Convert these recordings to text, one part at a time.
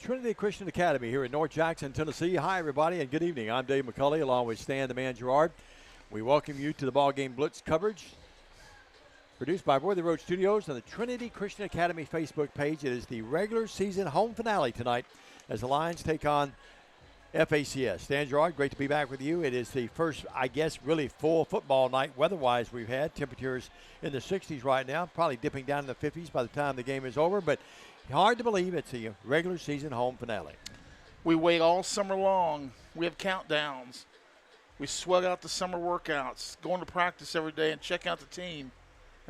Trinity Christian Academy here in North Jackson, Tennessee. Hi, everybody, and good evening. I'm Dave McCulley, along with Stan the Man Gerard. We welcome you to the BallGame Blitz coverage, produced by Worthy Road Studios and the Trinity Christian Academy Facebook page. It is the regular season home finale tonight as the Lions take on FACS. Stan Gerard, great to be back with you. It is the first, I guess, really full football night weather-wise we've had. Temperatures in the 60s right now, probably dipping down in the 50s by the time the game is over, but hard to believe it's a regular season home finale. We wait all summer long. We have countdowns. We sweat out the summer workouts, going to practice every day and check out the team.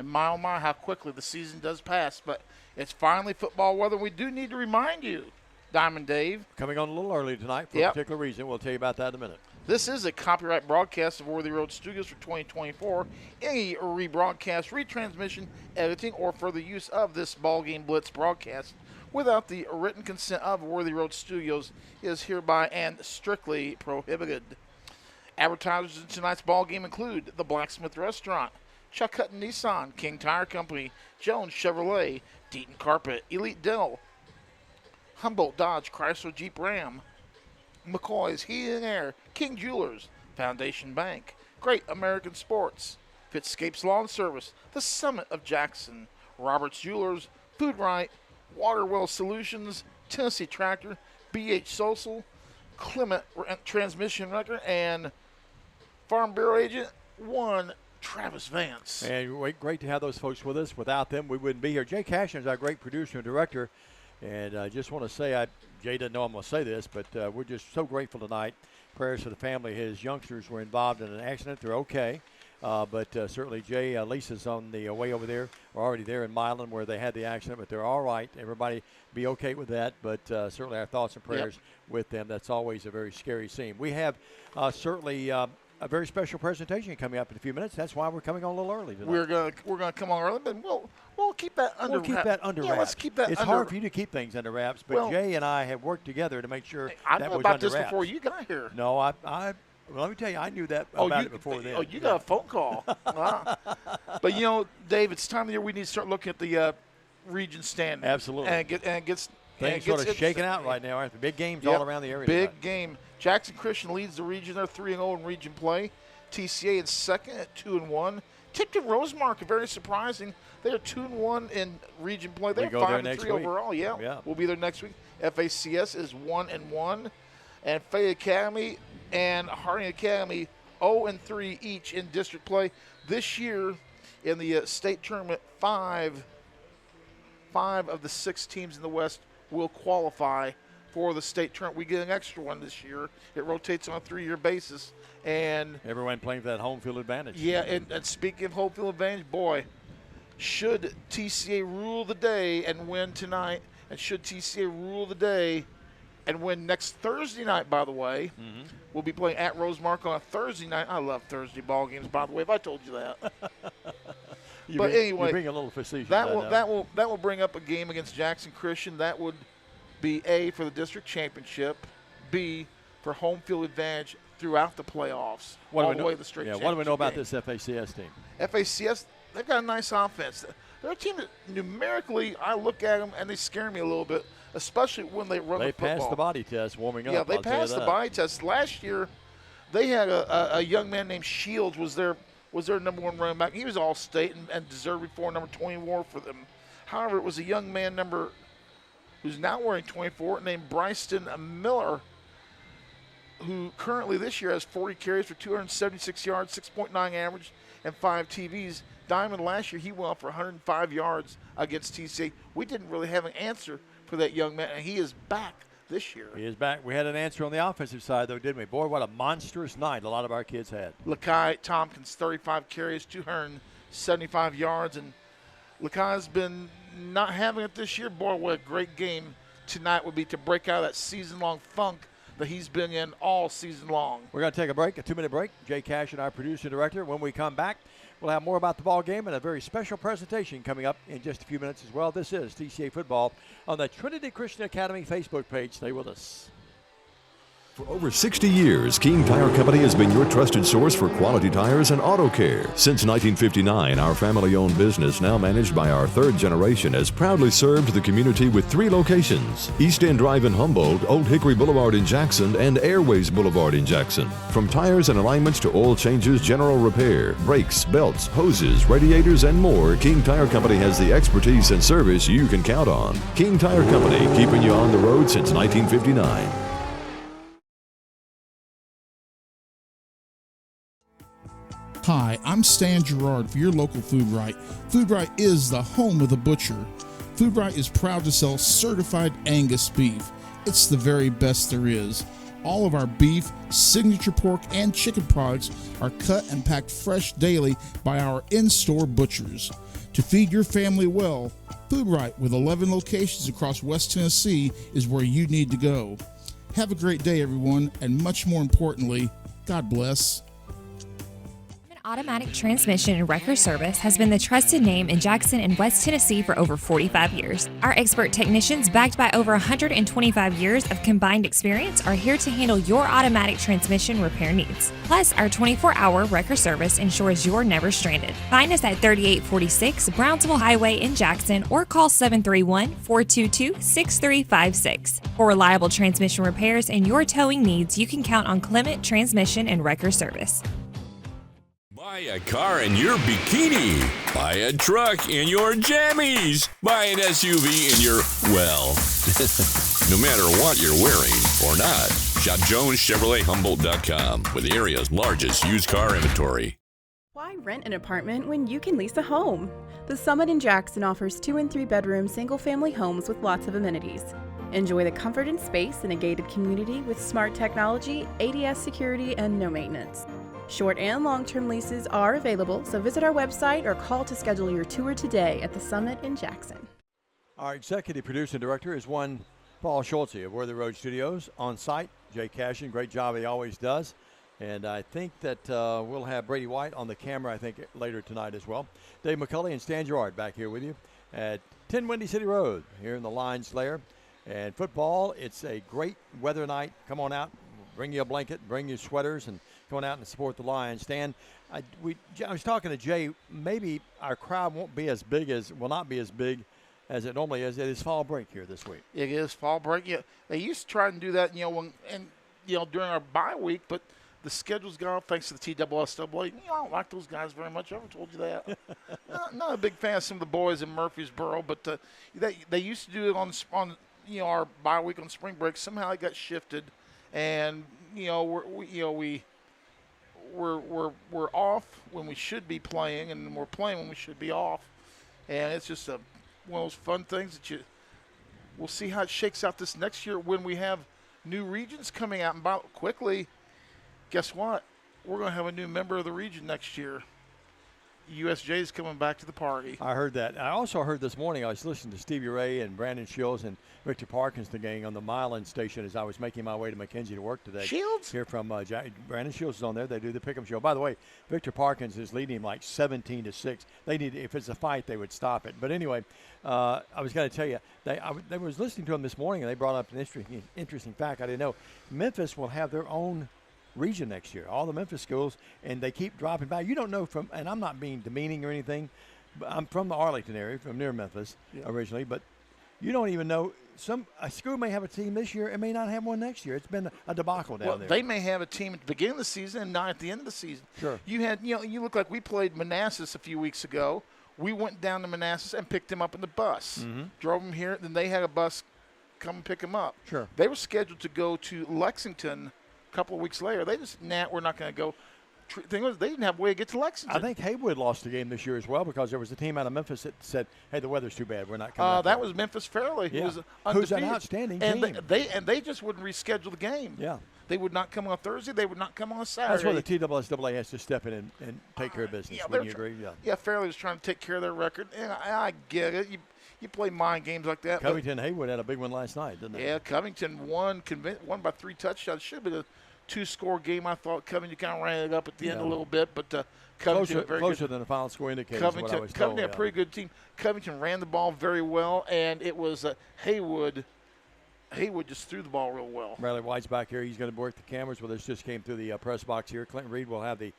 And my, oh my, how quickly the season does pass. But it's finally football weather. We do need to remind you, Diamond Dave. Coming on a little early tonight for a particular reason. We'll tell you about that in a minute. This is a copyright broadcast of Worthy Road Studios for 2024. Any rebroadcast, retransmission, editing, or further use of this BallGame Blitz broadcast without the written consent of Worthy Road Studios is hereby and strictly prohibited. Advertisers in tonight's ballgame include the Blacksmith Restaurant, Chuck Hutton Nissan, King Tire Company, Jones Chevrolet, Deaton Carpet, Elite Dental, Humboldt Dodge Chrysler Jeep Ram, McCoy's Heating and Air, King Jewelers, Foundation Bank, Great American Sports, Fitscapes Lawn Service, The Summit of Jackson, Roberts Jewelers, Food Right, Waterwell Solutions, Tennessee Tractor, BH Social, Clement Transmission Wrecker, and Farm Bureau Agent 1, Travis Vance. And great to have those folks with us. Without them, we wouldn't be here. Jay Cashin is our great producer and director. And I just want to say, Jay doesn't know I'm going to say this, but we're just so grateful tonight. Prayers for the family. His youngsters were involved in an accident. They're okay. But certainly Jay, Lisa's on the way over there, or already there in Milan where they had the accident, but they're all right. Everybody be okay with that, but certainly our thoughts and prayers with them. That's always a very scary scene. We have certainly a very special presentation coming up in a few minutes. That's why we're coming on a little early tonight. We're gonna come on early, but we'll keep that under wraps. We'll keep that under wraps. Let's keep that it's hard for you to keep things under wraps, but Jay and I have worked together to make sure I that knew was about under this wraps. before you got here. No, well, let me tell you, I knew that about it before then. Oh, you got a phone call. Wow. But, Dave, it's time of the year we need to start looking at the region standings. Absolutely. And gets things sort of shaking out right now. Aren't the big games all around the area Big tonight. game. Jackson Christian leads the region. They're 3-0 in region play. TCA in second at 2-1. Tipton Rosemark, very surprising. They're 2-1 in region play. They're 5-3 overall. Yeah, we'll be there next week. FACS is 1-1. And Fayette Academy and Harding Academy 0-3 each in district play. This year in the state tournament, five of the 6 teams in the West will qualify for the state tournament. We get an extra one this year. It rotates on a 3-year basis. And everyone playing for that home field advantage. Yeah, and speaking of home field advantage, boy, should TCA rule the day and win tonight, and should TCA rule the day and win next Thursday night, by the way. We'll be playing at Rosemark on a Thursday night. I love Thursday ball games, by the way, if I told you that. Anyway, you're being a little facetious. That will bring up a game against Jackson Christian. That would be A, for the district championship, B, for home field advantage throughout the playoffs, all the way to the straight championship. What do we know about this FACS team? FACS, they've got a nice offense. They're a team that numerically, I look at them and they scare me a little bit, especially when they run the football. They passed the body test warming up. Yeah, they passed the body test. Last year, they had a young man named Shields was their number 1 running back. He was all-state and deserved before number 24 for them. However, it was a young man who's now wearing 24 named Bryson Miller, who currently this year has 40 carries for 276 yards, 6.9 average, and 5 TVs. Diamond last year, he went off for 105 yards against TCA. We didn't really have an answer for that young man, and he is back this year. He is back. We had an answer on the offensive side, though, didn't we? Boy, what a monstrous night a lot of our kids had. Lakai Tompkins, 35 carries, 275 yards, and Lakai's been not having it this year. Boy, what a great game tonight would be to break out of that season-long funk that he's been in all season long. We're going to take a break, a 2-minute break. Jay Cash and our producer and director. When we come back, we'll have more about the ball game and a very special presentation coming up in just a few minutes as well. This is TCA Football on the Trinity Christian Academy Facebook page. Stay with us. For over 60 years, King Tire Company has been your trusted source for quality tires and auto care. Since 1959, our family-owned business, now managed by our third generation, has proudly served the community with 3 locations: East End Drive in Humboldt, Old Hickory Boulevard in Jackson, and Airways Boulevard in Jackson. From tires and alignments to oil changes, general repair, brakes, belts, hoses, radiators, and more, King Tire Company has the expertise and service you can count on. King Tire Company, keeping you on the road since 1959. Hi, I'm Stan Gerard for your local Food Right. Food Right is the home of the butcher. Food Right is proud to sell certified Angus beef. It's the very best there is. All of our beef, signature pork, and chicken products are cut and packed fresh daily by our in-store butchers. To feed your family well, Food Right, with 11 locations across West Tennessee, is where you need to go. Have a great day, everyone, and much more importantly, God bless. Automatic Transmission and Wrecker Service has been the trusted name in Jackson and West Tennessee for over 45 years. Our expert technicians, backed by over 125 years of combined experience, are here to handle your automatic transmission repair needs. Plus, our 24-hour wrecker service ensures you're never stranded. Find us at 3846 Brownsville Highway in Jackson or call 731-422-6356. For reliable transmission repairs and your towing needs, you can count on Clement Transmission and Wrecker Service. Buy a car in your bikini. Buy a truck in your jammies. Buy an SUV in your, well, no matter what you're wearing or not. Shop JonesChevroletHumboldt.com with the area's largest used car inventory. Why rent an apartment when you can lease a home? The Summit in Jackson offers 2- and 3-bedroom single-family homes with lots of amenities. Enjoy the comfort and space in a gated community with smart technology, ADS security, and no maintenance. Short and long-term leases are available, so visit our website or call to schedule your tour today at the Summit in Jackson. Our executive producer and director is one Paul Schultze of Worthy Road Studios. On site, Jay Cashin, great job he always does. And I think that we'll have Brady White on the camera, I think, later tonight as well. Dave McCulley and Stan Gerard back here with you at 10 Windy City Road here in the Lions Lair. And football, it's a great weather night. Come on out, bring you a blanket, bring you sweaters, and going out and support the Lions. Stan, I was talking to Jay. Maybe our crowd will not be as big as it normally is. It is fall break here this week. It is fall break. Yeah, they used to try and do that, during our bye week, but the schedule's gone thanks to the TSSAA. I don't like those guys very much. I ever told you that. Not a big fan of some of the boys in Murfreesboro, but they used to do it on our bye week on spring break. Somehow it got shifted, and we're off when we should be playing, and we're playing when we should be off. And it's just one of those fun things that we'll see how it shakes out this next year when we have new regions coming out. And quickly, guess what? We're going to have a new member of the region next year. USJ is coming back to the party. I heard that. I also heard this morning, I was listening to Stevie Ray and Brandon Shields and Victor Parkins, the gang on the Milan station as I was making my way to McKenzie to work today. Shields? Here from Brandon Shields is on there. They do the pick'em show. By the way, Victor Parkins is leading him like 17-6. They need, if it's a fight, they would stop it. But anyway, I was going to tell you, they was listening to him this morning, and they brought up an interesting fact I didn't know. Memphis will have their own region next year, all the Memphis schools, and they keep dropping by. You don't know and I'm not being demeaning or anything, but I'm from the Arlington area, from near Memphis originally, but you don't even know. A school may have a team this year and may not have one next year. It's been a debacle down there. They may have a team at the beginning of the season and not at the end of the season. Sure. You look like we played Manassas a few weeks ago. We went down to Manassas and picked them up in the bus, drove them here, then they had a bus come and pick them up. Sure. They were scheduled to go to Lexington a couple of weeks later. They just, we're not going to go. Thing was, they didn't have a way to get to Lexington. I think Haywood lost the game this year as well because there was a team out of Memphis that said, "Hey, the weather's too bad. We're not coming." That was Memphis Fairleigh. Yeah. Who's an outstanding team. They just wouldn't reschedule the game. Yeah. They would not come on Thursday. They would not come on Saturday. That's where the TSSAA has to step in and take care of business. Wouldn't you agree? Yeah, Fairleigh was trying to take care of their record. And I get it. You play mind games like that. Covington Haywood had a big one last night, didn't they? Yeah, Covington won by 3 touchdowns. Should have been a 2-score game. I thought Covington kind of ran it up at the end a little bit, but Covington closer than the final score indicates. Covington had a pretty good team. Covington ran the ball very well, and it was Haywood Haywood just threw the ball real well. Bradley White's back here. He's going to work the cameras with us. Just came through the press box here. Clinton Reed will have the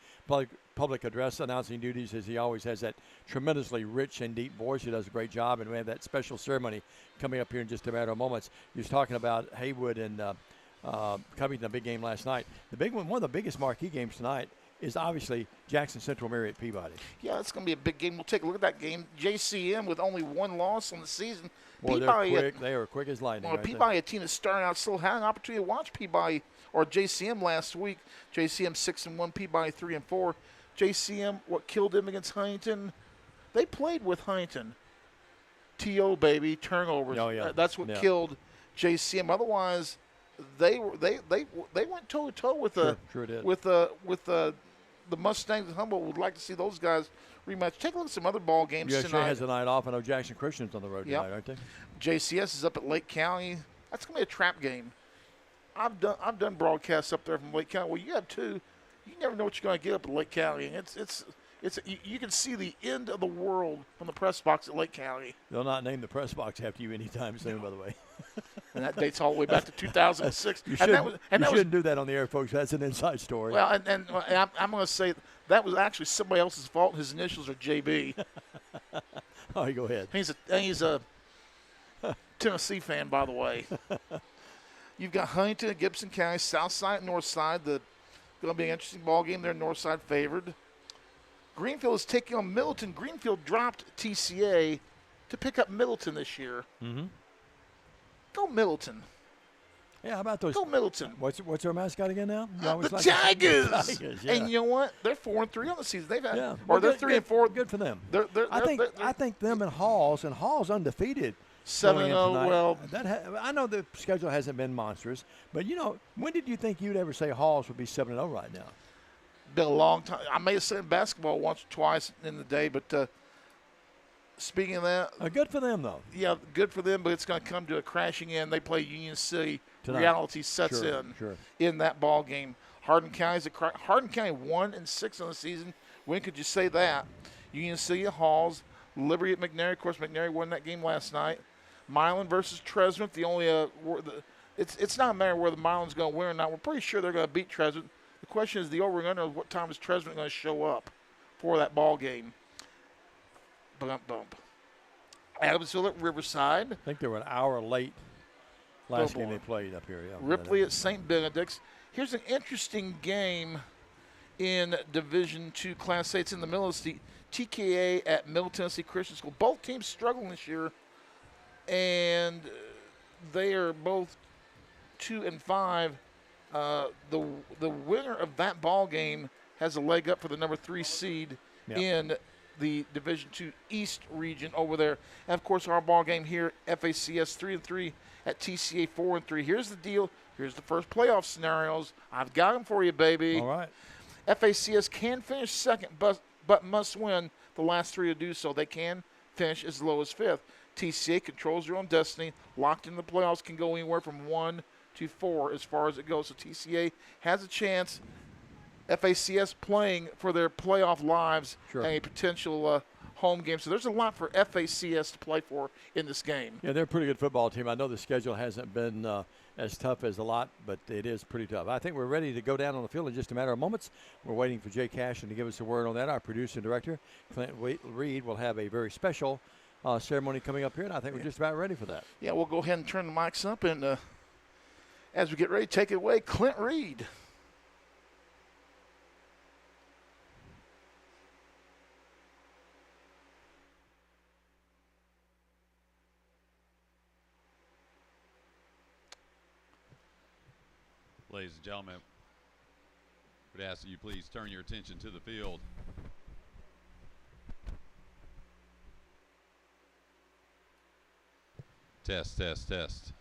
public address announcing duties, as he always has that tremendously rich and deep voice. He does a great job, and we have that special ceremony coming up here in just a matter of moments. He was talking about Haywood and Covington, a big game last night. The big one of the biggest marquee games tonight is obviously Jackson Central Marriott Peabody. Yeah, it's going to be a big game. We'll take a look at that game. JCM with only one loss on the season. Boy, Peabody, they're quick. They are quick as lightning. Well, right Peabody, a team that's starting out slow, had an opportunity to watch Peabody or JCM last week. JCM 6-1, Peabody 3-4. JCM, what killed them against Huntington? They played with Huntington. TO, baby, turnovers. Oh, yeah. That's what killed JCM. Otherwise, they went toe to toe with the Mustangs and Humboldt. Would like to see those guys rematch. Take a look at some other ball games tonight. USJ has a night off. I know Jackson Christian's on the road tonight, aren't they? JCS is up at Lake County. That's going to be a trap game. I've done broadcasts up there from Lake County. Well, you have too. You never know what you're going to get up at Lake County. You can see the end of the world from the press box at Lake County. They'll not name the press box after you anytime soon, by the way. And that dates all the way back to 2006. You shouldn't do that on the air, folks. That's an inside story. Well, and I'm going to say that was actually somebody else's fault. His initials are JB. Oh, you go ahead. He's a Tennessee fan, by the way. You've got Huntington and Gibson County, South Side and North Side. Going to be an interesting ball game there. North Side favored. Greenfield is taking on Middleton. Greenfield dropped TCA to pick up Middleton this year. Mm-hmm. Go Middleton. Yeah, how about those? Go Middleton. What's their mascot again now? The Tigers. The Tigers, yeah. And you know what? They're 4-3 on the season. They've had, yeah. or they're 3-4. Good for them. I think them and Hall's undefeated. 7-0. Well, I know the schedule hasn't been monstrous, but when did you think you'd ever say Hall's would be 7-0 right now? Been a long time. I may have said basketball once or twice in the day, but speaking of that, good for them though. Yeah, good for them, but it's going to come to a crashing end. They play Union City. Tonight. Reality sets in that ball game. Hardin County 1-6 on the season. When could you say that? Union City at Halls, Liberty at McNary. Of course, McNary won that game last night. Milan versus Tresvant. It's not a matter whether Milan's going to win or not. We're pretty sure they're going to beat Tresvant. The question is the over and under. What time is Tresvant going to show up for that ball game? Bump. Adamsville at Riverside. I think they were an hour late last game they played up here. Yeah, Ripley at St. Benedict's. Here's an interesting game in Division II Class A. It's in the middle of the TKA at Middle Tennessee Christian School. Both teams struggling this year, and they are both 2-5. The winner of that ball game has a leg up for the number 3 seed in the Division II East region over there. And, of course, our ball game here, FACS 3-3 at TCA 4-3. Here's the deal. Here's the first playoff scenarios. I've got them for you, baby. All right. FACS can finish second, but must win the last 3 to do so. They can finish as low as 5th. TCA controls their own destiny. Locked in the playoffs, can go anywhere from 1 to 4 as far as it goes. So TCA has a chance. FACS playing for their playoff lives and a potential home game. So there's a lot for FACS to play for in this game. Yeah, they're a pretty good football team. I know the schedule hasn't been as tough as a lot, but it is pretty tough. I think we're ready to go down on the field in just a matter of moments. We're waiting for Jay Cashin to give us a word on that. Our producer and director, Clint Reed, will have a very special ceremony coming up here, and I think we're just about ready for that. Yeah, we'll go ahead and turn the mics up, and as we get ready, take it away, Clint Reed. Ladies and gentlemen, I would ask that you please turn your attention to the field. Test, test, test.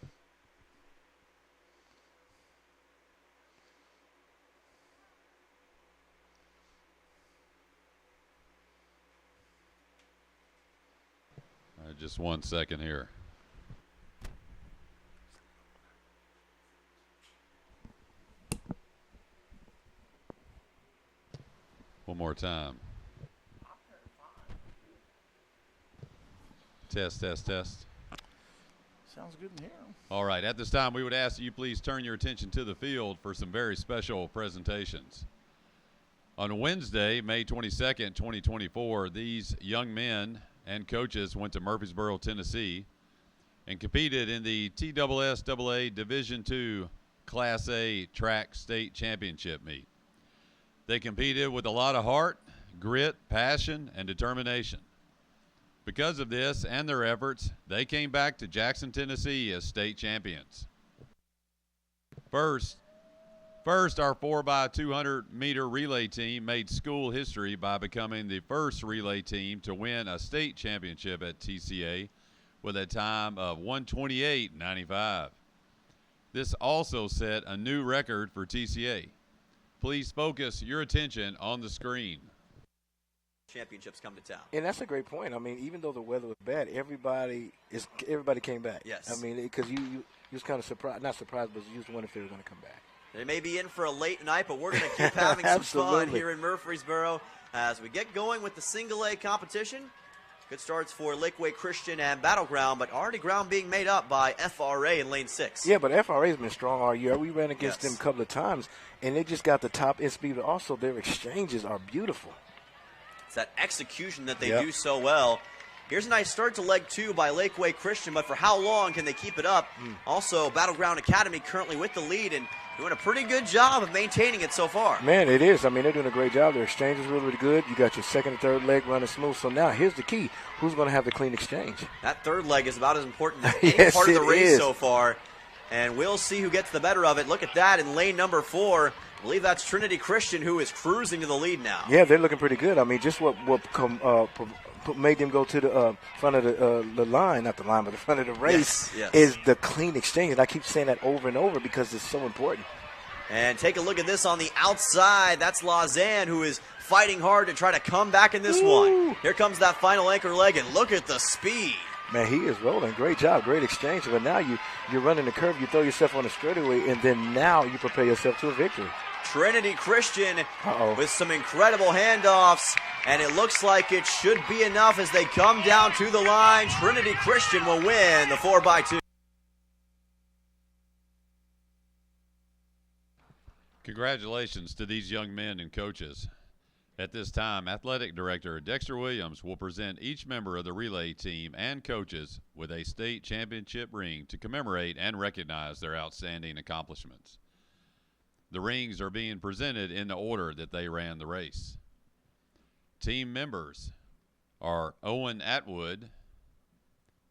All right, just 1 second here. One more time. Test, test, test. Sounds good in here. All right, at this time, we would ask that you please turn your attention to the field for some very special presentations. On Wednesday, May 22nd, 2024, these young men and coaches went to Murfreesboro, Tennessee, and competed in the TSSAA Division II Class A Track State Championship meet. They competed with a lot of heart, grit, passion, and determination. Because of this and their efforts, they came back to Jackson, Tennessee as state champions. First, our 4x200 meter relay team made school history by becoming the first relay team to win a state championship at TCA with a time of 1:28.95. This also set a new record for TCA. Please focus your attention on the screen. Championships come to town. And that's a great point. I mean, even though the weather was bad, everybody came back. Yes. I mean, because you was kind of surprised, not surprised, but you just wondered if they were going to come back. They may be in for a late night, but we're going to keep having some fun here in Murfreesboro as we get going with the single A competition. Good starts for Lakeway Christian and Battleground, but already ground being made up by FRA in lane 6. Yeah, but FRA's been strong all year. We ran against them a couple of times, and they just got the top end speed, but also their exchanges are beautiful. It's that execution that they do so well. Here's a nice start to leg 2 by Lakeway Christian, but for how long can they keep it up? Also, Battleground Academy currently with the lead and doing a pretty good job of maintaining it so far. Man, it is. I mean, they're doing a great job. Their exchange is really, really good. You got your second and third leg running smooth. So now here's the key. Who's going to have the clean exchange? That third leg is about as important as any part of the race so far. And we'll see who gets the better of it. Look at that in lane number 4. I believe that's Trinity Christian who is cruising to the lead now. Yeah, they're looking pretty good. I mean, just what made them go to the front of the line, not the line, but the front of the race is the clean exchange. And I keep saying that over and over because it's so important. And take a look at this on the outside. That's Lausanne who is fighting hard to try to come back in this one. Here comes that final anchor leg, and look at the speed. Man, he is rolling. Great job, great exchange. But now you're running the curve, you throw yourself on the straightaway, and then now you prepare yourself to a victory. Trinity Christian with some incredible handoffs, and it looks like it should be enough as they come down to the line. Trinity Christian will win the 4x2. Congratulations to these young men and coaches. At this time, Athletic Director Dexter Williams will present each member of the relay team and coaches with a state championship ring to commemorate and recognize their outstanding accomplishments. The rings are being presented in the order that they ran the race. Team members are Owen Atwood,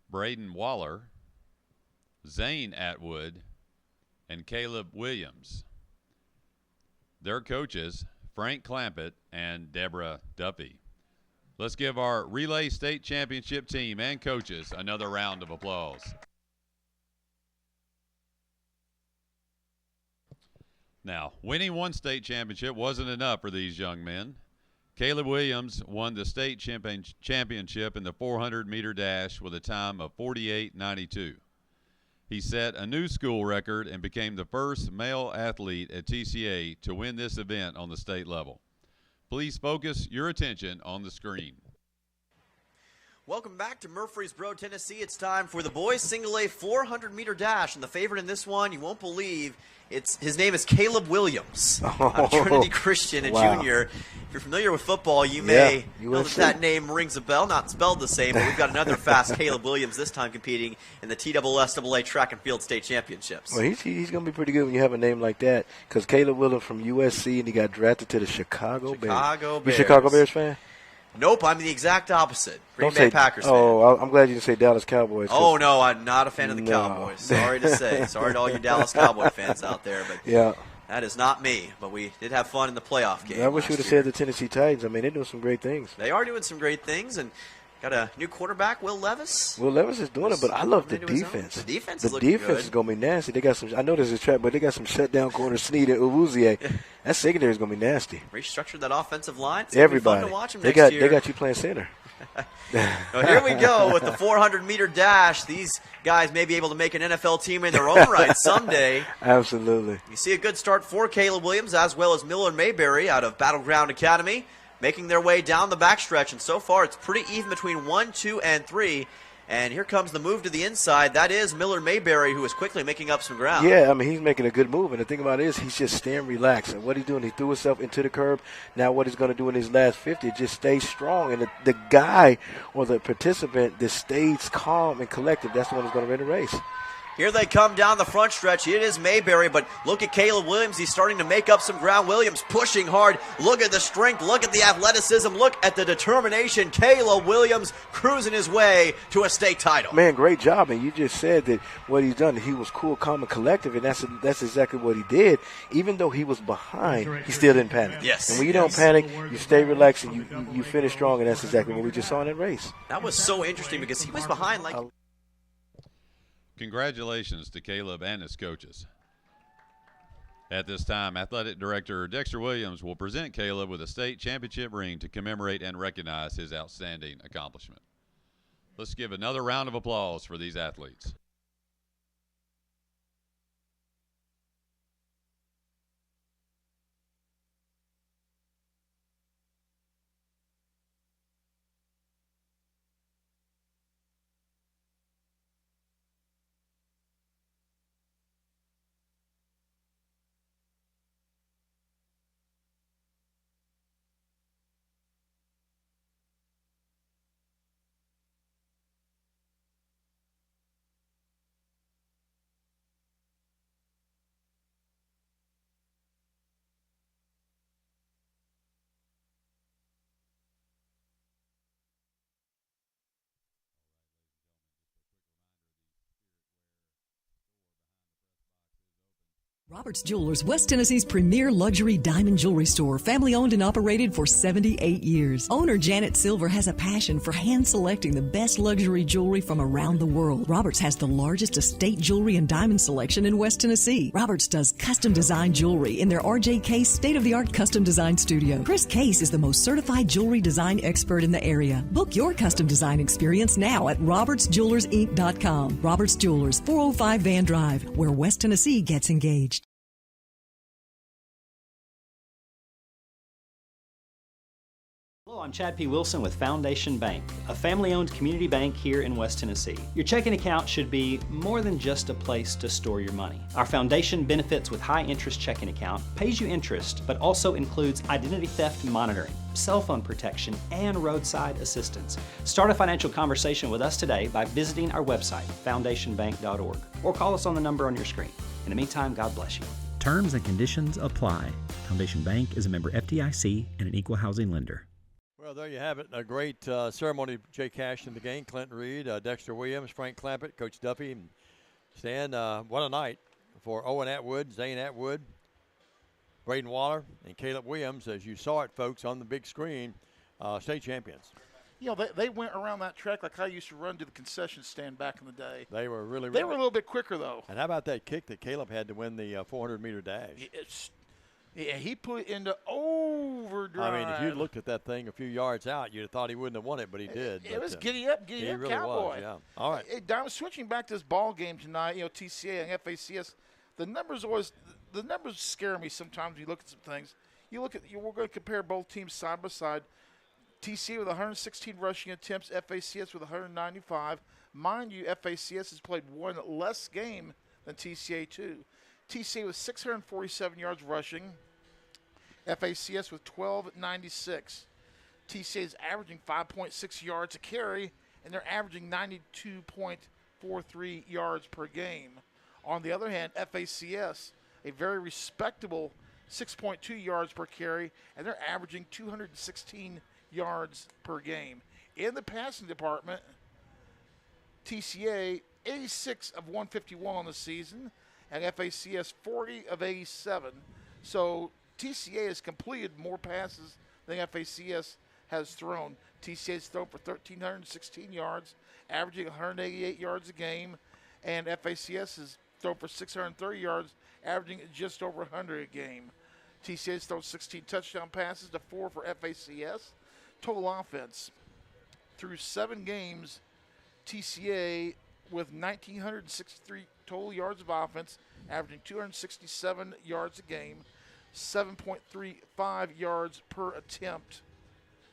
Braden Waller, Zane Atwood, and Caleb Williams. Their coaches, Frank Clampett and Deborah Duffy. Let's give our Relay State Championship team and coaches another round of applause. Now, winning one state championship wasn't enough for these young men. Caleb Williams won the state championship in the 400-meter dash with a time of 48.92. He set a new school record and became the first male athlete at TCA to win this event on the state level. Please focus your attention on the screen. Welcome back to Murfreesboro, Tennessee. It's time for the boys single A 400-meter dash, and the favorite in this one, you won't believe, his name is Caleb Williams, Trinity Christian, a junior. If you're familiar with football, you may know that name rings a bell. Not spelled the same, but we've got another fast Caleb Williams, this time competing in the TSSAA Track and Field State Championships. Well, he's going to be pretty good when you have a name like that, because Caleb Williams from USC, and he got drafted to the Chicago Bears. Bears. You a Chicago Bears fan? Nope, I'm the exact opposite. Green Bay Packers fan. Oh, I'm glad you didn't say Dallas Cowboys. Oh, no, I'm not a fan of the Cowboys. Sorry to say. Sorry to all you Dallas Cowboy fans out there. But that is not me. But we did have fun in the playoff game. I wish you would have said the Tennessee Titans. I mean, they're doing some great things. They are doing some great things. And got a new quarterback, Will Levis. Will Levis is doing it, but I love the defense. The defense is looking good. Is going to be nasty. They got some. I know there's a trap, but they got some shutdown corners, Snead and Uwuzie. That secondary is going to be nasty. Restructured that offensive line. It's Everybody. Fun to watch them They got you playing center. Well, here we go with the 400-meter dash. These guys may be able to make an NFL team in their own right someday. Absolutely. You see a good start for Caleb Williams as well as Miller Mayberry out of Battleground Academy, making their way down the backstretch. And so far, it's pretty even between 1, 2, and 3. And here comes the move to the inside. That is Miller Mayberry, who is quickly making up some ground. Yeah, I mean, he's making a good move. And the thing about it is he's just staying relaxed. And what he's doing, he threw himself into the curb. Now what he's going to do in his last 50 is just stay strong. And the guy or the participant that stays calm and collected, that's the one who's going to win the race. Here they come down the front stretch. It is Mayberry, but look at Caleb Williams. He's starting to make up some ground. Williams pushing hard. Look at the strength. Look at the athleticism. Look at the determination. Caleb Williams cruising his way to a state title. Man, great job. And you just said that what he's done, he was cool, calm, and collective, and that's exactly what he did. Even though he was behind, he still didn't panic. Yes. And when you don't panic, you stay relaxed and you finish strong, and that's exactly what we just saw in that race. That was so interesting because he was behind like... Congratulations to Caleb and his coaches. At this time, Athletic Director Dexter Williams will present Caleb with a state championship ring to commemorate and recognize his outstanding accomplishment. Let's give another round of applause for these athletes. Roberts Jewelers, West Tennessee's premier luxury diamond jewelry store, family owned and operated for 78 years. Owner Janet Silver has a passion for hand selecting the best luxury jewelry from around the world. Roberts has the largest estate jewelry and diamond selection in West Tennessee. Roberts does custom design jewelry in their RJ Case state-of-the-art custom design studio. Chris Case is the most certified jewelry design expert in the area. Book your custom design experience now at robertsjewellersinc.com. Roberts Jewelers, 405 Van Drive, where West Tennessee gets engaged. Hello, I'm Chad P. Wilson with Foundation Bank, a family-owned community bank here in West Tennessee. Your checking account should be more than just a place to store your money. Our foundation benefits with high-interest checking account pays you interest, but also includes identity theft monitoring, cell phone protection, and roadside assistance. Start a financial conversation with us today by visiting our website, foundationbank.org, or call us on the number on your screen. In the meantime, God bless you. Terms and conditions apply. Foundation Bank is a member FDIC and an equal housing lender. Well, there you have it. A great ceremony. Jay Cash in the game, Clinton Reed, Dexter Williams, Frank Clampett, Coach Duffy, and Stan. What a night for Owen Atwood, Zane Atwood, Braden Waller, and Caleb Williams. As you saw it, folks, on the big screen, state champions. You know, they went around that track like I used to run to the concession stand back in the day. They were really They were a little bit quicker, though. And how about that kick that Caleb had to win the 400-meter dash? Yeah, he put it into overdrive. I mean, if you looked at that thing a few yards out, you'd have thought he wouldn't have won it, but he did. It was giddy up, really cowboy. Was, yeah. All right. Hey, Dom, switching back to this ball game tonight, you know, TCA and FACS, the numbers scare me sometimes when you look at some things. We're going to compare both teams side by side. TCA with 116 rushing attempts, FACS with 195. Mind you, FACS has played one less game than TCA too. TCA with 647 yards rushing. FACS with 1296. TCA is averaging 5.6 yards a carry, and they're averaging 92.43 yards per game. On the other hand, FACS, a very respectable 6.2 yards per carry, and they're averaging 216 yards per game. In the passing department, TCA 86 of 151 on the season, and FACS 40 of 87. So TCA has completed more passes than FACS has thrown. TCA has thrown for 1,316 yards, averaging 188 yards a game, and FACS has thrown for 630 yards, averaging just over 100 a game. TCA has thrown 16 touchdown passes to 4 for FACS. Total offense, through 7 games, TCA with 1,963 total yards of offense, averaging 267 yards a game, 7.35 yards per attempt.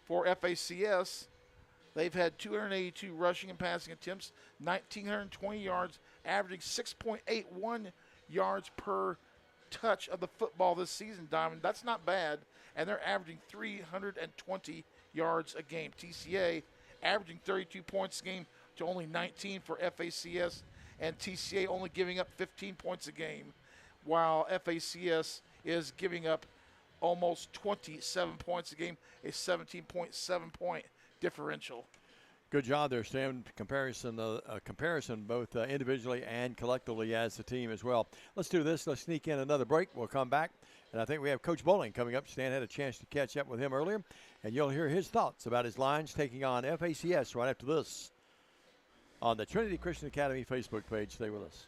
For FACS, They've had 282 rushing and passing attempts, 1,920 yards, averaging 6.81 yards per touch of the football this season, Diamond. That's not bad, and they're averaging 320 yards a game. TCA averaging 32 points a game to only 19 for FACS, and TCA only giving up 15 points a game, while FACS is giving up almost 27 points a game, a 17.7 point differential. Good job there, Stan. Comparison both individually and collectively as a team as well. Let's do this. Let's sneak in another break. We'll come back, and I think we have Coach Bowling coming up. Stan had a chance to catch up with him earlier, and you'll hear his thoughts about his Lions taking on FACS right after this on the Trinity Christian Academy Facebook page. Stay with us.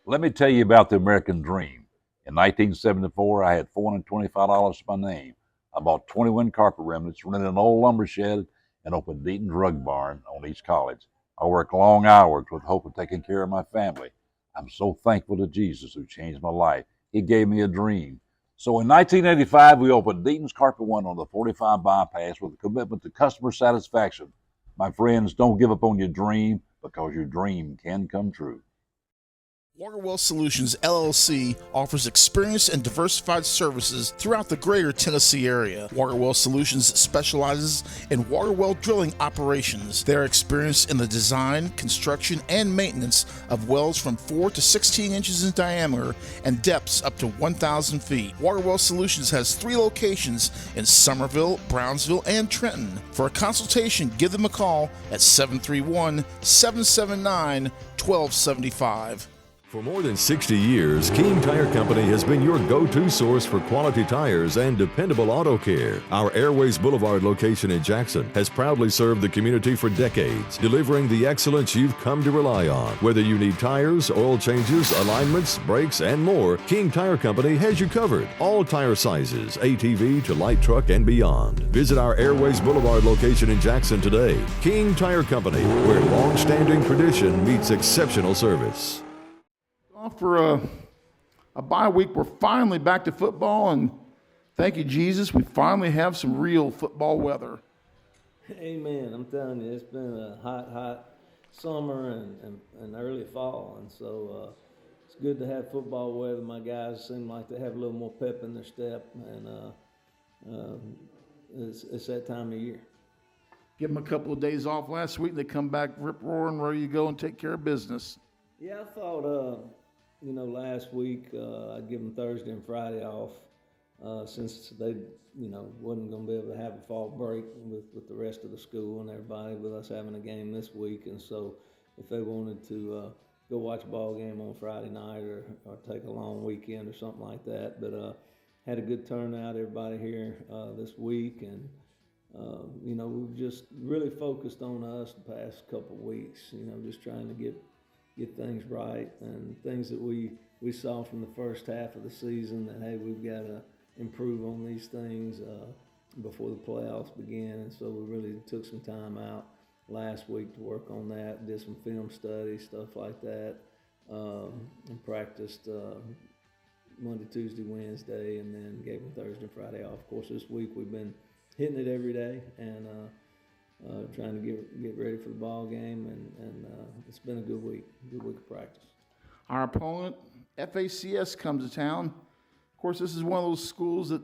Let me tell you about the American dream. In 1974, I had $425 to my name. I bought 21 carpet remnants, rented an old lumber shed, and opened Deaton's Rug Barn on East College. I worked long hours with hope of taking care of my family. I'm so thankful to Jesus who changed my life. He gave me a dream. So in 1985, we opened Deaton's Carpet One on the 45 bypass with a commitment to customer satisfaction. My friends, don't give up on your dream, because your dream can come true. Waterwell Solutions, LLC offers experienced and diversified services throughout the greater Tennessee area. Waterwell Solutions specializes in water well drilling operations. They are experienced in the design, construction, and maintenance of wells from 4 to 16 inches in diameter and depths up to 1,000 feet. Waterwell Solutions has 3 locations in Summerville, Brownsville, and Trenton. For a consultation, give them a call at 731-779-1275. For more than 60 years, King Tire Company has been your go-to source for quality tires and dependable auto care. Our Airways Boulevard location in Jackson has proudly served the community for decades, delivering the excellence you've come to rely on. Whether you need tires, oil changes, alignments, brakes, and more, King Tire Company has you covered. All tire sizes, ATV to light truck and beyond. Visit our Airways Boulevard location in Jackson today. King Tire Company, where long-standing tradition meets exceptional service. For a bye week, we're finally back to football, and thank you, Jesus, we finally have some real football weather. Amen. I'm telling you, it's been a hot summer and early fall, and so it's good to have football weather. My guys seem like they have a little more pep in their step, and it's that time of year. Give them a couple of days off last week. They come back rip-roaring, ready to go and take care of business. Yeah, I thought, last week I'd give them Thursday and Friday off since they, wasn't going to be able to have a fall break with the rest of the school and everybody, with us having a game this week. And so if they wanted to go watch a ball game on Friday night or take a long weekend or something like that. But had a good turnout, everybody here this week. And, we've just really focused on us the past couple of weeks, just trying to get things right, and things that we saw from the first half of the season that, hey, we've got to improve on these things before the playoffs begin. And so we really took some time out last week to work on that, did some film study, stuff like that, and practiced Monday, Tuesday, Wednesday, and then gave them Thursday and Friday off. Of course, this week we've been hitting it every day and trying to get ready for the ball game, and it's been a good week of practice. Our opponent, FACS, comes to town. Of course, this is one of those schools that,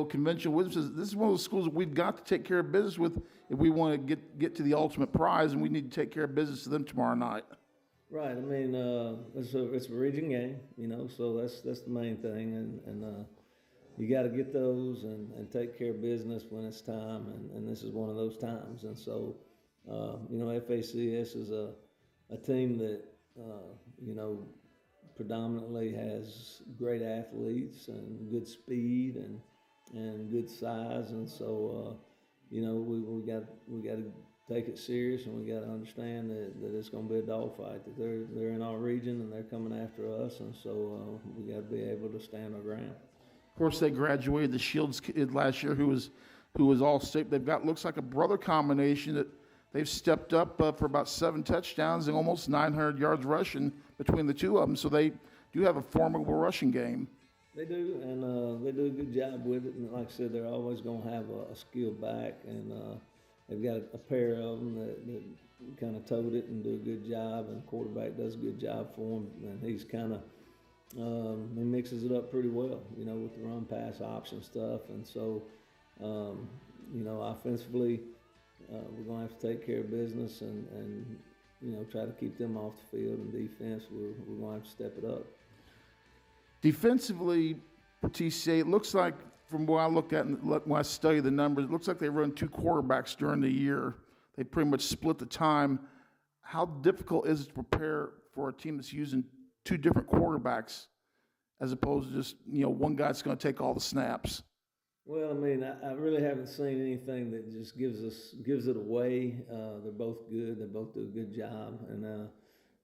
conventional wisdom says this is one of those schools that we've got to take care of business with if we want to get to the ultimate prize, and we need to take care of business to them tomorrow night. Right. I mean, it's a region game, so that's the main thing, and you got to get those and take care of business when it's time, and this is one of those times. And so, FACS is a team that, predominantly has great athletes and good speed and good size. And so, we got to take it serious, and we got to understand that it's going to be a dogfight, that they're in our region and they're coming after us. And so we got to be able to stand our ground. Of course, they graduated the Shields kid last year, who was all state. They've got, looks like, a brother combination that they've stepped up for about 7 touchdowns and almost 900 yards rushing between the two of them. So they do have a formidable rushing game. They do, and they do a good job with it. And like I said, they're always going to have a skilled back, and they've got a pair of them that kind of tote it and do a good job, and the quarterback does a good job for him, and he's kind of he mixes it up pretty well, with the run pass option stuff. And so, offensively, we're going to have to take care of business and try to keep them off the field. And defense, we're going to have to step it up. Defensively, for TCA, it looks like, from what I look at and when I study the numbers, it looks like they run 2 quarterbacks during the year. They pretty much split the time. How difficult is it to prepare for a team that's using 2 different quarterbacks as opposed to just, one guy's going to take all the snaps? Well, I really haven't seen anything that just gives it away. They're both good. They both do a good job. And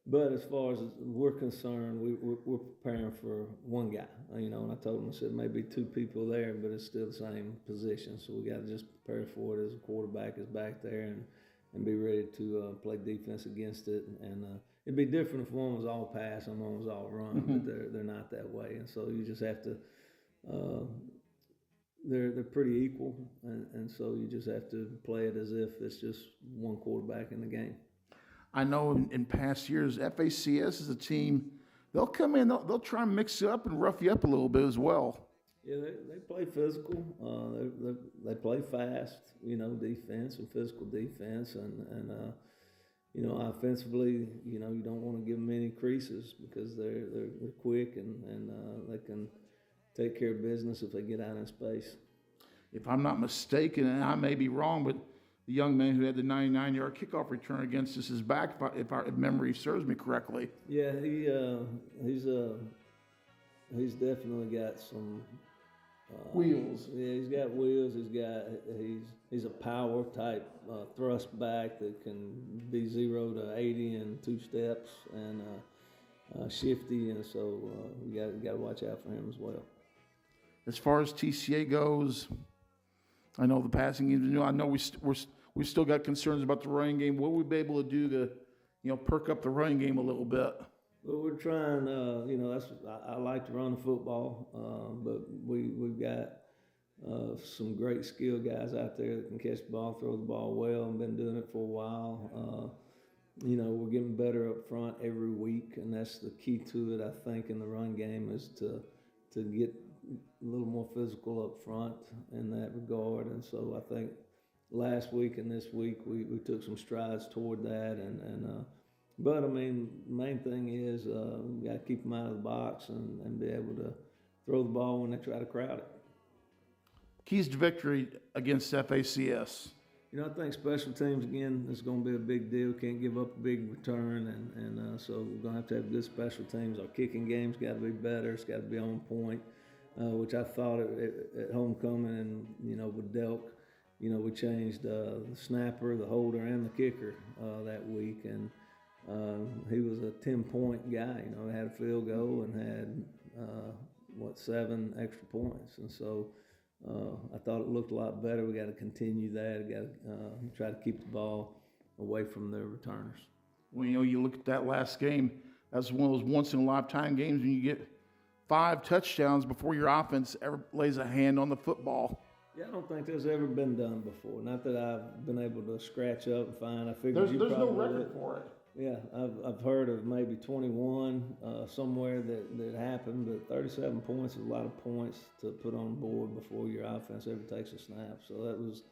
but as far as we're concerned, we're preparing for one guy. And I told them, I said maybe 2 people there, but it's still the same position. So we got to just prepare for it as a quarterback is back there and be ready to play defense against it. And it'd be different if one was all pass and one was all run, but they're not that way. And so you just have to. They're pretty equal, and so you just have to play it as if it's just one quarterback in the game. I know in past years, FACS is a team, they'll come in, they'll try and mix you up and rough you up a little bit as well. Yeah, they play physical. They play fast, defense and physical defense. And offensively, you don't want to give them any creases because they're quick and they can take care of business if they get out in space. If I'm not mistaken, and I may be wrong, but the young man who had the 99-yard kickoff return against us is back, if memory serves me correctly. Yeah, he's definitely got some wheels. Yeah, he's got wheels. He's a power type thrust back that can be 0 to 80 in 2 steps and shifty, and so you got to watch out for him as well. As far as TCA goes, I know the passing game. I know we still got concerns about the running game. What would we be able to do to, perk up the running game a little bit? Well, we're trying. I like to run the football, but we've got some great skill guys out there that can catch the ball, throw the ball well, and been doing it for a while. We're getting better up front every week, and that's the key to it, I think, in the run game is to get a little more physical up front in that regard. And so I think last week and this week we took some strides toward that. But the main thing is we got to keep them out of the box and be able to throw the ball when they try to crowd it. Keys to victory against FACS. I think special teams, again, is going to be a big deal. Can't give up a big return, and so we're going to have good special teams. Our kicking game's got to be better. It's got to be on point, which I thought at homecoming and, with Delk, we changed the snapper, the holder, and the kicker that week, and he was a 10-point guy. He had a field goal and had, 7 extra points, and so I thought it looked a lot better. We got to continue that. We got to try to keep the ball away from their returners. Well, you look at that last game. That's one of those once-in-a-lifetime games when you get 5 touchdowns before your offense ever lays a hand on the football. Yeah, I don't think that's ever been done before. Not that I've been able to scratch up and find. I figured there's no record for it. Yeah, I've heard of maybe 21 somewhere that happened, but 37 points is a lot of points to put on the board before your offense ever takes a snap. So that was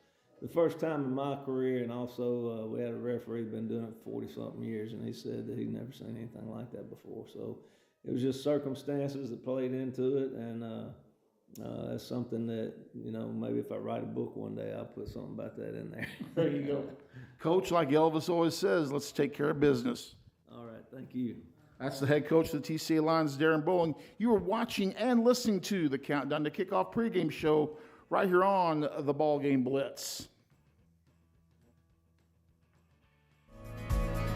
the first time in my career, and also we had a referee been doing it for 40-something years, and he said that he'd never seen anything like that before. So it was just circumstances that played into it, and that's something that, maybe if I write a book one day, I'll put something about that in there. There you go. Coach, like Elvis always says, let's take care of business. All right, thank you. That's the head coach of the TCA Lions, Darren Bowling. You are watching and listening to the Countdown to Kickoff pregame show right here on the BallGame Blitz.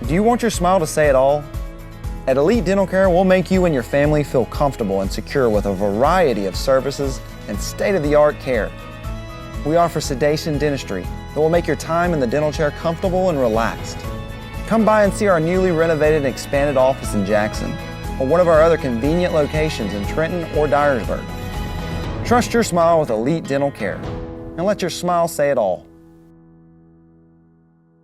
Do you want your smile to say it all? At Elite Dental Care, we'll make you and your family feel comfortable and secure with a variety of services and state-of-the-art care. We offer sedation dentistry that will make your time in the dental chair comfortable and relaxed. Come by and see our newly renovated and expanded office in Jackson or one of our other convenient locations in Trenton or Dyersburg. Trust your smile with Elite Dental Care and let your smile say it all.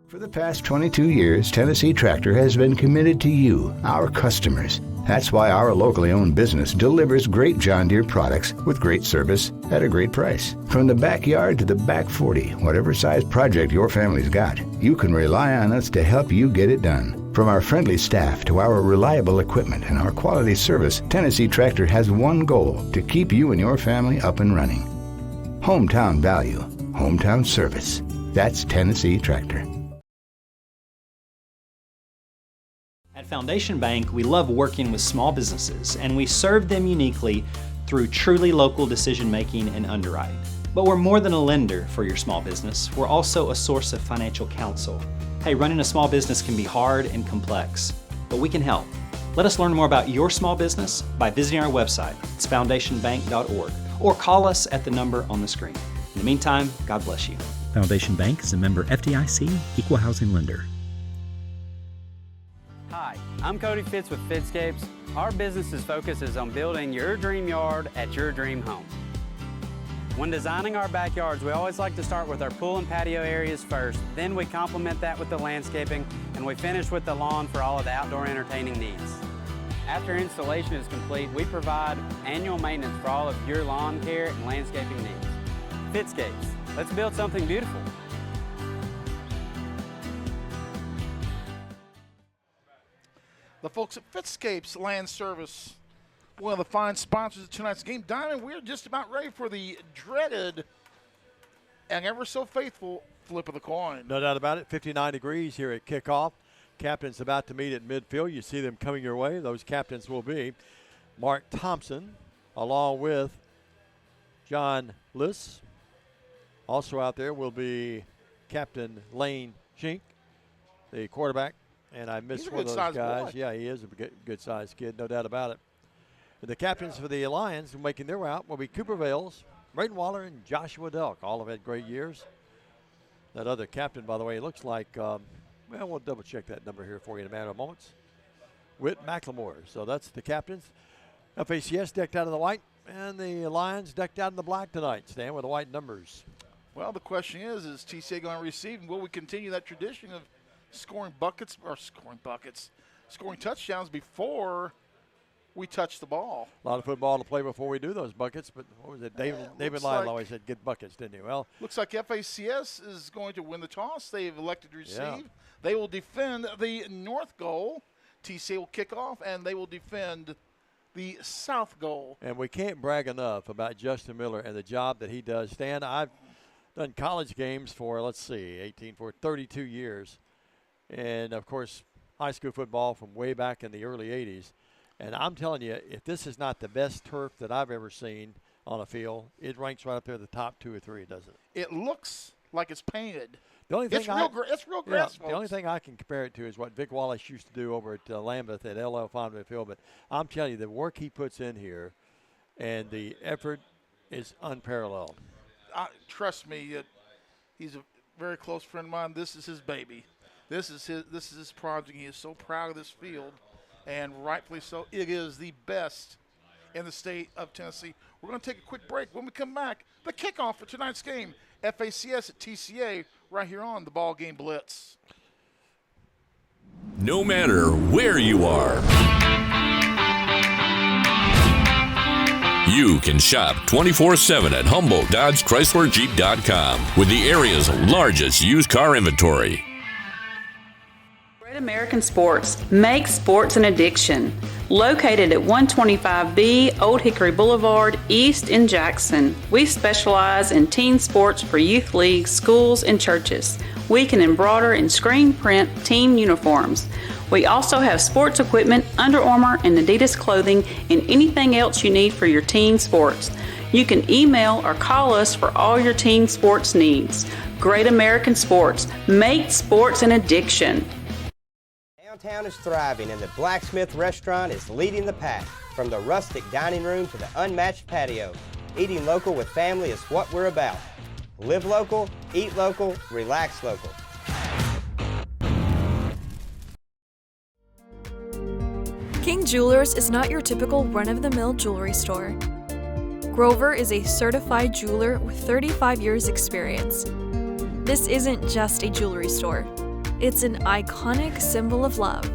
For the past 22 years, Tennessee Tractor has been committed to you, our customers. That's why our locally owned business delivers great John Deere products with great service at a great price. From the backyard to the back 40, whatever size project your family's got, you can rely on us to help you get it done. From our friendly staff to our reliable equipment and our quality service, Tennessee Tractor has one goal: to keep you and your family up and running. Hometown value, hometown service. That's Tennessee Tractor. At Foundation Bank, we love working with small businesses, and we serve them uniquely through truly local decision-making and underwriting. But we're more than a lender for your small business. We're also a source of financial counsel. Hey, running a small business can be hard and complex, but we can help. Let us learn more about your small business by visiting our website. It's foundationbank.org, or call us at the number on the screen. In the meantime, God bless you. Foundation Bank is a member FDIC, equal housing lender. Hi, I'm Cody Fitz with Fitscapes. Our business's focus is on building your dream yard at your dream home. When designing our backyards, we always like to start with our pool and patio areas first. Then we complement that with the landscaping, and we finish with the lawn for all of the outdoor entertaining needs. After installation is complete, we provide annual maintenance for all of your lawn care and landscaping needs. Fitscapes, let's build something beautiful. The folks at Fitscapes Land Service, one of the fine sponsors of tonight's game. Diamond, we're just about ready for the dreaded and ever so faithful flip of the coin. No doubt about it. 59 degrees here at kickoff. Captains about to meet at midfield. You see them coming your way. Those captains will be Mark Thompson, along with John Liss. Also out there will be Captain Lane Shink, the quarterback. And I missed one of those guys. Boy. Yeah, he is a good-sized kid, no doubt about it. And the captains for the Lions making their way out will be Cooper Vales, Braden Waller, and Joshua Delk. All have had great years. That other captain, by the way, looks like, well, we'll double-check that number here for you in a matter of moments. Whit McLemore. So that's the captains. FACS decked out in the white, and the Lions decked out in the black tonight, Stan, with the white numbers. Well, the question is TCA going to receive, and will we continue that tradition of scoring touchdowns before we touch the ball? A lot of football to play before we do those buckets, but what was it? David Lyle always said get buckets, didn't he? Well, looks like FACS is going to win the toss. They've elected to receive. Yeah. They will defend the north goal. TCA will kick off, and they will defend the south goal. And we can't brag enough about Justin Miller and the job that he does. Stan, I've done college games for, 32 years. And, of course, high school football from way back in the early 80s. And I'm telling you, if this is not the best turf that I've ever seen on a field, it ranks right up there in the top 2 or 3, doesn't it? It looks like it's painted. The only thing it's real grass, The only thing I can compare it to is what Vic Wallace used to do over at Lambeth at LL Fondman Field. But I'm telling you, the work he puts in here and the effort is unparalleled. Trust me, he's a very close friend of mine. This is his baby. This is his project. He is so proud of this field, and rightfully so. It is the best in the state of Tennessee. We're going to take a quick break. When we come back, the kickoff for tonight's game, FACS at TCA, right here on the BallGame Blitz. No matter where you are, you can shop 24/7 at HumboldtDodgeChryslerJeep.com with the area's largest used car inventory. Great American Sports makes sports an addiction. Located at 125B Old Hickory Boulevard, East in Jackson, we specialize in team sports for youth leagues, schools, and churches. We can embroider and screen print team uniforms. We also have sports equipment, Under Armour, and Adidas clothing, and anything else you need for your team sports. You can email or call us for all your team sports needs. Great American Sports. Make sports an addiction. Downtown is thriving, and the Blacksmith Restaurant is leading the pack. From the rustic dining room to the unmatched patio, eating local with family is what we're about. Live local, eat local, relax local. King Jewelers is not your typical run-of-the-mill jewelry store. Grover is a certified jeweler with 35 years experience. This isn't just a jewelry store. It's an iconic symbol of love.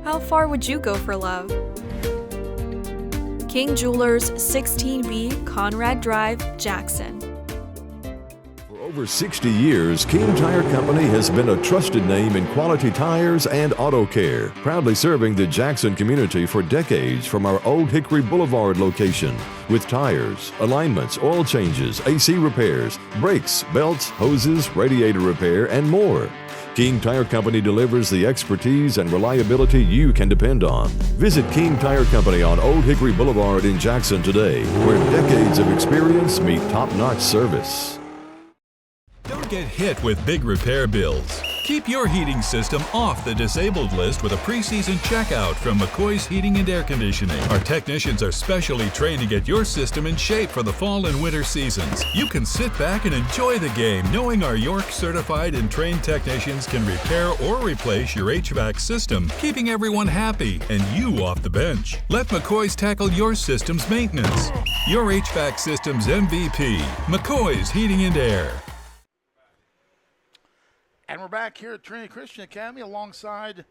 How far would you go for love? King Jewelers, 16B Conrad Drive, Jackson. For over 60 years, King Tire Company has been a trusted name in quality tires and auto care, proudly serving the Jackson community for decades from our Old Hickory Boulevard location. With tires, alignments, oil changes, AC repairs, brakes, belts, hoses, radiator repair, and more. King Tire Company delivers the expertise and reliability you can depend on. Visit King Tire Company on Old Hickory Boulevard in Jackson today, where decades of experience meet top-notch service. Don't get hit with big repair bills. Keep your heating system off the disabled list with a preseason checkout from McCoy's Heating and Air Conditioning. Our technicians are specially trained to get your system in shape for the fall and winter seasons. You can sit back and enjoy the game knowing our York certified and trained technicians can repair or replace your HVAC system, keeping everyone happy and you off the bench. Let McCoy's tackle your system's maintenance. Your HVAC system's MVP, McCoy's Heating and Air. And we're back here at Trinity Christian Academy alongside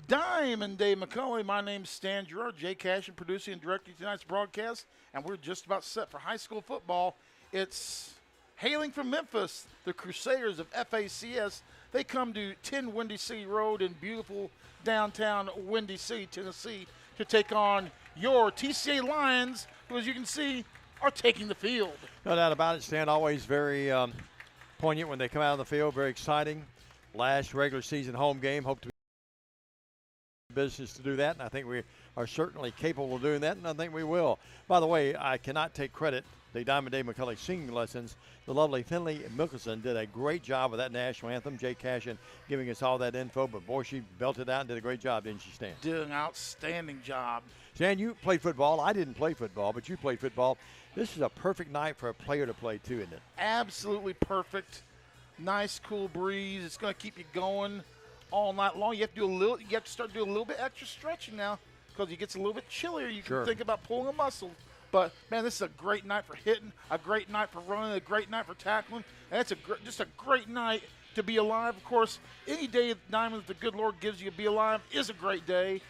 Diamond Dave McCulley. My name's Stan Gerard, Jay Cashin, producing and directing tonight's broadcast. And we're just about set for high school football. It's hailing from Memphis, the Crusaders of FACS. They come to 10 Windy City Road in beautiful downtown Windy City, Tennessee, to take on your TCA Lions, who, as you can see, are taking the field. No doubt about it, Stan. Always very poignant when they come out on the field. Very exciting. Last regular season home game. Hope to be business to do that, and I think we are certainly capable of doing that, and I think we will. By the way, I cannot take credit. The Diamond Dave McCulley singing lessons. The lovely Finley Mickelson did a great job with that national anthem. Jay Cashin giving us all that info, but boy, she belted out and did a great job, didn't she, Stan? Did an outstanding job. Stan, you played football. I didn't play football, but you played football. This is a perfect night for a player to play, too, isn't it? Absolutely perfect. Nice, cool breeze. It's going to keep you going all night long. You have to start doing a little bit extra stretching now because it gets a little bit chillier. You can think about pulling a muscle. But, man, this is a great night for hitting, a great night for running, a great night for tackling. And it's just a great night to be alive. Of course, any day Diamond that the good Lord gives you to be alive is a great day.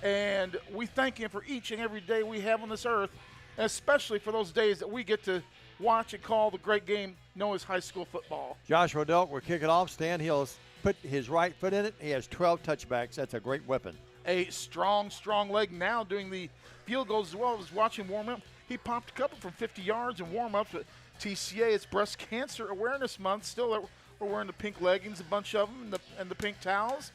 And we thank Him for each and every day we have on this earth, and especially for those days that we get to watch and call the great game known as high school football. Joshua Delk, we're kicking off. Stan, he'll put his right foot in it. He has 12 touchbacks. That's a great weapon. A strong leg now doing the field goals as well. I was watching warm-up. He popped a couple from 50 yards in warm-ups. But TCA, it's Breast Cancer Awareness Month. Still, we're wearing the pink leggings, a bunch of them, and the pink towels.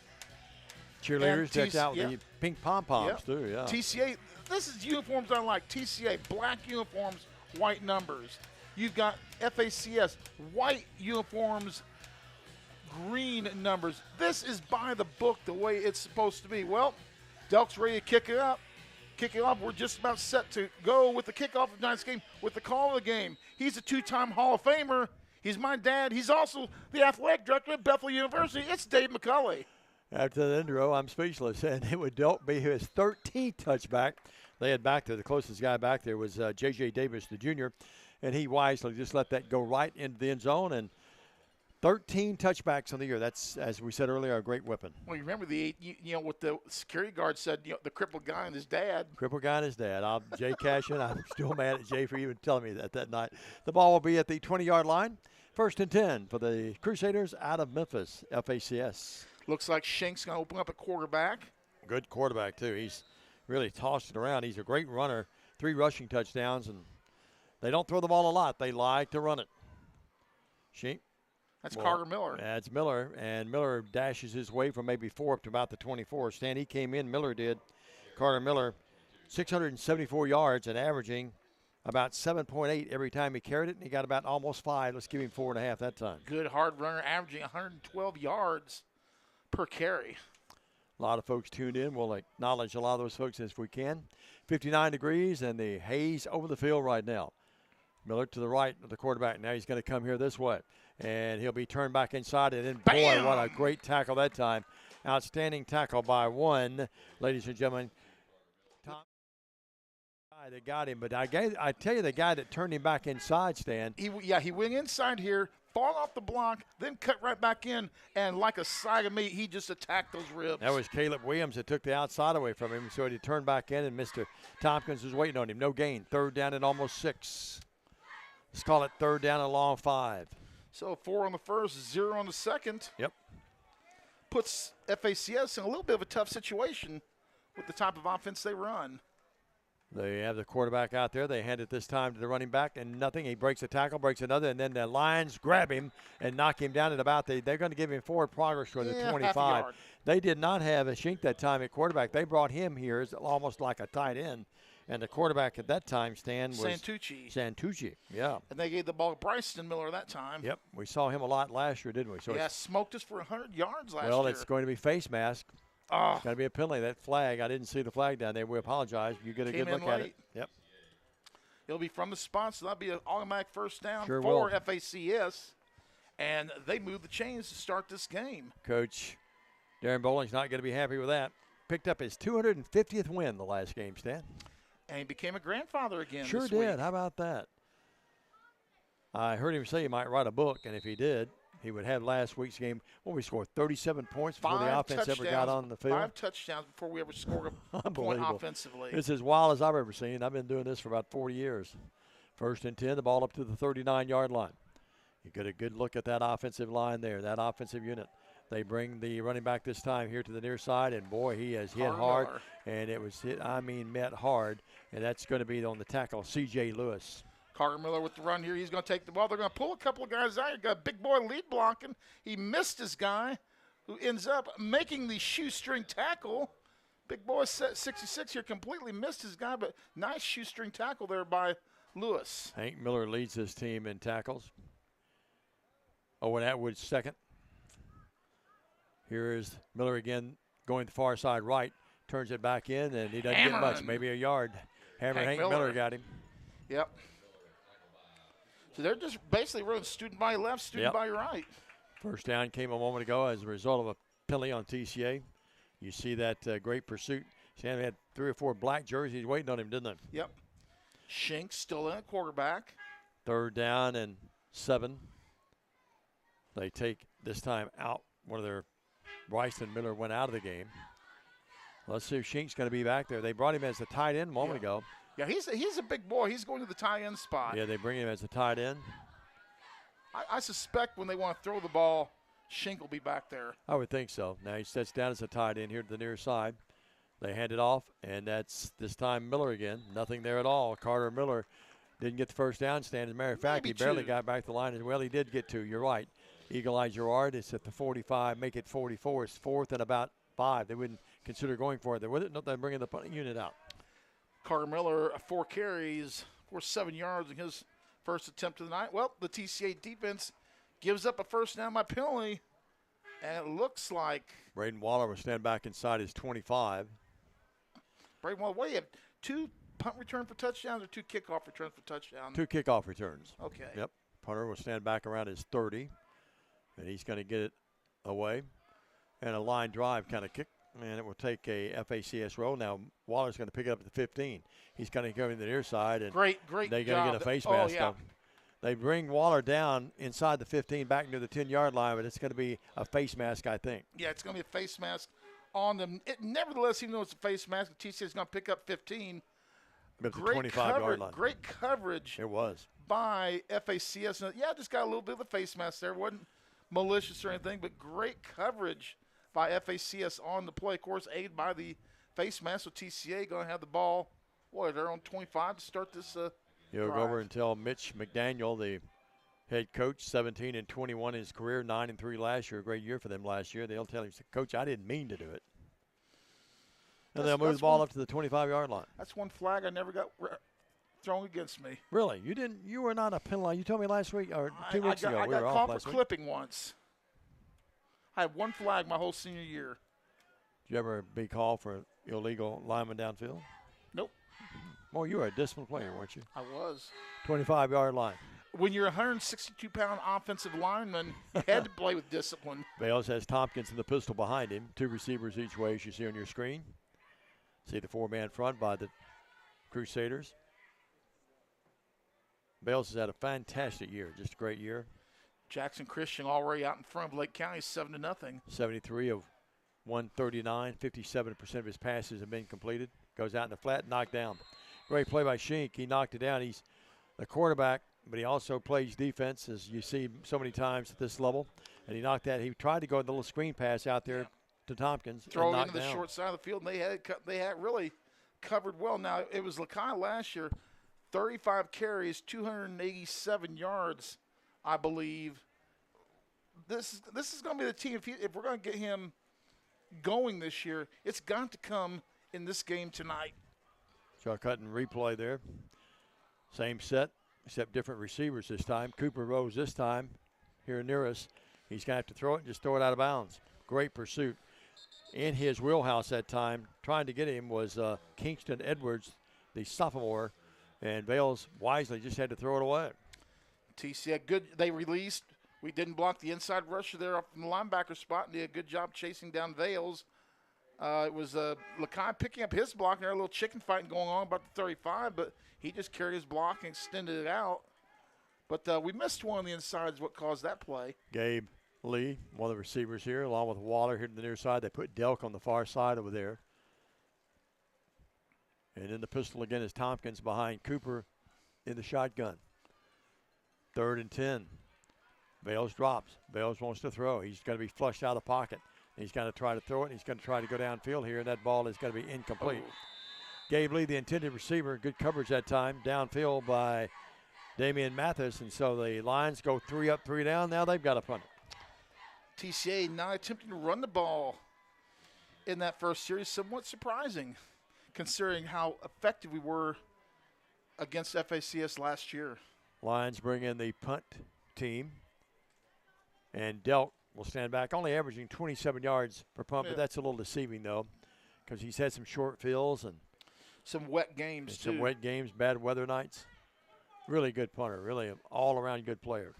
Cheerleaders decked out with the pink pom-poms, too, yeah. TCA, this is uniforms I like. TCA, black uniforms, white numbers. You've got FACS, white uniforms, green numbers. This is by the book the way it's supposed to be. Well, Delk's ready to kick it up. Kick it off. We're just about set to go with the kickoff of tonight's game, with the call of the game. He's a two-time Hall of Famer. He's my dad. He's also the athletic director at Bethel University. It's Dave McCulley. After the intro, I'm speechless. And it would Delk be his 13th touchback. They had back there, the closest guy back there was J.J. Davis, the junior. And he wisely just let that go right into the end zone. And 13 touchbacks on the year. That's, as we said earlier, a great weapon. Well, you remember what the security guard said, the crippled guy and his dad. Crippled guy and his dad. Jay Cashin, I'm still mad at Jay for even telling me that night. The ball will be at the 20-yard line. 1st and 10 for the Crusaders out of Memphis, FACS. Looks like Shank's going to open up at quarterback. Good quarterback, too. He's really tossed it around. He's a great runner. 3 rushing touchdowns, and they don't throw the ball a lot. They like to run it. That's Carter Miller. That's Miller, and Miller dashes his way from maybe 4 up to about the 24. Stan, he came in, Miller did. Carter Miller, 674 yards and averaging about 7.8 every time he carried it, and he got about almost 5. Let's give him 4.5 that time. Good hard runner, averaging 112 yards per carry. A lot of folks tuned in. We'll acknowledge a lot of those folks as we can. 59 degrees, and the haze over the field right now. Miller to the right of the quarterback. Now he's going to come here this way. And he'll be turned back inside. And then, boy, what a great tackle that time. Outstanding tackle by one, ladies and gentlemen. Tom, they got him. But I tell you, the guy that turned him back inside, Stan. He went inside here, falling off the block, then cut right back in, and like a side of meat, he just attacked those ribs. That was Caleb Williams that took the outside away from him, so he turned back in, and Mr. Tompkins was waiting on him. No gain. 3rd down and almost 6. Let's call it 3rd down and long 5. So 4 on the first, 0 on the second. Yep. Puts FACS in a little bit of a tough situation with the type of offense they run. They have the quarterback out there. They hand it this time to the running back, and nothing. He breaks a tackle, breaks another, and then the Lions grab him and knock him down at about they're going to give him forward progress for the 25. Half a yard. They did not have a Shink that time at quarterback. They brought him here as almost like a tight end, and the quarterback at that time, Stan, was Santucci. Yeah. And they gave the ball to Bryson Miller that time. Yep. We saw him a lot last year, didn't we? So yeah, smoked us for 100 yards last year. Well, it's going to be face mask. Oh. It's got to be a penalty. That flag, I didn't see the flag down there. We apologize. You get a good look at it. Yep. It'll be from the spot, so that'll be an automatic first down Sure for will. FACS. And they move the chains to start this game. Coach Darren Bowling's not going to be happy with that. Picked up his 250th win the last game, Stan. And he became a grandfather again Sure this did. week. How about that? I heard him say he might write a book, and if he did, he would have last week's game. Well, we scored 37 points before the offense ever got on the field. 5 touchdowns before we ever scored a point offensively. It's as wild as I've ever seen. I've been doing this for about 40 years. 1st and 10, the ball up to the 39-yard line. You get a good look at that offensive line there, that offensive unit. They bring the running back this time here to the near side, and boy, he has hit hard. And it was hit, met hard, and that's going to be on the tackle, C.J. Lewis. Carter Miller with the run here. He's going to take the ball. They're going to pull a couple of guys out. You've got a big boy lead blocking. He missed his guy, who ends up making the shoestring tackle. Big boy 66 here completely missed his guy, but nice shoestring tackle there by Lewis. Hank Miller leads his team in tackles. Owen Atwood second. Here is Miller again going the far side right. Turns it back in, and he doesn't get much, maybe a yard. Hank Miller got him. Yep. So they're just basically running student by left, student by right. First down came a moment ago as a result of a penalty on TCA. You see that great pursuit. Sam had 3 or 4 black jerseys waiting on him, didn't they? Yep. Shink still in at quarterback. 3rd down and 7. They take this time out one of their Bryson Miller went out of the game. Let's see if Shink's going to be back there. They brought him as a tight end a moment ago. Yeah, he's a big boy. He's going to the tight end spot. Yeah, they bring him as a tight end. I suspect when they want to throw the ball, Shink will be back there. I would think so. Now he sets down as a tight end here to the near side. They hand it off, and that's this time Miller again. Nothing there at all. Carter Miller didn't get the first down stand. As a matter of fact, he barely got back to the line as well. He did get 2. You're right. Eagle Eye Gerard is at the 45. Make it 44. It's 4th and about 5. They wouldn't consider going for it. They're with it. No, they're bringing the punting unit out. Carter Miller, 4 carries for 7 yards in his first attempt of the night. Well, the TCA defense gives up a first down by penalty, and it looks like Braden Waller will stand back inside his 25. Braden Waller, what do you have? 2 punt return for touchdowns or 2 kickoff returns for touchdowns? 2 kickoff returns. Okay. Yep. Punter will stand back around his 30, and he's going to get it away. And a line drive kind of kick. And it will take a FACS roll. Now, Waller's going to pick it up at the 15. He's going to go in the near side. And great they're going to job. get a face mask up. They bring Waller down inside the 15 back near the 10-yard line, but it's going to be a face mask, I think. Yeah, it's going to be a face mask on them. Nevertheless, even though it's a face mask, the TCA is going to pick up 15. But the 25-yard line. Great coverage. It was. By FACS. Yeah, just got a little bit of a face mask there. Wasn't malicious or anything, but great coverage by FACS on the play. Of course, aided by the face mask. So TCA going to have the ball, they're on 25 to start this You'll go over and tell Mitch McDaniel, the head coach, 17-21 in his career, 9-3 last year, a great year for them last year. They'll tell him, Coach, I didn't mean to do it. And they'll move the ball up to the 25-yard line. That's one flag I never got thrown against me. Really? You didn't? You were not a penalty. You told me last week or 2 weeks ago. I we got were called off for last clipping once. I had one flag my whole senior year. Did you ever be called for illegal lineman downfield? Nope. Well, you were a disciplined player, weren't you? I was. 25-yard line. When you're a 162-pound offensive lineman, you had to play with discipline. Bales has Tompkins in the pistol behind him. 2 receivers each way, as you see on your screen. See the 4-man front by the Crusaders. Bales has had a fantastic year, just a great year. Jackson Christian already out in front of Lake County, 7-0. 73 of 139, 57% of his passes have been completed. Goes out in the flat, knocked down. Great play by Shink. He knocked it down. He's the quarterback, but he also plays defense, as you see so many times at this level. And he knocked that. He tried to go the little screen pass out there to Tompkins. Throw and it into the short side of the field, and they had really covered well. Now, it was Lakai last year, 35 carries, 287 yards, I believe. This is going to be the team. If we're going to get him going this year, it's got to come in this game tonight. Chuck Hutton replay there. Same set, except different receivers this time. Cooper Rose this time here near us. He's going to have to throw it and just throw it out of bounds. Great pursuit. In his wheelhouse that time, trying to get him was Kingston Edwards, the sophomore, and Vales wisely just had to throw it away. TCA, good. They released. We didn't block the inside rusher there up from the linebacker spot and did a good job chasing down Vales. It was Lakai picking up his block, and there was a little chicken fighting going on about the 35, but he just carried his block and extended it out. But we missed one on the inside is what caused that play. Gabe Lee, one of the receivers here, along with Waller here to the near side. They put Delk on the far side over there. And in the pistol again is Tompkins behind Cooper in the shotgun. 3rd and 10. Vales drops. Vales wants to throw. He's going to be flushed out of the pocket. He's going to try to throw it. He's going to try to go downfield here, and that ball is going to be incomplete. Gabe Lee, the intended receiver, good coverage that time, downfield by Damian Mathis, and so the Lions go 3 up, 3 down. Now they've got to punt it. TCA not attempting to run the ball in that first series, somewhat surprising, considering how effective we were against FACS last year. Lions bring in the punt team, and Delk will stand back, only averaging 27 yards per punt, but that's a little deceiving, though, because he's had some short fields and some wet games, too. Some wet games, bad weather nights. Really good punter, really an all-around good player,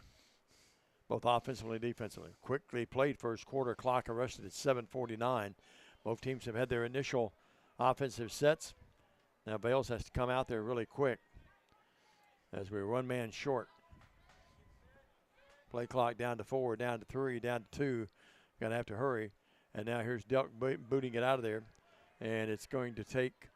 both offensively and defensively. Quickly played first quarter, clock arrested at 7:49. Both teams have had their initial offensive sets. Now Bales has to come out there really quick as we're 1 man short. Play clock down to 4, down to 3, down to 2. Going to have to hurry. And now here's Delk booting it out of there. And it's going to take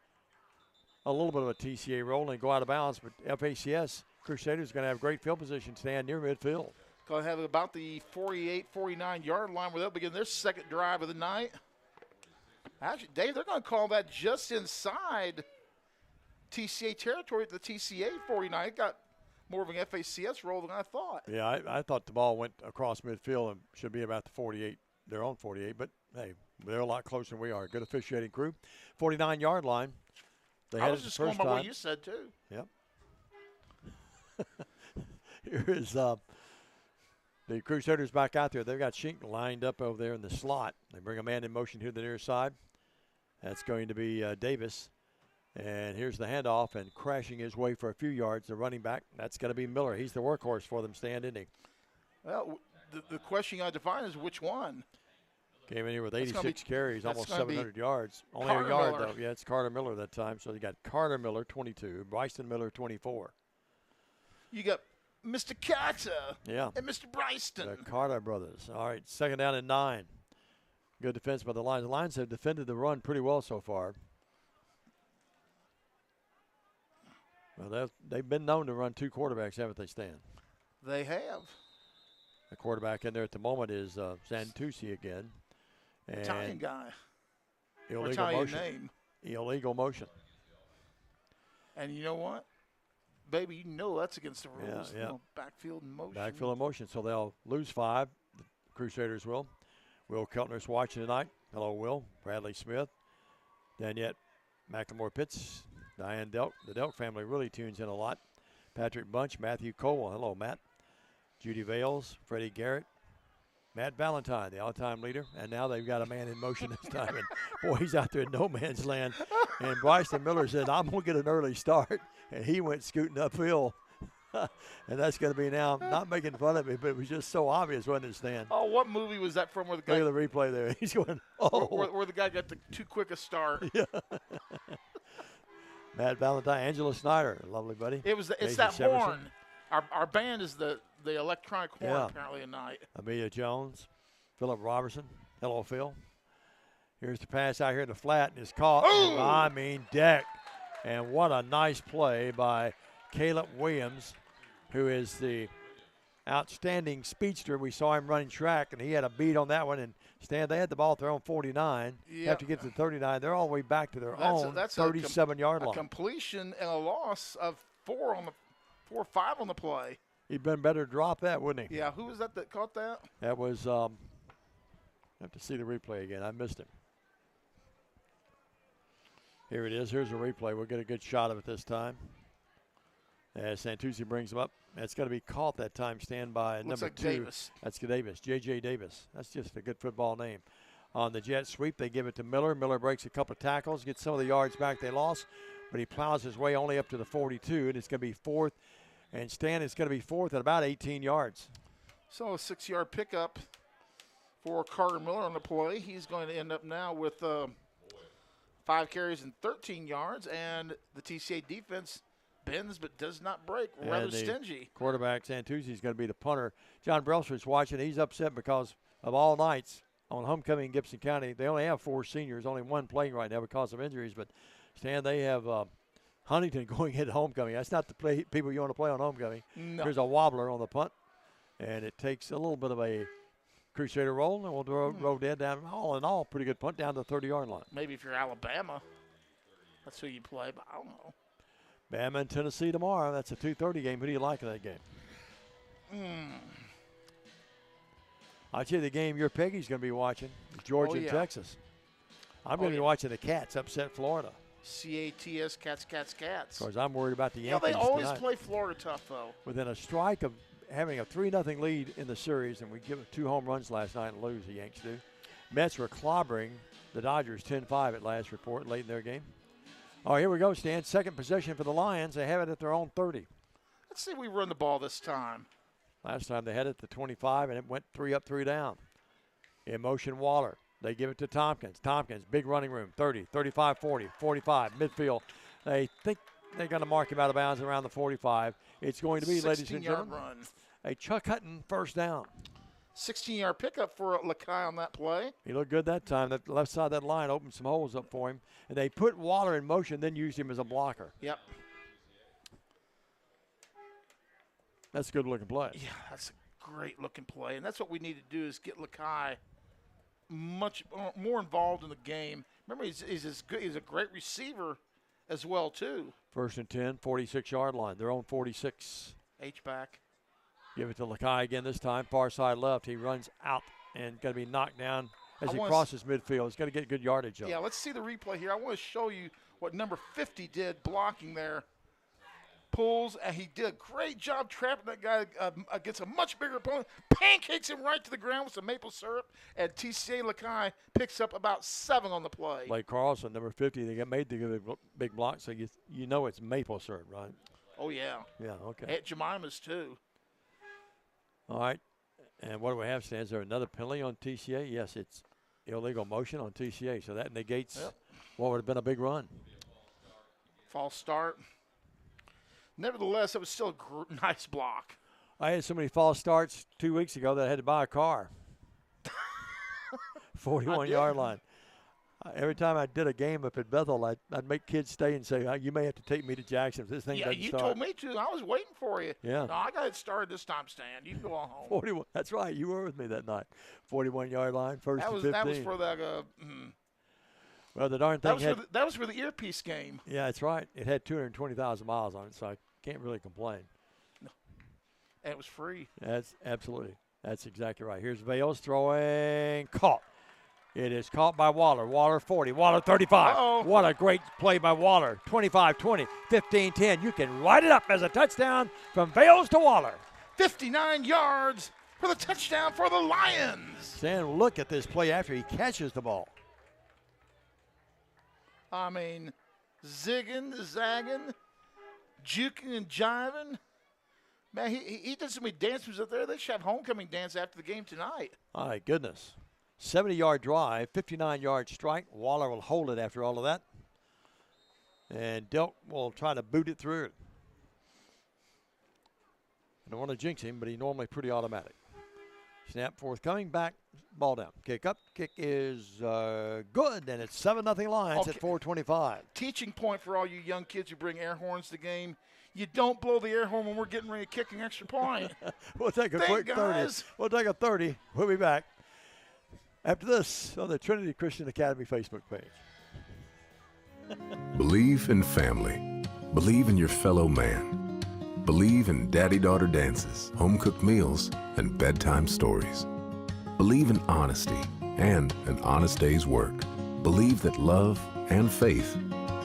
a little bit of a TCA roll and go out of bounds. But FACS Crusaders are going to have great field position, stand near midfield. Going to have about the 48, 49-yard line where they'll begin their second drive of the night. Actually, Dave, they're going to call that just inside TCA territory at the TCA 49. It got more of an FACS roll than I thought. Yeah, I thought the ball went across midfield and should be about the 48, their own 48. But, hey, they're a lot closer than we are. Good officiating crew. 49-yard line. I was just going by what you said, too. Yep. Here is the Crusaders back out there. They've got Shink lined up over there in the slot. They bring a man in motion here to the near side. That's going to be Davis. And here's the handoff, and crashing his way for a few yards, the running back. That's going to be Miller. He's the workhorse for them, Stan, isn't he? Well, the question you got to define is which one. Came in here with 86 carries, almost 700 yards. Only Carter a yard, Miller. though. Yeah, it's Carter Miller that time. So you got Carter Miller, 22, Bryson Miller, 24. You got Mr. Carter and Mr. Bryston. The Carter brothers. All right, 2nd down and 9. Good defense by the Lions. The Lions have defended the run pretty well so far. Well, they've been known to run 2 quarterbacks, haven't they, Stan? They have. The quarterback in there at the moment is Santucci again. And Italian guy. Illegal Italian motion. name. Illegal motion. And you know what? Baby, you know that's against the rules. Yeah. You know, backfield in motion. Backfield in motion. So they'll lose 5. The Crusaders will. Will Keltner's watching tonight. Hello, Will. Bradley Smith. Daniette McLemore Pitts. Diane Delk. The Delk family really tunes in a lot. Patrick Bunch. Matthew Cole. Hello, Matt. Judy Vales. Freddie Garrett. Matt Valentine, the all-time leader. And now they've got a man in motion this time. And, boy, he's out there in no man's land. And Bryson Miller said, I'm going to get an early start. And he went scooting uphill. And that's going to be now, not making fun of me, but it was just so obvious, wasn't it, Stan? Oh, what movie was that from where the guy? Look at the replay there. He's going, oh. Where the guy got too quick a start. Yeah. Matt Valentine, Angela Snyder, lovely buddy. It's Casey that Severson. horn. Our band is the electronic horn apparently tonight. Amelia Jones, Philip Robertson. Hello, Phil. Here's the pass out here in the flat, and it's caught. Deck. And what a nice play by Caleb Williams, who is the outstanding speedster. We saw him running track, and he had a beat on that one. And Stan, they had the ball at their own 49. Have to get to 39. They're all the way back to their own 37-yard line. A completion and a loss of 4 or 5 on the play. He'd been better to drop that, wouldn't he? Yeah, who was that caught that? That was, I have to see the replay again. I missed him. Here it is. Here's a replay. We'll get a good shot of it this time. As Santucci brings him up. That's got to be caught that time. Stand by number 2. Davis. That's Davis. J.J. Davis. That's just a good football name. On the jet sweep, they give it to Miller. Miller breaks a couple of tackles, gets some of the yards back they lost, but he plows his way only up to the 42, and it's going to be 4th. And Stan, it's going to be 4th at about 18 yards. So a 6-yard pickup for Carter Miller on the play. He's going to end up now with 5 carries and 13 yards, and the TCA defense bends but does not break. Rather stingy. Quarterback Santucci is going to be the punter. John Brelsford's watching. He's upset because of all nights on homecoming in Gibson County. They only have 4 seniors, only 1 playing right now because of injuries. But, Stan, they have Huntington going into homecoming. That's not the people you want to play on homecoming. No. Here's a wobbler on the punt, and it takes a little bit of a Crusader roll, and we'll roll dead down. All in all, pretty good punt down to the 30-yard line. Maybe if you're Alabama, that's who you play, but I don't know. Bama and Tennessee tomorrow. That's a 2:30 game. Who do you like in that game? I'll tell you the game your Peggy's going to be watching is Georgia and Texas. I'm going to be watching the Cats upset Florida. C-A-T-S, Cats. Of course, I'm worried about the Yankees they always tonight. play Florida tough, though. Within a strike of having a 3-0 lead in the series, and we give 2 home runs last night and lose, the Yanks do. Mets were clobbering the Dodgers 10-5 at last report late in their game. All right, here we go, Stan. Second possession for the Lions. They have it at their own 30. Let's see if we run the ball this time. Last time they had it at the 25, and it went 3 up, 3 down. In motion, Waller. They give it to Tompkins. Tompkins, big running room, 30, 35, 40, 45, midfield. They think they're going to mark him out of bounds around the 45. It's going to be, ladies and gentlemen, run. A Chuck Hutton first down. 16-yard pickup for Lakai on that play. He looked good that time. That left side of that line opened some holes up for him. And they put Waller in motion, then used him as a blocker. Yep. That's a good-looking play. Yeah, that's a great-looking play. And that's what we need to do is get Lakai much more involved in the game. Remember, he's a great receiver as well, too. 1st and 10, 46-yard line. Their own 46. H-back. Give it to Lakai again this time. Far side left. He runs out and going to be knocked down as he crosses midfield. He's going to get good yardage up. Yeah, let's see the replay here. I want to show you what number 50 did blocking there. Pulls, and he did a great job trapping that guy against a much bigger opponent. Pancakes him right to the ground with some maple syrup, and TCA Lakai picks up about 7 on the play. Blake Carlson, number 50, they got made the big block, so you know it's maple syrup, right? Oh, yeah. Yeah, okay. At Jemima's, too. All right. And what do we have, Stan? Is there another penalty on TCA? Yes, it's illegal motion on TCA, so that negates what would have been a big run. False start. Nevertheless, it was still a nice block. I had so many false starts 2 weeks ago that I had to buy a car. 41-yard line. Every time I did a game up at Bethel, I'd make kids stay and say, you may have to take me to Jackson if this thing doesn't start. Yeah, you told me to. I was waiting for you. Yeah. No, I got it started this time, Stan. You can go on home. 41. That's right. You were with me that night. 41-yard line, 1st and 15. That was for that. Well, the darn thing that was for the earpiece game. Yeah, that's right. It had 220,000 miles on it, so I can't really complain. No. And it was free. That's exactly right. Here's Vales throwing, caught. It is caught by Waller. Waller 40, Waller 35. Uh-oh. What a great play by Waller. 25-20, 15-10. You can write it up as a touchdown from Vales to Waller. 59 yards for the touchdown for the Lions. Stan, look at this play after he catches the ball. I mean, zigging, zagging, juking and jiving. Man, he did so many dance moves up there. They should have homecoming dance after the game tonight. My goodness. 70-yard drive, 59-yard strike. Waller will hold it after all of that. And Delk will try to boot it through. I don't want to jinx him, but he's normally pretty automatic. Snap forthcoming, back, ball down. Kick up, kick is good, and it's 7-0 Lions at 4:25. Teaching point for all you young kids who bring air horns to the game. You don't blow the air horn when we're getting ready to kick an extra point. We'll take a quick 30. We'll take a 30. We'll be back after this on the Trinity Christian Academy Facebook page. Believe in family. Believe in your fellow man. Believe in daddy-daughter dances, home-cooked meals, and bedtime stories. Believe in honesty and an honest day's work. Believe that love and faith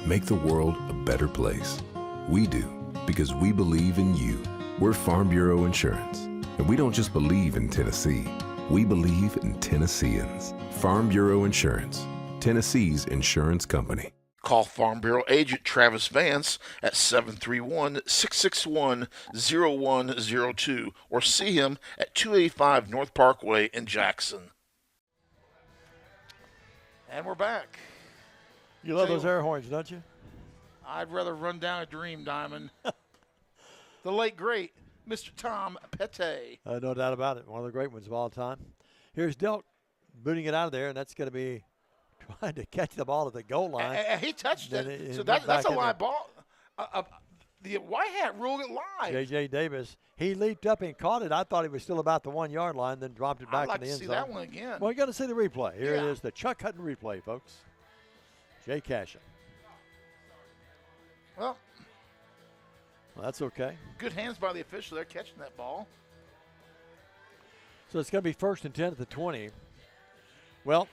make the world a better place. We do, because we believe in you. We're Farm Bureau Insurance, and we don't just believe in Tennessee. We believe in Tennesseans. Farm Bureau Insurance, Tennessee's insurance company. Call Farm Bureau agent Travis Vance at 731-661-0102 or see him at 285 North Parkway in Jackson. And we're back. You love those air horns, don't you? I'd rather run down a dream, Diamond. The late, great Mr. Tom Petty. No doubt about it. One of the great ones of all time. Here's Delk booting it out of there, and that's going to be trying to catch the ball at the goal line. He touched it. So that's a live ball. The white hat ruled it live. J.J. Davis, he leaped up and caught it. I thought he was still about the 1 yard line, then dropped it back I'd like in the to end see zone. that one again. Well, you got to see the replay. Here it is, the Chuck Hutton replay, folks. Jay Cashin. Well, that's okay. Good hands by the official there catching that ball. So it's going to be 1st and 10 at the 20. Well,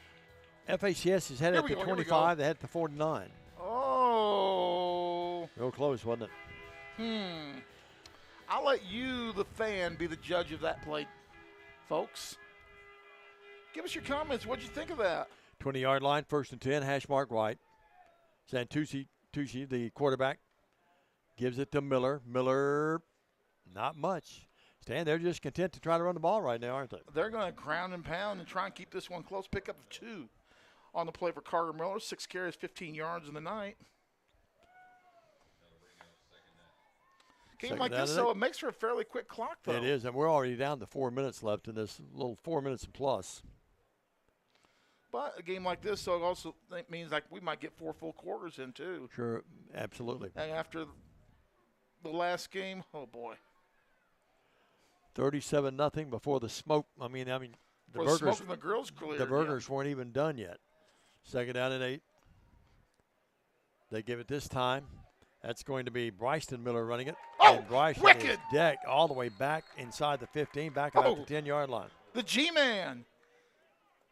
FACS is headed at the 25. They head at the 49. Oh. Real close, wasn't it? I'll let you, the fan, be the judge of that play, folks. Give us your comments. What'd you think of that? 20-yard line, 1st and 10, hash mark right. Santucci, the quarterback, gives it to Miller. Miller, not much. Stan, they're just content to try to run the ball right now, aren't they? They're going to ground and pound and try and keep this one close. Pick up of 2 on the play for Carter Miller. 6 carries, 15 yards in the night. Game like this, so it makes for a fairly quick clock, though. It is, and we're already down to 4 minutes left in this little 4 minutes plus. But a game like this, so it also means like we might get 4 full quarters in, too. Sure, absolutely. And after the last game, oh, boy. 37-0 before the smoke. I mean, the burgers. Smoke from the grill's clear. The burgers weren't even done yet. 2nd down and 8. They give it this time. That's going to be Bryson Miller running it. Oh, and Bryson wicked! is decked all the way back inside the 15, back about the 10-yard line. The G-Man,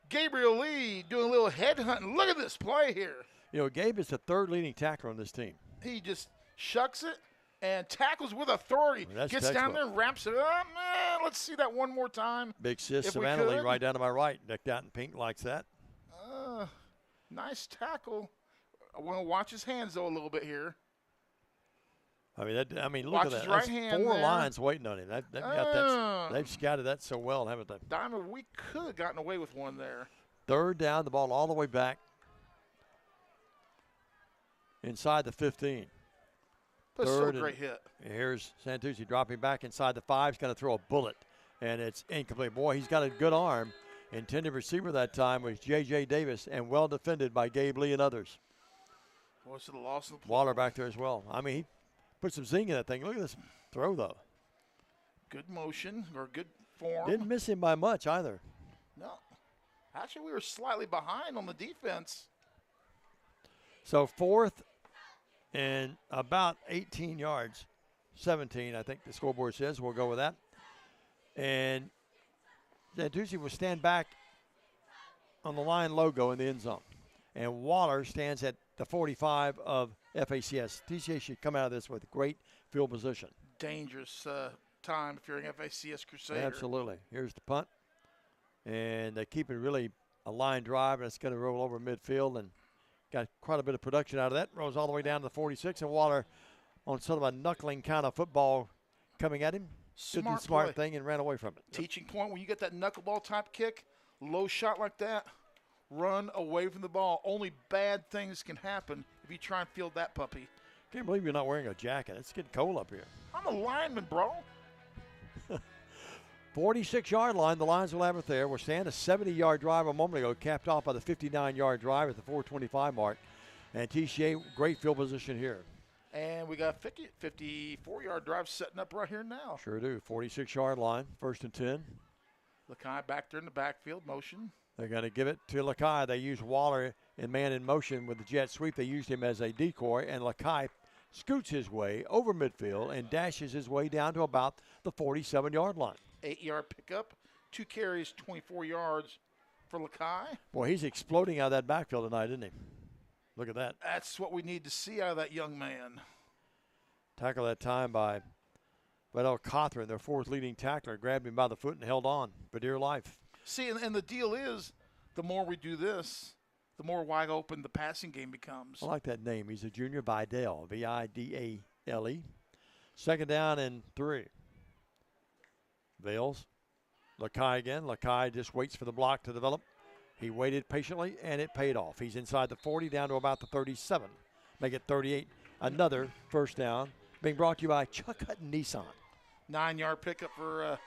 Gabriel Lee, doing a little head hunting. Look at this play here. You know, Gabe is the 3rd leading tackler on this team. He just shucks it and tackles with authority. Gets down there and wraps it up. Man, let's see that one more time. Big sis Savannah Lee right down to my right, decked out in pink, likes that. Nice tackle. I want to watch his hands, though, a little bit here. Look at that. Right That's 4 lines waiting on him. They've got that. They've scouted that so well, haven't they? Diamond, we could have gotten away with one there. 3rd down, the ball all the way back inside the 15. That's still a great hit. Here's Santucci dropping back inside the 5. He's going to throw a bullet, and it's incomplete. Boy, he's got a good arm. Intended receiver that time was J.J. Davis, and well defended by Gabe Lee and others. What's the loss of the play? Waller back there as well. I mean, he put some zing in that thing. Look at this throw, though. Good motion or good form. Didn't miss him by much either. No. Actually, we were slightly behind on the defense. So 4th and about 18 yards. 17, I think the scoreboard says. We'll go with that. And Santucci will stand back on the line logo in the end zone. And Waller stands at the 45 of FACS. TCA should come out of this with great field position. Dangerous time if you're an FACS Crusader. Absolutely. Here's the punt. And they keep it really a line drive, and it's going to roll over midfield, and got quite a bit of production out of that. Rolls all the way down to the 46, and Waller on sort of a knuckling kind of football coming at him. Smart thing and ran away from it. Teaching point, when you get that knuckleball type kick, low shot like that, run away from the ball. Only bad things can happen if you try and field that puppy. Can't believe you're not wearing a jacket. It's getting cold up here. I'm a lineman, bro. 46-yard line. The Lions will have it there. We're standing a 70-yard drive a moment ago, capped off by the 59-yard drive at the 4:25 mark. And TCA, great field position here. And we got 54-yard drive setting up right here now. Sure do. 46-yard line, 1st and 10. Lakai back there in the backfield, motion. They're going to give it to Lakai. They use Waller in man in motion with the jet sweep. They used him as a decoy, and Lakai scoots his way over midfield and dashes his way down to about the 47-yard line. 8-yard pickup, 2 carries, 24 yards for Lakai. Boy, he's exploding out of that backfield tonight, isn't he? Look at that. That's what we need to see out of that young man. Tackle that time by Vidal Cothran, their 4th leading tackler, grabbed him by the foot and held on for dear life. See, and the deal is, the more we do this, the more wide open the passing game becomes. I like that name. He's a junior, Vidal, V-I-D-A-L-E. 2nd down and 3. Vales. Lakai again. Lakai just waits for the block to develop. He waited patiently, and it paid off. He's inside the 40, down to about the 37. Make it 38. Another 1st down. Being brought to you by Chuck Hutton Nissan. 9-yard pickup for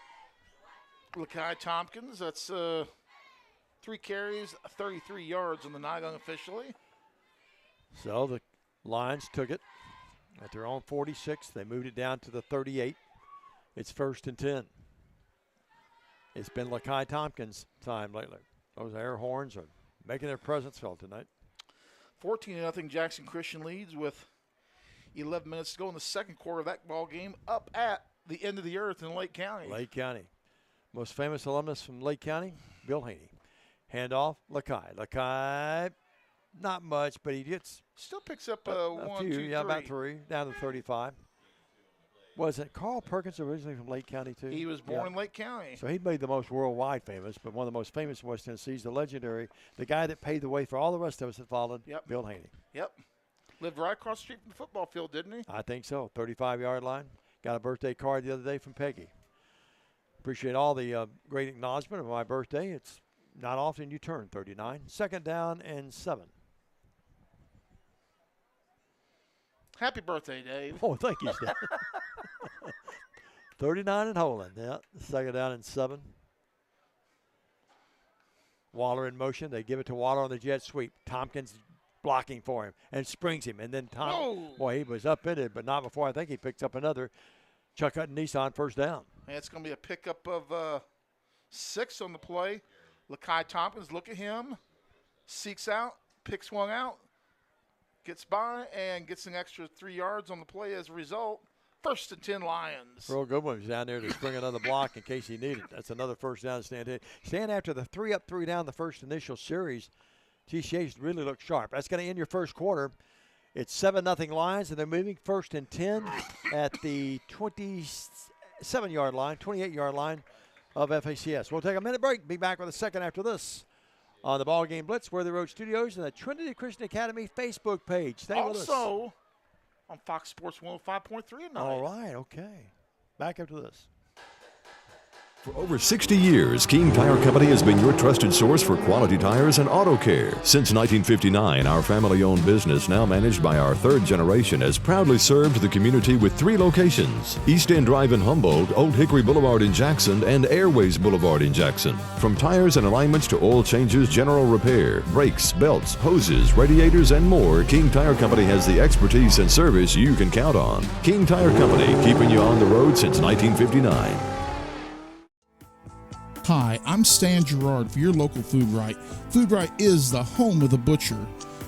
Lakai Tompkins. That's 3 carries, 33 yards on the night unofficially. So the Lions took it at their own 46. They moved it down to the 38. It's 1st and 10. It's been Lakai Tompkins' time lately. Those air horns are making their presence felt tonight. 14-0 Jackson Christian leads with 11 minutes to go in the second quarter of that ball game up at the end of the earth in Lake County. Lake County. Most famous alumnus from Lake County, Bill Haney. Handoff, Lakai. Lakai, not much, but he gets still picks up a 1, few, 2, yeah, 3. about 3, down to 35. Was it Carl Perkins originally from Lake County, too? He was born in Lake County. So he made the most worldwide famous, but one of the most famous in West Tennessee is the legendary, the guy that paved the way for all the rest of us that followed, Bill Haney. Yep. Lived right across the street from the football field, didn't he? I think so. 35-yard line. Got a birthday card the other day from Peggy. Appreciate all the great acknowledgement of my birthday. It's not often you turn 39. 2nd down and 7. Happy birthday, Dave. Oh, thank you, Steve. 39 and holding. Yeah, 2nd down and 7. Waller in motion. They give it to Waller on the jet sweep. Tompkins blocking for him and springs him. And then boy, he was upended, but not before I think he picks up another. Chuck Hutton Nissan 1st down. And it's going to be a pickup of 6 on the play. Lakai Tompkins, look at him. Seeks out, picks one out, gets by, and gets an extra 3 yards on the play as a result. 1st and 10 Lions. Real good one. He's down there to spring another block in case he needed. That's another 1st down to stand in. Stand after the 3 up, 3 down the first initial series. TCA's really looked sharp. That's going to end your first quarter. It's 7-0 Lions, and they're moving 1st and 10 at the 27-yard line, 28-yard line of FACS. We'll take a minute break. Be back with a second after this on the BallGame Blitz, Worthy Road Studios, and the Trinity Christian Academy Facebook page. Stay with us. Also on Fox Sports 105.3 tonight. All right, okay. Back after this. For over 60 years, King Tire Company has been your trusted source for quality tires and auto care. Since 1959, our family-owned business, now managed by our 3rd generation, has proudly served the community with 3 locations: East End Drive in Humboldt, Old Hickory Boulevard in Jackson, and Airways Boulevard in Jackson. From tires and alignments to oil changes, general repair, brakes, belts, hoses, radiators, and more, King Tire Company has the expertise and service you can count on. King Tire Company, keeping you on the road since 1959. Hi, I'm Stan Gerard for your local Food Right. Food Right is the home of the butcher.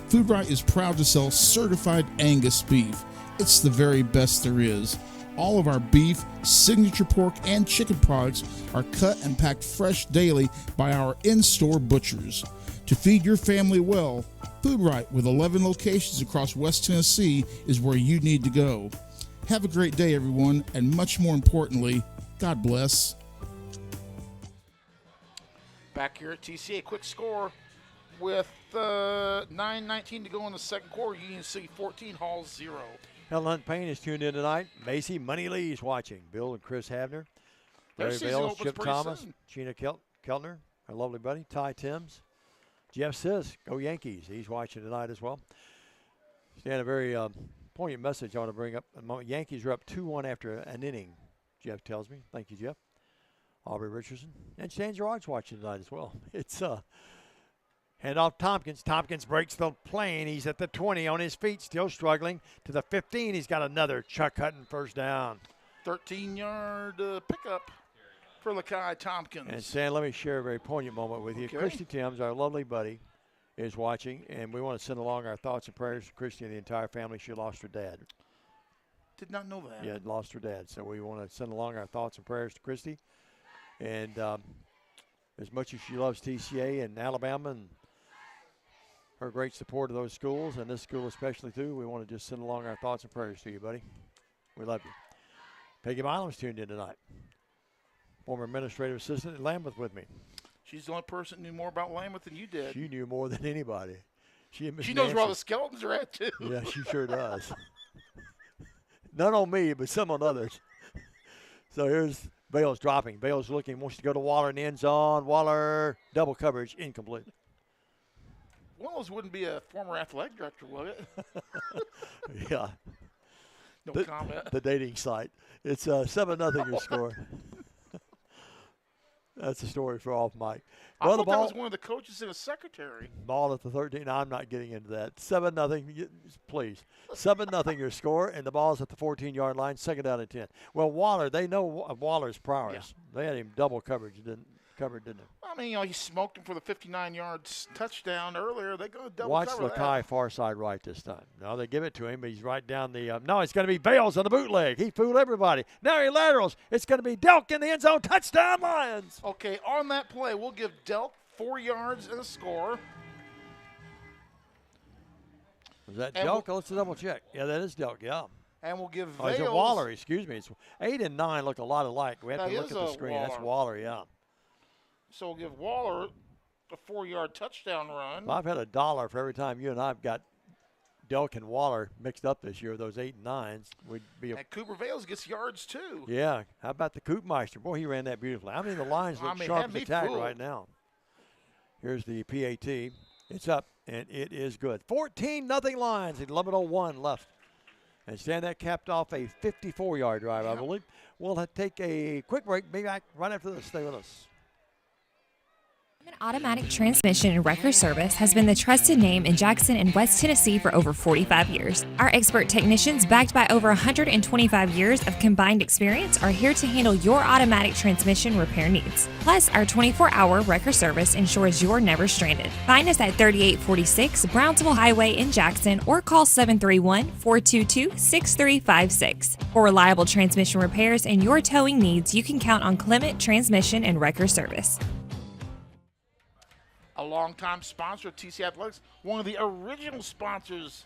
Food Right is proud to sell certified Angus beef. It's the very best there is. All of our beef, signature pork, and chicken products are cut and packed fresh daily by our in-store butchers. To feed your family well, Food Right, with 11 locations across West Tennessee, is where you need to go. Have a great day, everyone, and much more importantly, God bless. Back here at TCA, quick score with 9:19 to go in the second quarter. Union City 14, Halls 0. Helen Hunt Payne is tuned in tonight. Macy Money Lee is watching. Bill and Chris Havner. Larry Bales, Chip Thomas, soon. Gina Keltner, our lovely buddy, Ty Timms. Jeff says, go Yankees. He's watching tonight as well. Stan, a very poignant message I want to bring up. Yankees are up 2-1 after an inning, Jeff tells me. Thank you, Jeff. Aubrey Richardson. And Stan Gerard's watching tonight as well. It's hand off Tompkins. Tompkins breaks the plane. He's at the 20 on his feet, still struggling. To the 15, he's got another Chuck Hutton first down. 13-yard pickup for Lakai Tompkins. And Stan, let me share a very poignant moment with you. Okay. Christy Timms, our lovely buddy, is watching, and we want to send along our thoughts and prayers to Christy and the entire family. She lost her dad. Did not know that. Yeah, lost her dad. So we want to send along our thoughts and prayers to Christy. And as much as she loves TCA and Alabama and her great support of those schools, and this school especially too, we want to just send along our thoughts and prayers to you, buddy. We love you. Peggy Milam's tuned in tonight. Former administrative assistant at Lambeth with me. She's the only person who knew more about Lambeth than you did. She knew more than anybody. She knows where all the skeletons are at, too. Yeah, she sure does. None on me, but some on others. So here's Bales dropping. Bales looking, wants to go to Waller in the end zone. Waller, double coverage, incomplete. One of those wouldn't be a former athletic director, would it? Yeah. No comment. The dating site. It's 7-0 your score. That's a story for off mic. I Well, thought the that ball, was one of the coaches and a secretary. ball at the 13. I'm not getting into that. 7-0. Please. 7-0 your score, and the ball's at the 14-yard line. Second down and 10. Well, Waller, they know of Waller's prowess. Yeah. They had him double coverage, didn't they? I mean, he smoked him for the 59-yard touchdown earlier. They're going to double Watch cover Lakai far side right this time. No, they give it to him, but he's right down the no, it's going to be Bales on the bootleg. He fooled everybody. Now he laterals. It's going to be Delk in the end zone. Touchdown, Lions. Okay, on that play, we'll give Delk 4 yards and a score. Was that And Delk? Let's double check. Yeah, that is Delk, yeah. And we'll give Oh, is it Vales- Waller? Excuse me. It's 8 and 9 look a lot alike. We have That to look is at the a screen. That's Waller. Waller, yeah. So we'll give Waller a 4-yard touchdown run. Well, I've had $1 for every time you and I have got Delk and Waller mixed up this year. Those 8 and 9s would be a And Cooper Vales gets yards, too. yeah. How about the Koopmeister? Boy, he ran that beautifully. I mean, the lines look sharp had as me a tack fooled. right now. Here's the PAT. It's up, and it is good. 14-0 Lions. 11:01 left. And Stan, that capped off a 54-yard drive, I believe. We'll take a quick break. Be back right after this. Stay with us. Automatic Transmission and Wrecker Service has been the trusted name in Jackson and West Tennessee for over 45 years. Our expert technicians, backed by over 125 years of combined experience, are here to handle your automatic transmission repair needs. Plus, our 24-hour wrecker service ensures you're never stranded. Find us at 3846 Brownsville Highway in Jackson or call 731-422-6356. For reliable transmission repairs and your towing needs, you can count on Clement Transmission and Wrecker Service. A longtime sponsor of TCA Athletics, one of the original sponsors,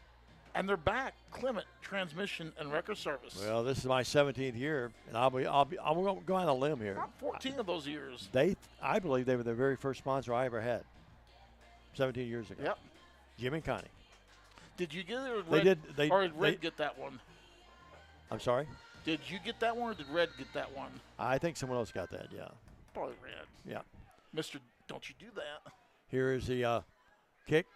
and they're back. Clement Transmission and Wrecker Service. Well, this is my 17th year, and I'm going to go on a limb here. About 14 of those years. I believe they were the very first sponsor I ever had 17 years ago. Yep. Jim and Connie. Did you get it, or They Red, did. or did Red get that one? I'm sorry? Did you get that one, or did Red get that one? I think someone else got that, yeah. Probably Red. Yeah. Mr. Don't you do that. Here is the kick.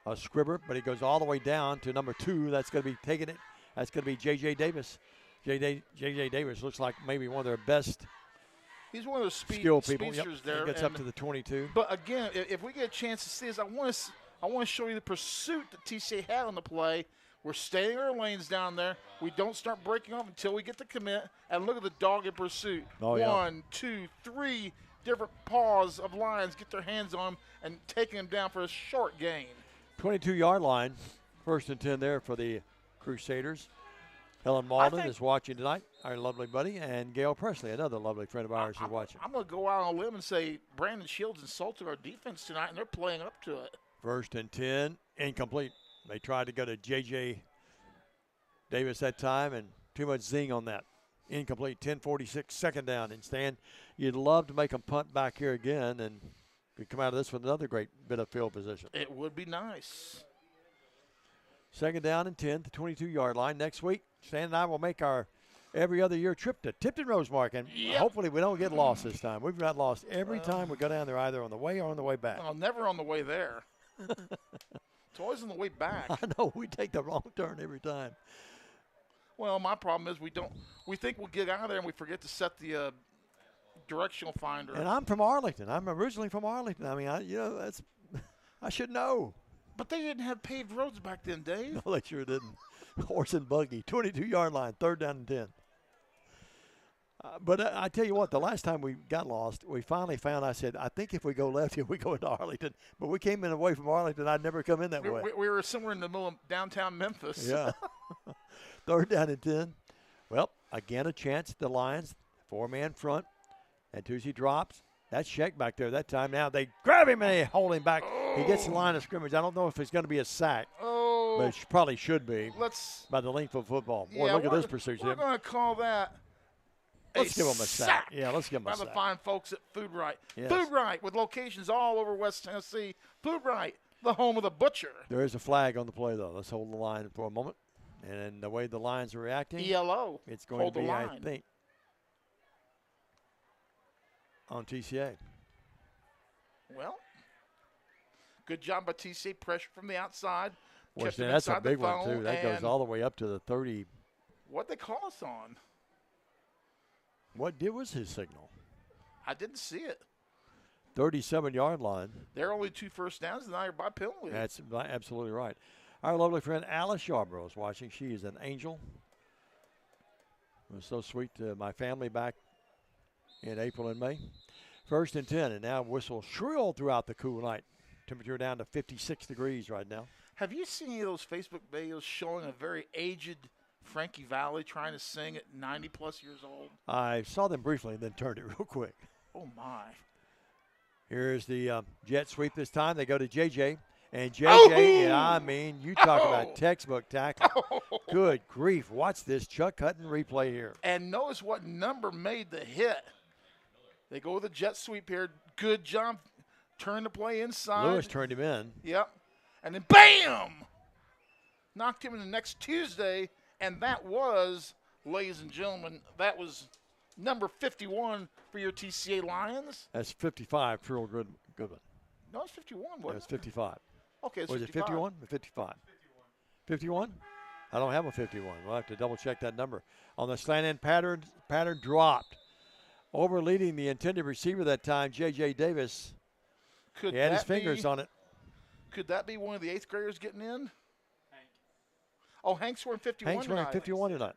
A scribber, but he goes all the way down to number 2. That's going to be taking it. That's going to be J.J. Davis. J.J. Davis looks like maybe one of their best He's one of those skill people. speedsters there. He gets up to the 22. But again, if we get a chance to see this, I want to show you the pursuit that TCA had on the play. We're staying in our lanes down there. We don't start breaking off until we get the commit. And look at the dog in pursuit. Oh, yeah. 1, 2, 3 different paws of Lions get their hands on him and taking him down for a short gain. 22-yard line. First and 10 there for the Crusaders. Helen Malden is watching tonight, our lovely buddy, and Gail Presley, another lovely friend of ours, is watching. I'm going to go out on a limb and say Brandon Shields insulted our defense tonight, and they're playing up to it. First and 10, incomplete. They tried to go to J.J. Davis that time, and too much zing on that. Incomplete, 10:46, second down. And Stan, you'd love to make them punt back here again, and we come out of this with another great bit of field position. It would be nice. Second down and 10, the 22-yard line. Next week, Stan and I will make our every other year trip to Tipton Rosemark, and hopefully we don't get lost this time. We've got lost every time we go down there, either on the way or on the way back. Well, never on the way there. It's always on the way back. I know, we take the wrong turn every time. Well, my problem is we think we'll get out of there and we forget to set the directional finder. And I'm from Arlington. I'm originally from Arlington. I mean, I should know. But they didn't have paved roads back then, Dave. No, they sure didn't. Horse and buggy, 22-yard line, 3rd down and 10. But I tell you what, the last time we got lost, we finally found, I said, I think if we go left here, we go into Arlington. But we came in away from Arlington. I'd never come in that way. We were somewhere in the middle of downtown Memphis. Yeah. 3rd down and 10. Well, again, a chance at the Lions. 4-man front. And Tucci drops. That's Sheck back there that time. Now they grab him and they hold him back. He gets the line of scrimmage. I don't know if it's going to be a sack. But it probably should be by the length of football. Boy, look at this pursuit. We're going to call that Let's give them a sack. Yeah, let's give them a sack. By the fine folks at Food Right. Yes. Food Right with locations all over West Tennessee. Food Right, the home of the butcher. There is a flag on the play, though. Let's hold the line for a moment. And the way the Lions are reacting, ELO. it's going to be, I think, on TCA. Well, good job by TCA. Pressure from the outside. Well, that's a big one, too. That goes all the way up to the 30. What'd they call us on? What was his signal? I didn't see it. 37-yard line. There are only 2 first downs, and now you're by penalty. That's absolutely right. Our lovely friend Alice Yarborough is watching. She is an angel. It was so sweet to my family back in April and May. 1st and 10, and now whistle shrill throughout the cool night. Temperature down to 56 degrees right now. Have you seen any of those Facebook videos showing a very aged Frankie Valli trying to sing at 90-plus years old? I saw them briefly and then turned it real quick. Oh, my. Here's the jet sweep this time. They go to JJ. And JJ, I mean, you talk about textbook tackle. Good grief. Watch this Chuck Hutton replay here. And notice what number made the hit. They go with a jet sweep here. Good job. Turn the play inside. Lewis turned him in. Yep. And then bam! Knocked him in the next Tuesday. And that was, ladies and gentlemen, that was number 51 for your TCA Lions. That's 55 for Goodman. No, it's 51, wasn't it? It's 55. Okay, it's was 55. it 51 or 55? 51? I don't have a 51. We'll have to double-check that number. On the slant-end pattern dropped. Overleading the intended receiver that time, J.J. Davis. He had his fingers on it. Could that be one of the 8th graders getting in? Hank. Oh, Hank's wearing 51 Hank's wearing 51 tonight.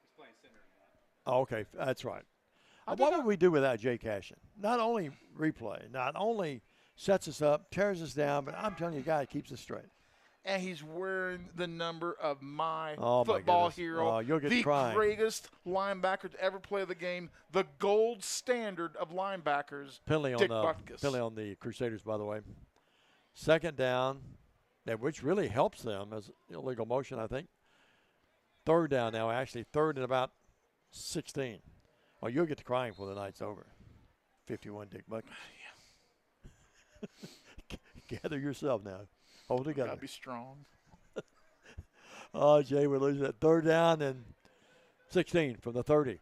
He's playing center tonight. Oh, okay. That's right. What would we do without Jay Cashin? Not only replay, not only sets us up, tears us down, but I'm telling you, a guy keeps us straight. And he's wearing the number of my football football hero, you'll get the crying. greatest linebacker to ever play the game, the gold standard of linebackers, Dick Butkus. Penalty on the Crusaders, by the way. 2nd down, which really helps them as illegal motion, I think. 3rd down now, actually. 3rd and about 16. Well, you'll get to crying before the night's over. 51, Dick Butkus. Gather yourself now. Hold together. Gotta be strong. Oh, Jay, we're losing that 3rd down and 16 from the 30.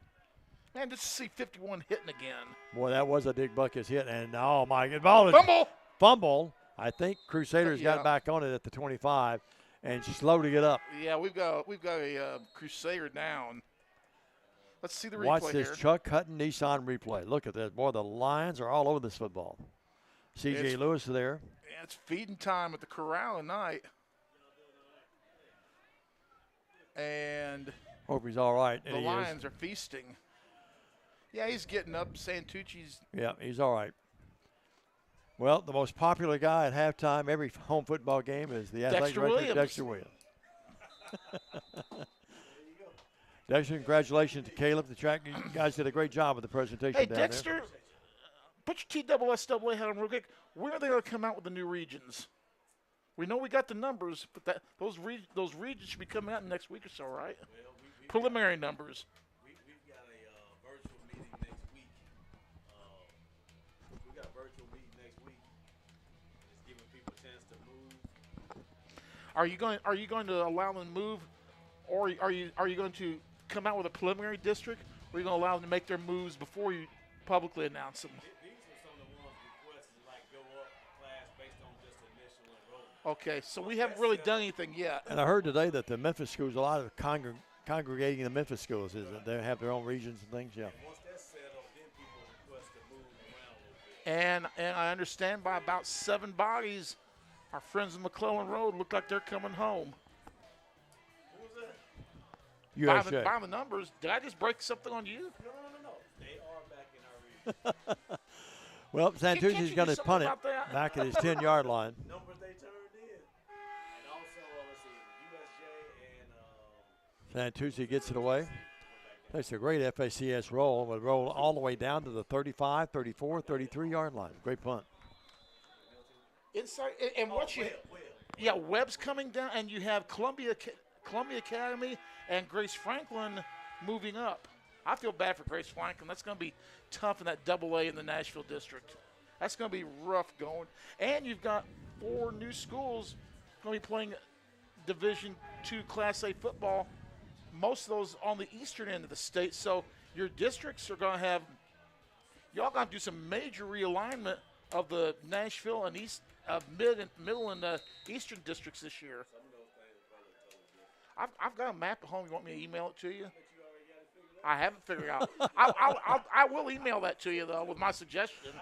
Man, just to see 51 hitting again. Boy, that was a Dick Butkus hit. And, oh, my God. Fumble. I think Crusaders got back on it at the 25 and slow to get up. Yeah, we've got a Crusader down. Let's see the replay Watch this here. Chuck Hutton Nissan replay. Look at this. Boy, the Lions are all over this football. C.J. Lewis there. Yeah, it's feeding time at the corral tonight. And hope he's all right. The Lions are feasting. Yeah, he's getting up. Santucci's. Yeah, he's all right. Well, the most popular guy at halftime every home football game is the athletic director, Dexter Williams. Dexter, congratulations to Caleb. The track guys did a great job with the presentation Hey, down Dexter, there. put your TSSAA hat on real quick. When are they going to come out with the new regions? We know we got the numbers, but those regions should be coming out in the next week or so, right? Well, preliminary numbers. We've got a virtual meeting next week. We got a virtual meeting next week. It's giving people a chance to move. Are you going to allow them to move, or are you going to come out with a preliminary district, or are you going to allow them to make their moves before you publicly announce them? These are some of the ones requested, like go up class based on just initial enrollment. Okay, so we haven't really done anything yet. And I heard today that the Memphis schools, a lot of congregating the Memphis schools, is that they have their own regions and things. Yeah. Once that's set up, then people And I understand by about 7 bodies, our friends in McClellan Road look like they're coming home. USJ. By the numbers, did I just break something on you? No. They are back in our region. Well, Santucci's going to something punt it about that? back at his 10-yard line. Numbers they turned in. And also, let's see, USJ and Santucci gets it away. That's a great FACS roll. Would roll all the way down to the 35, 34, 33-yard line. Great punt. Inside, and what you, yeah, Webb's coming down, and you have Columbia Academy and Grace Franklin moving up. I feel bad for Grace Franklin. That's going to be tough in that AA in the Nashville district. That's going to be rough going. And you've got 4 new schools going to be playing Division II Class A football, most of those on the eastern end of the state. So your districts are going to have, y'all got to do some major realignment of the Nashville and middle and eastern districts this year. I've got a map at home. You want me to email it to you? I haven't figured out. I will email that to you, though, with my suggestion.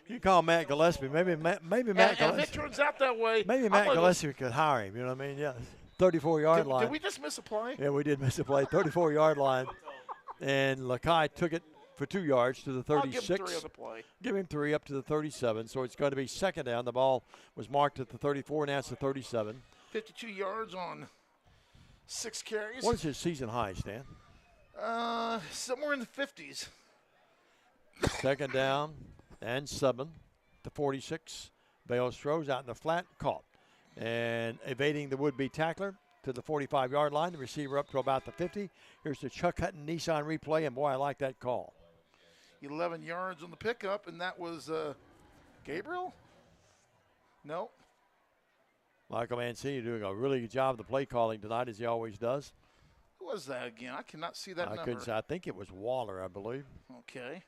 You call Matt Gillespie. Maybe Matt Gillespie. And if it turns out that way, maybe Matt Gillespie could hire him. You know what I mean? Yeah, 34-yard line. Did we just miss a play? Yeah, we did miss a play. 34-yard line. And Lakai took it for 2 yards to the 36. I'll give him 3 on the play. Give him 3 up to the 37. So it's going to be second down. The ball was marked at the 34, and now it's the 37. 52 yards on 6 carries. What is his season high, Stan? Somewhere in the 50s. Second down and 7 to 46. Bales throws out in the flat, caught. And evading the would-be tackler to the 45-yard line. The receiver up to about the 50. Here's the Chuck Hutton Nissan replay, and boy, I like that call. 11 yards on the pickup, and that was Gabriel? No. Michael Mancini doing a really good job of the play calling tonight, as he always does. Who was that again? I cannot see that number. Couldn't say. I think it was Waller, I believe. Okay.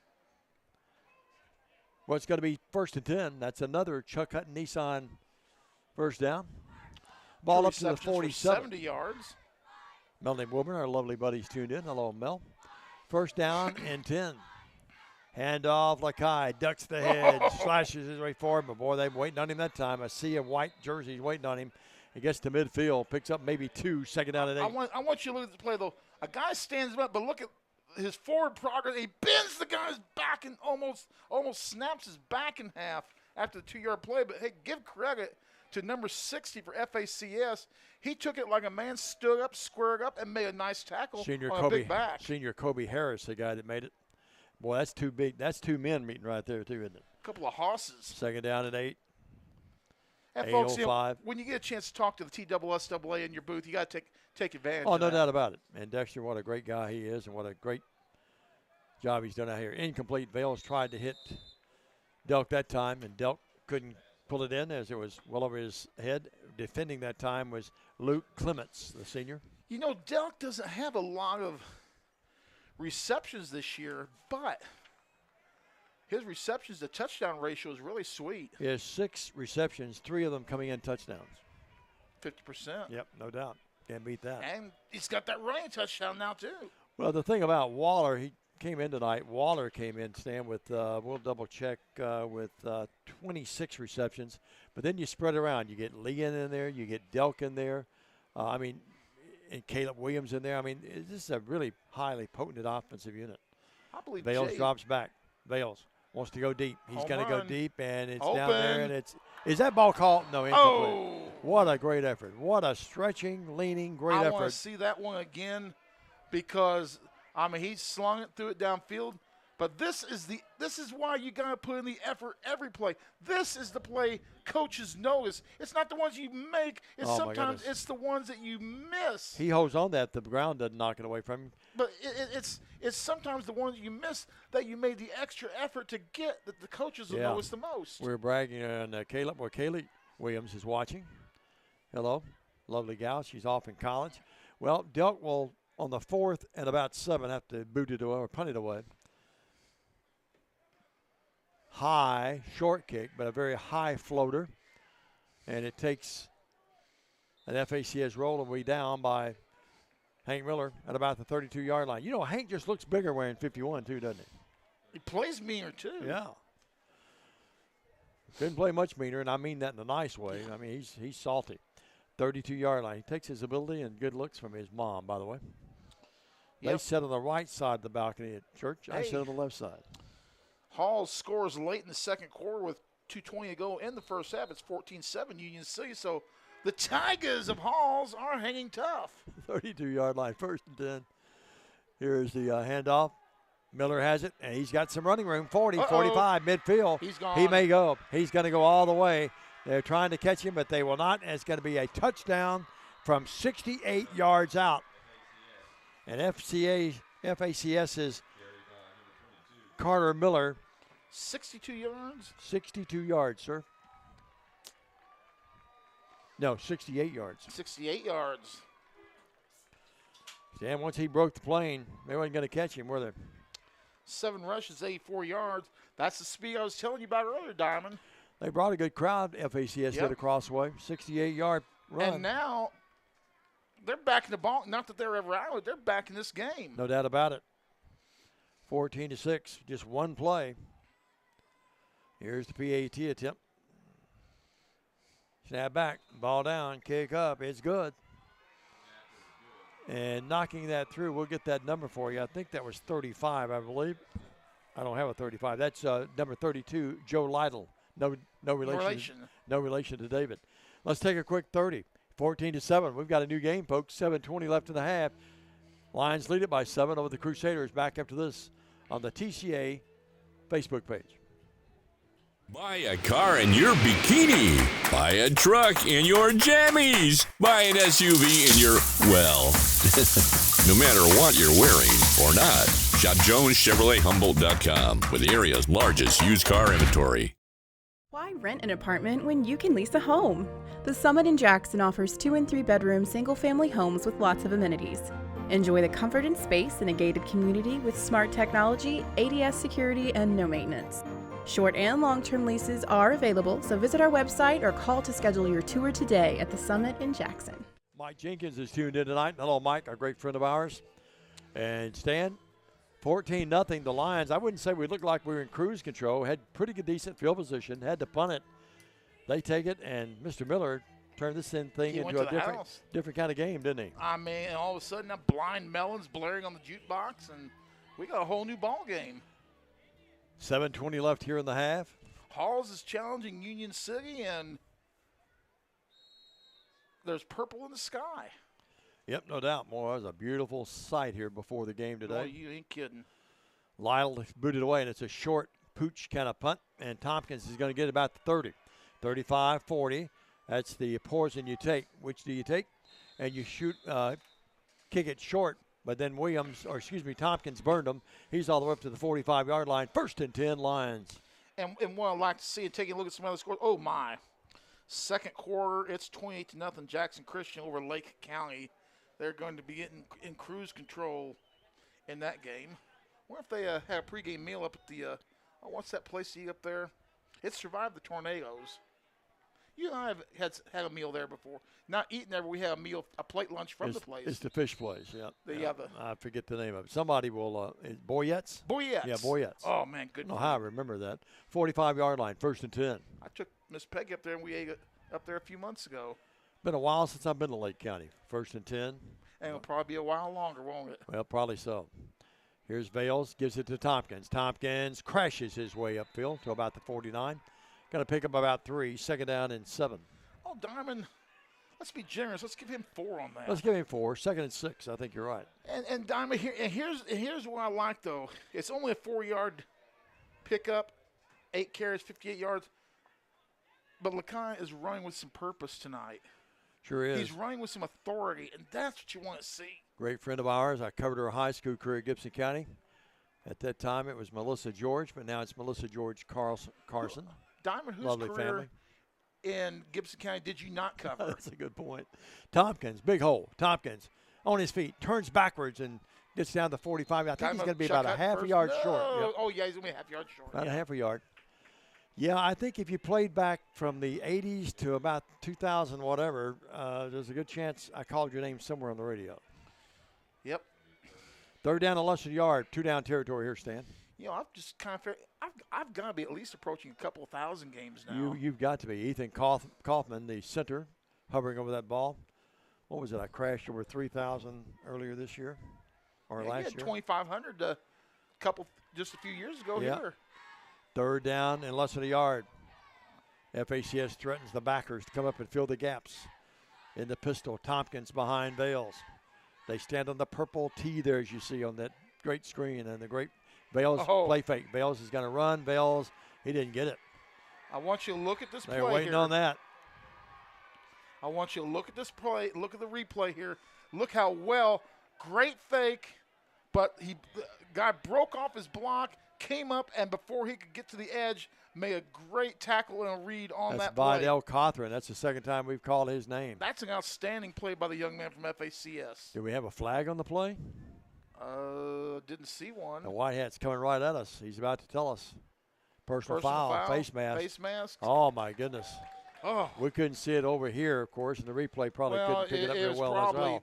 Well, it's going to be 1st and 10. That's another Chuck Hutton Nissan first down. Ball up to the 47. 70 yards. Melanie Woburn, our lovely buddies, tuned in. Hello, Mel. First down and 10. Handoff, Lakai ducks the head, slashes his way forward, but boy, they've been waiting on him that time. I see a white jersey waiting on him. He gets to midfield, picks up maybe 2, second down and 8. I want you to look at the play, though. A guy stands up, but look at his forward progress. He bends the guy's back and almost snaps his back in half after the 2-yard play. But, hey, give credit to number 60 for FACS. He took it like a man, stood up, squared up, and made a nice tackle on a big back. Senior Kobe Harris, the guy that made it. Boy, that's too big. That's 2 men meeting right there, too, isn't it? A couple of hosses. Second down and 8. And folks, when you get a chance to talk to the TSSAA in your booth, you got to take advantage of that. Oh, no doubt about it. And Dexter, what a great guy he is, and what a great job he's done out here. Incomplete. Vales tried to hit Delk that time, and Delk couldn't pull it in as it was well over his head. Defending that time was Luke Clements, the senior. You know, Delk doesn't have a lot of receptions this year, but his receptions to touchdown ratio is really sweet. He has 6 receptions, 3 of them coming in touchdowns. 50%. Yep, no doubt. Can't beat that. And he's got that running touchdown now, too. Well, the thing about Waller, he came in tonight. Waller came in, Stan, with, we'll double check, with 26 receptions. But then you spread around. You get Leon in there. You get Delk in there. And Caleb Williams in there. I mean, this is a really highly potent offensive unit. I believe Vales drops back. Vales wants to go deep. He's going to go deep, and it's Open. down there. And is that ball called? No, incomplete. What a great effort. What a stretching, leaning, great effort. I want to see that one again because, he slung it, threw it downfield. But this is why you got to put in the effort every play. This is the play coaches notice. It's not the ones you make. It's sometimes it's the ones that you miss. He holds on that. The ground doesn't knock it away from him. But it's sometimes the ones you miss that you made the extra effort to get that the coaches will notice the most. We're bragging on Caleb. Well, Kaylee Williams is watching. Hello. Lovely gal. She's off in college. Well, Delk will, on the 4th and about 7, have to boot it away or punt it away. High, short kick, but a very high floater. And it takes an FACS roll and we down by Hank Miller at about the 32-yard line. You know, Hank just looks bigger wearing 51 too, doesn't he? He plays meaner too. Yeah. Couldn't play much meaner, and I mean that in a nice way. I mean, he's salty. 32-yard line. He takes his ability and good looks from his mom, by the way. Yep. They sit on the right side of the balcony at church. I sit on the left side. Hall scores late in the second quarter with 2:20 to go in the first half. It's 14-7 Union City. So the Tigers of Halls are hanging tough. 32-yard line, 1st and 10. Here's the handoff. Miller has it, and he's got some running room. 40, 45, midfield. He's gone. He may go. He's going to go all the way. They're trying to catch him, but they will not. And it's going to be a touchdown from 68 yards out. And FACS is Carter Miller. 62 yards? 62 yards, sir. No, 68 yards. 68 yards. Dan, once he broke the plane, they weren't going to catch him, were they? 7 rushes, 84 yards. That's the speed I was telling you about earlier, Diamond. They brought a good crowd. FACS did across the way. 68-yard run. And now they're back in the ball. Not that they're ever out. They're back in this game. No doubt about it. 14-6, just one play. Here's the PAT attempt. Snap back, ball down, kick up. It's good. And knocking that through, we'll get that number for you. I think that was 35, I believe. I don't have a 35. That's number 32, Joe Lytle. No relation to David. Let's take a quick 30. 14-7. We've got a new game, folks. 7:20 left in the half. Lions lead it by 7 over the Crusaders. Back after this on the TCA Facebook page. Buy a car in your bikini. Buy a truck in your jammies. Buy an SUV in your, well, no matter what you're wearing or not. Shop JonesChevroletHumboldt.com with the area's largest used car inventory. Why rent an apartment when you can lease a home? The Summit in Jackson offers 2 and 3 bedroom single-family homes with lots of amenities. Enjoy the comfort and space in a gated community with smart technology, ADS security, and no maintenance. Short and long-term leases are available, so visit our website or call to schedule your tour today at the Summit in Jackson. Mike Jenkins is tuned in tonight. Hello, Mike, our great friend of ours. And Stan, 14-0, the Lions. I wouldn't say we looked like we were in cruise control. Had pretty good, decent field position. Had to punt it. They take it, and Mr. Miller turned this thing into a different kind of game, didn't he? I mean, all of a sudden, that blind melon's blaring on the jukebox, and we got a whole new ball game. 7:20 left here in the half. Halls is challenging Union City, and there's purple in the sky. Yep, no doubt. Boy, it was a beautiful sight here before the game today. Oh, you ain't kidding. Lytle booted away, and it's a short pooch kind of punt, and Tompkins is going to get about the 30. 35, 40. That's the poison you take. Which do you take? And you shoot, kick it short. But then Tompkins burned him. He's all the way up to the 45-yard line. 1st and 10, Lions. And what I'd like to see, taking a look at some other scores. Oh, my. Second quarter, it's 28-0 Jackson Christian over Lake County. They're going to be in cruise control in that game. I wonder if they had a pregame meal up at the, what's that place to eat up there? It survived the tornadoes. You and I have had a meal there before. Not eating there, but we had a plate lunch from the place. It's the fish place, yeah. Yeah. I forget the name of it. Somebody will, Boyette's? Boyette's. Yeah, Boyette's. Oh, man, good. I don't know how I remember that. 45-yard line, 1st and 10. I took Miss Peggy up there, and we ate it up there a few months ago. Been a while since I've been to Lake County. 1st and 10. And it'll probably be a while longer, won't it? Well, probably so. Here's Vales, gives it to Tompkins. Tompkins crashes his way upfield to about the 49. Going to pick up about 3, 2nd down and 7. Oh, Diamond, let's be generous. Let's give him 4 on that. Let's give him 4, 2nd and 6. I think you're right. And Diamond, here's what I like, though. It's only a 4-yard pickup, 8 carries, 58 yards. But Lakai is running with some purpose tonight. Sure is. He's running with some authority, and that's what you want to see. Great friend of ours. I covered her high school career at Gibson County. At that time, it was Melissa George, but now it's Melissa George Carson. Diamond, whose Lovely career family. In Gibson County did you not cover? That's a good point. Tompkins, big hole. Tompkins on his feet, turns backwards and gets down to 45. I think he's going to be about a half a yard short. Yep. Oh, yeah, he's going to be a half yard short. About a half a yard. Yeah, I think if you played back from the 80s to about 2000 whatever, there's a good chance I called your name somewhere on the radio. Yep. 3rd down and less than a yard. 2 down territory here, Stan. You know, I'm just kind of I've got to be at least approaching a couple of thousand games now. You've got to be. Ethan Kaufman, the center, hovering over that ball. What was it? I crashed over 3,000 earlier this year or last year. 2,500 just a few years ago here. Third down and less than a yard. FACS threatens the backers to come up and fill the gaps. In the pistol, Tompkins behind Bales. They stand on the purple tee there, as you see on that great screen, and the great Bales play fake. Bales is going to run. Bales, he didn't get it. I want you to look at this play. They're waiting on that. I want you to look at this play. Look at the replay here. Look how well. Great fake, but the guy broke off his block, came up, and before he could get to the edge, made a great tackle and a read on that play. That's Vidal Cothran. That's the second time we've called his name. That's an outstanding play by the young man from FACS. Do we have a flag on the play? Didn't see one. The white hat's coming right at us. He's about to tell us. Personal foul, face mask. Face mask. Oh, my goodness. Oh. We couldn't see it over here, of course, and the replay probably couldn't pick it up very well as well.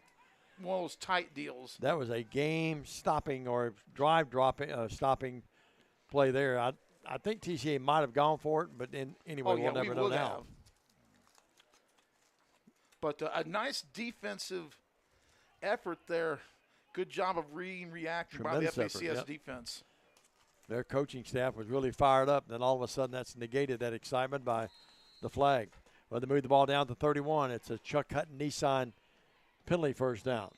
One of those tight deals. That was a game-stopping or drive-stopping play there. I think TCA might have gone for it, but anyway, we'll never know now. But a nice defensive effort there. Good job of reading and reacting by the FACS defense. Their coaching staff was really fired up. Then all of a sudden that's negated, that excitement, by the flag. Well, they moved the ball down to 31. It's a Chuck Hutton Nissan penalty first down.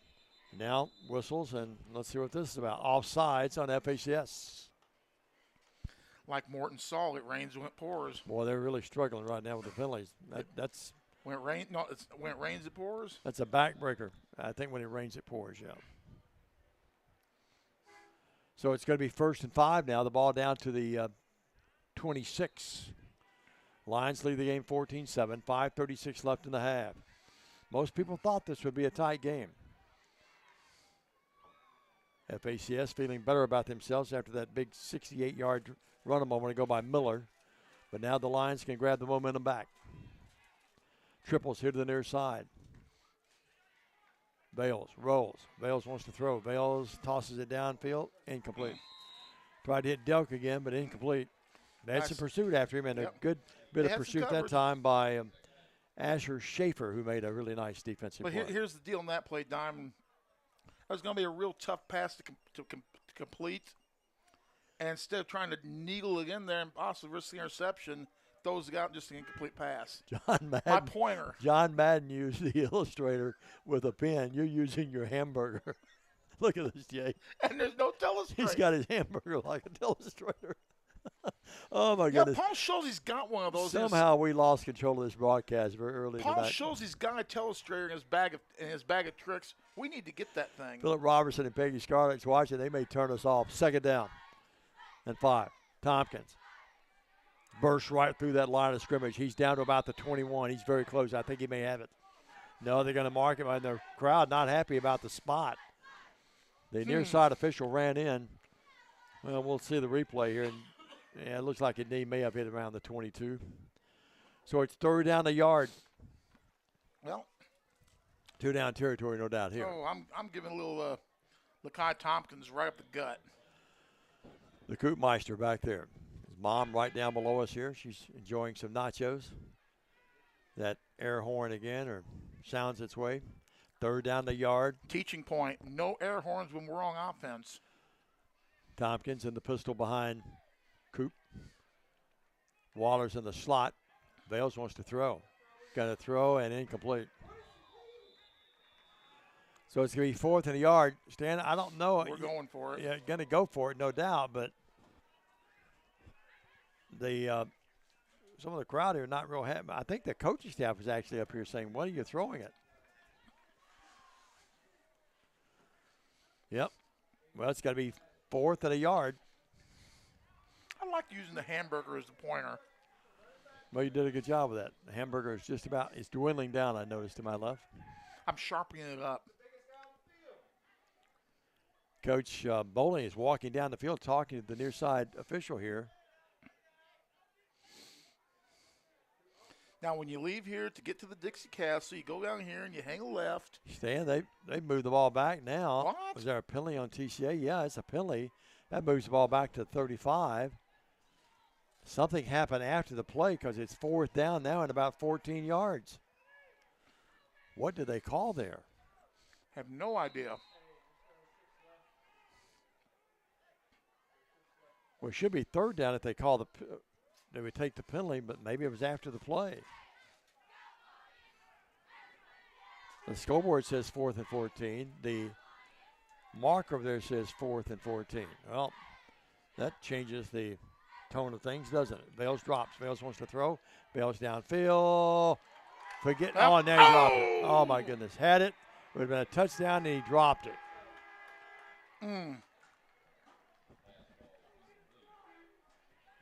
Now whistles, and let's see what this is about. Offsides on FACS. Like Morton saw, it rains when it pours. Boy, they're really struggling right now with the penalties. That's when it rains, it pours. That's a backbreaker. I think when it rains, it pours. Yeah. So it's going to be 1st and 5 now. The ball down to the 26. Lions lead the game 14-7. 5:36 left in the half. Most people thought this would be a tight game. FACS feeling better about themselves after that big 68-yard run a moment ago by Miller. But now the Lions can grab the momentum back. Triples here to the near side. Bales rolls. Bales wants to throw. Bales tosses it downfield. Incomplete. Tried to hit Delk again, but incomplete. That's a pursuit after him, and a good bit of pursuit that time by Asher Schaefer, who made a really nice defensive play. But here's the deal on that play, Diamond. That was going to be a real tough pass to complete. And instead of trying to needle it in there and possibly risk the interception, throws it out just an incomplete pass. My pointer. John Madden used the illustrator with a pen. You're using your hamburger. Look at this, Jay. And there's no telestrator. He's got his hamburger like a telestrator. Oh, my goodness. Paul Schulze's got one of those. Somehow we lost control of this broadcast very early Paul tonight. Schulze's got a telestrator in his bag of tricks. We need to get that thing. Philip Robertson and Peggy Scarlett's watching. They may turn us off. 2nd down and 5. Tompkins bursts right through that line of scrimmage. He's down to about the 21. He's very close. I think he may have it. No, they're going to mark him, and the crowd not happy about the spot. The near side official ran in. Well, we'll see the replay here. And it looks like he may have hit around the 22. So it's 3rd down a yard. Well, 2 down territory, no doubt here. Oh, I'm giving a little Lakai Tompkins right up the gut. The Koopmeister back there. His mom right down below us here. She's enjoying some nachos. That air horn again, or sounds its way. 3rd down the yard. Teaching point, no air horns when we're on offense. Tompkins in the pistol behind Coop. Waller's in the slot. Bales wants to throw. Got to throw and incomplete. So it's going to be 4th and a yard. Stan, I don't know. We're going for it. Yeah, going to go for it, no doubt. But the some of the crowd here are not real happy. I think the coaching staff was actually up here saying, "What are you throwing it?" Yep. Well, it's got to be 4th and a yard. I like using the hamburger as the pointer. Well, you did a good job with that. The hamburger is just about, it's dwindling down, I noticed, to my left. I'm sharpening it up. Coach Bowling is walking down the field talking to the near side official here. Now, when you leave here to get to the Dixie Castle, you go down here and you hang a left. Stan, they moved the ball back now. What? Was there a penalty on TCA? Yeah, it's a penalty. That moves the ball back to 35. Something happened after the play because it's 4th down now and about 14 yards. What did they call there? Have no idea. Well, it should be 3rd down if they call they would take the penalty, but maybe it was after the play. The scoreboard says 4th and 14. The marker over there says 4th and 14. Well, that changes the tone of things, doesn't it? Bales drops. Bales wants to throw. Bales downfield. Now he dropped it. Oh, my goodness. Had it. It would have been a touchdown, and he dropped it.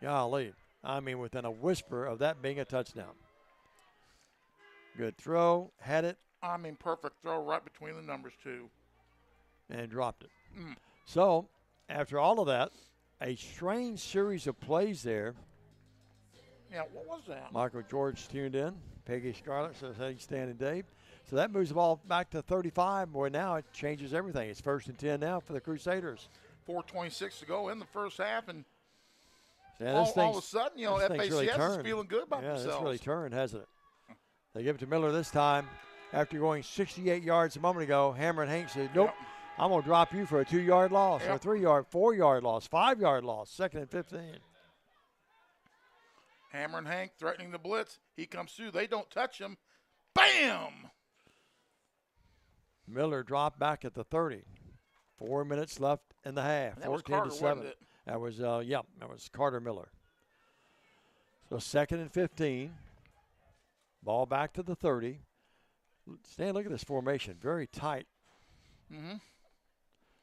Golly. I mean, within a whisper of that being a touchdown. Good throw. Had it. I mean, perfect throw right between the numbers, too. And dropped it. So, after all of that, a strange series of plays there. Yeah, what was that? Michael George tuned in. Peggy Scarlett says, hey, Stan and Dave. So that moves the ball back to 35. Boy, now it changes everything. It's 1st and 10 now for the Crusaders. 4:26 to go in the first half, and yeah, all of a sudden, FACS really is feeling good about themselves. Yeah, it's really turned, hasn't it? They give it to Miller this time. After going 68 yards a moment ago, Hammer and Hank said, nope, I'm going to drop you for a 2-yard loss, or a 3-yard, 4-yard loss, 5-yard loss, 2nd and 15. Hammer and Hank threatening the blitz. He comes through. They don't touch him. Bam! Miller dropped back at the 30. 4 minutes left in the half. That 14 to 7. That was that was Carter Miller. So 2nd and 15. Ball back to the 30. Stan, look at this formation. Very tight.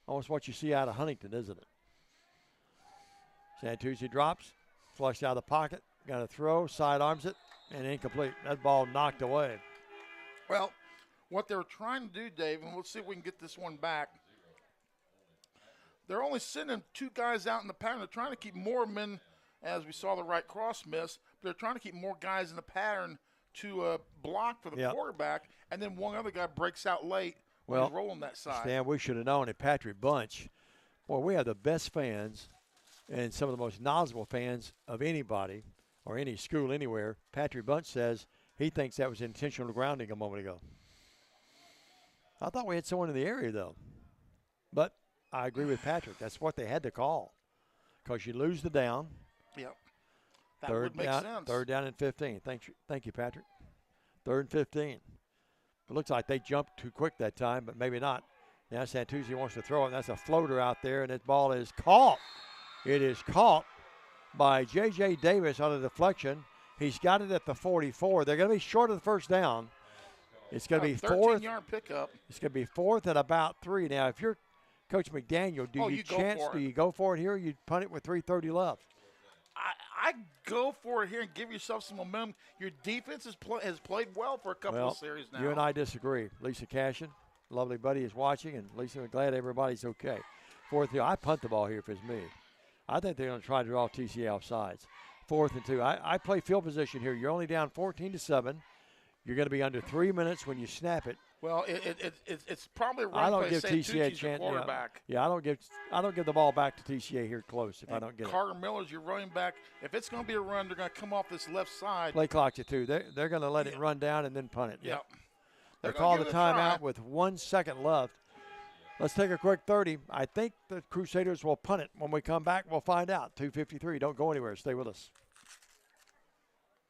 Almost what you see out of Huntington, isn't it? Santucci drops, flushed out of the pocket, got a throw, sidearms it, and incomplete. That ball knocked away. Well, what they're trying to do, Dave, and let's see if we can get this one back. They're only sending 2 guys out in the pattern. They're trying to keep more men, as we saw the right cross miss, but they're trying to keep more guys in the pattern to block for the quarterback, and then one other guy breaks out late when he's rolling that side. Stan, we should have known it. Patrick Bunch, boy, we have the best fans and some of the most knowledgeable fans of anybody or any school anywhere. Patrick Bunch says he thinks that was intentional grounding a moment ago. I thought we had someone in the area, though. But I agree with Patrick. That's what they had to call because you lose the down. Yep. That would make sense. 3rd down and 15. Thank you, Patrick. 3rd and 15. It looks like they jumped too quick that time, but maybe not. Now Santucci wants to throw it. That's a floater out there, and that ball is caught. It is caught by J.J. Davis on a deflection. He's got it at the 44. They're going to be short of the 1st down. It's going to be 4th. 13-yard pickup. It's going to be 4th and about 3. Now, if you're Coach McDaniel, do you go for it here or you punt it with 3:30 left? I go for it here and give yourself some momentum. Your defense has played well for a couple of series now. You and I disagree. Lisa Cashin, lovely buddy, is watching, and Lisa, we're glad everybody's okay. 4th, I punt the ball here if it's me. I think they're going to try to draw TCA off sides. 4th and 2. I play field position here. You're only down 14 to 7. You're going to be under 3 minutes when you snap it. Well, it's probably right. I don't give TCA a chance. Yeah, I don't give the ball back to TCA here close if I don't get it. Carter Miller's your running back. If it's going to be a run, they're going to come off this left side. Play clock you too. They're going to let it run down and then punt it. Yep. They call the timeout with 1 second left. Let's take a quick 30. I think the Crusaders will punt it. When we come back, we'll find out. 2:53. Don't go anywhere. Stay with us.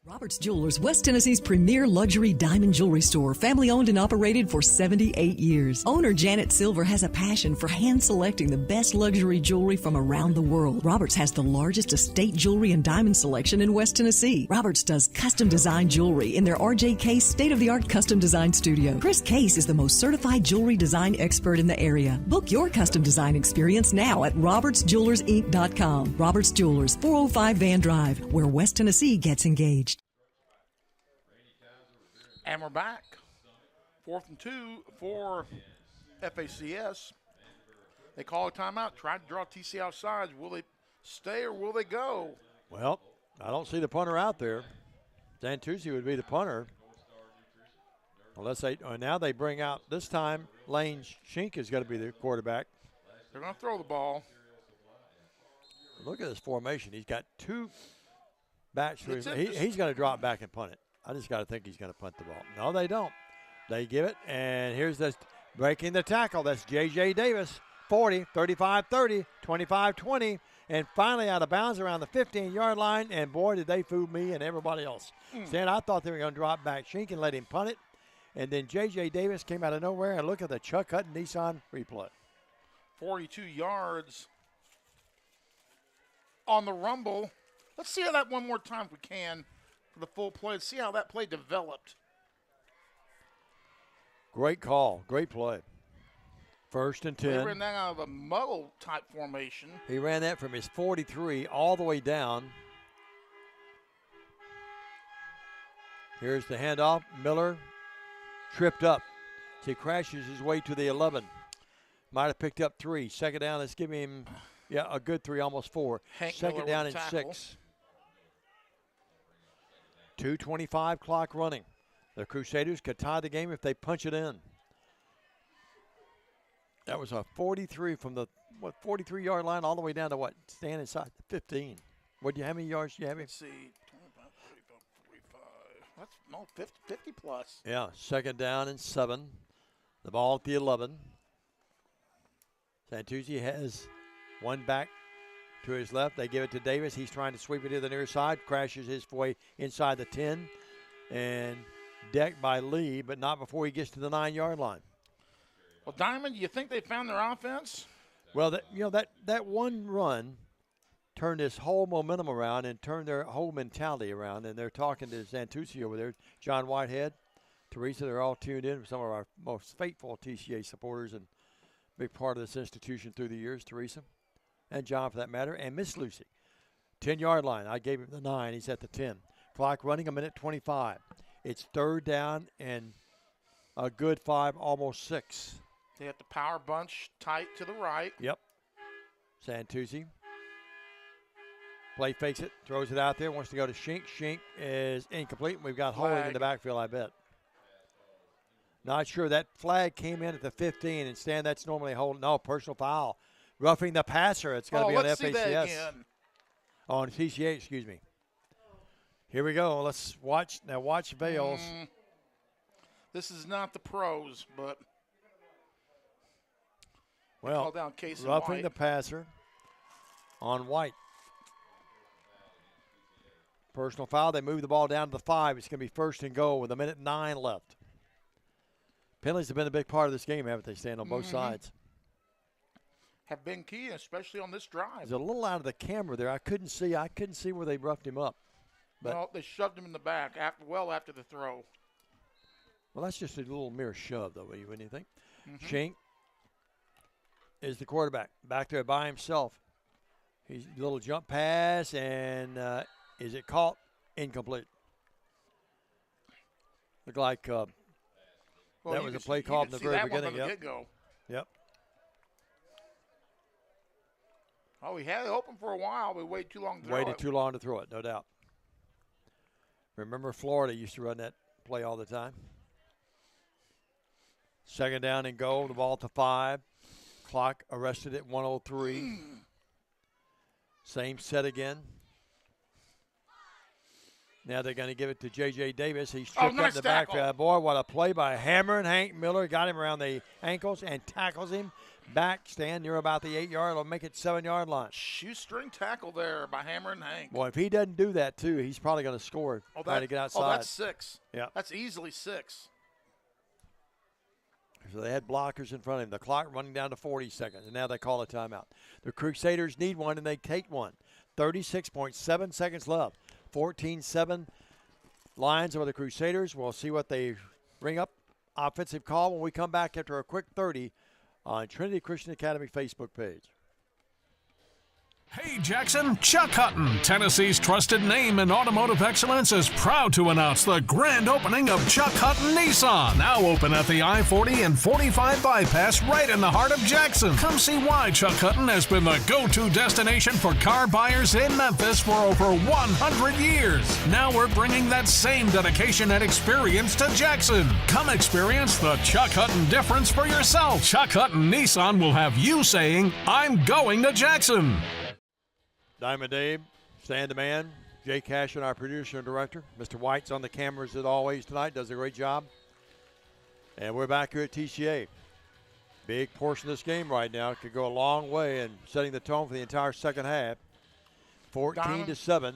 Roberts Jewelers, West Tennessee's premier luxury diamond jewelry store, family owned and operated for 78 years. Owner Janet Silver has a passion for hand selecting the best luxury jewelry from around the world. Roberts has the largest estate jewelry and diamond selection in West Tennessee. Roberts does custom design jewelry in their RJ Case state-of-the-art custom design studio. Chris Case is the most certified jewelry design expert in the area. Book your custom design experience now at robertsjewellersinc.com. Roberts Jewelers, 405 Van Drive, where West Tennessee gets engaged. And we're back. 4th and 2 for FACS. They call a timeout, try to draw TC outside. Will they stay or will they go? Well, I don't see the punter out there. Santucci would be the punter. Unless now they bring out, this time, Lane Shink is going to be the quarterback. They're going to throw the ball. Look at this formation. He's got two backs. He's going to drop back and punt it. I just got to think he's going to punt the ball. No, they don't. They give it, and here's this breaking the tackle. That's J.J. Davis, 40, 35-30, 25-20, and finally out of bounds around the 15-yard line, and boy, did they fool me and everybody else. Stan, I thought they were going to drop back Shink and let him punt it, and then J.J. Davis came out of nowhere, and look at the Chuck Hutton Nissan replay. 42 yards on the rumble. Let's see how that one more time if we can for the full play. Let's see how that play developed. Great call. Great play. 1st and 10. He ran that out of a muddle-type formation. He ran that from his 43 all the way down. Here's the handoff. Miller tripped up. He crashes his way to the 11. Might have picked up 3. 2nd down, let's give him, a good 3, almost 4. Hank 2nd Miller down with and tackle. 6. 2:25 clock running. The Crusaders could tie the game if they punch it in. That was a 43 from the 43-yard line all the way down to stand inside the 15. How many yards do you have? Let's see, 25, 35, 45. That's 50 plus. Yeah, 2nd down and 7. The ball at the 11. Santucci has one back to his left. They give it to Davis. He's trying to sweep it to the near side. Crashes his way inside the 10. And decked by Lee, but not before he gets to the 9-yard line. Well, Diamond, you think they found their offense? Well, that one run turned this whole momentum around and turned their whole mentality around. And they're talking to Santucci over there, John Whitehead, Teresa. They're all tuned in. Some of our most faithful TCA supporters and big part of this institution through the years, Teresa, and John for that matter, and Miss Lucy. 10-yard line. I gave him the 9. He's at the 10. Clock running, 1:25. It's 3rd down and a good 5, almost 6. They have the power bunch tight to the right. Yep. Santucci. Play fakes it, throws it out there, wants to go to Shink. Shink is incomplete. We've got holding in the backfield, I bet. Not sure. That flag came in at the 15, and Stan, that's normally a hold. No, personal foul. Roughing the passer. It's going to be on let's FACS. See that again. On TCA, excuse me. Here we go. Let's watch. Now watch Bales. This is not the pros, but well, call down Casey roughing White. the passer on White. Personal foul. They move the ball down to the 5. It's going to be 1st and goal with 1:09 left. Penalties have been a big part of this game, haven't they, Stan, on both sides? Have been key, especially on this drive. He's a little out of the camera there. I couldn't see where they roughed him up. But well, they shoved him in the back after the throw. Well, that's just a little mere shove, though, wouldn't you think? Shink is the quarterback. Back there by himself. He's a little jump pass, and is it caught? Incomplete. Looked like that was a play call in the very beginning. Yep. Oh, he had it open for a while, but waited too long to throw Waited too long to throw it, no doubt. Remember, Florida used to run that play all the time. 2nd down and goal. The ball at the 5. Clock arrested at 1:03. Same set again. Now they're going to give it to J.J. Davis. He's tripped up in the backfield. Boy, what a play by Hammer and Hank Miller. Got him around the ankles and tackles him. Back, stand near about the 8-yard. It'll make it 7-yard line. Shoestring tackle there by Hammer and Hank. Boy, if he doesn't do that, too, he's probably going to score. Trying to get outside. Oh, that's 6. Yeah. That's easily 6. So they had blockers in front of him. The clock running down to 40 seconds, and now they call a timeout. The Crusaders need one, and they take one. 36.7 seconds left. 14-7 Lions over the Crusaders. We'll see what they bring up. Offensive call when we come back after a quick 30 on Trinity Christian Academy Facebook page. Hey, Jackson, Chuck Hutton, Tennessee's trusted name in automotive excellence, is proud to announce the grand opening of Chuck Hutton Nissan, now open at the I-40 and 45 bypass right in the heart of Jackson. Come see why Chuck Hutton has been the go-to destination for car buyers in Memphis for over 100 years. Now we're bringing that same dedication and experience to Jackson. Come experience the Chuck Hutton difference for yourself. Chuck Hutton Nissan will have you saying, "I'm going to Jackson." Diamond Dave, Stan the Man, Jay Cashin, our producer and director. Mr. White's on the cameras as always tonight, does a great job. And we're back here at TCA. Big portion of this game right now could go a long way in setting the tone for the entire second half. 14-7,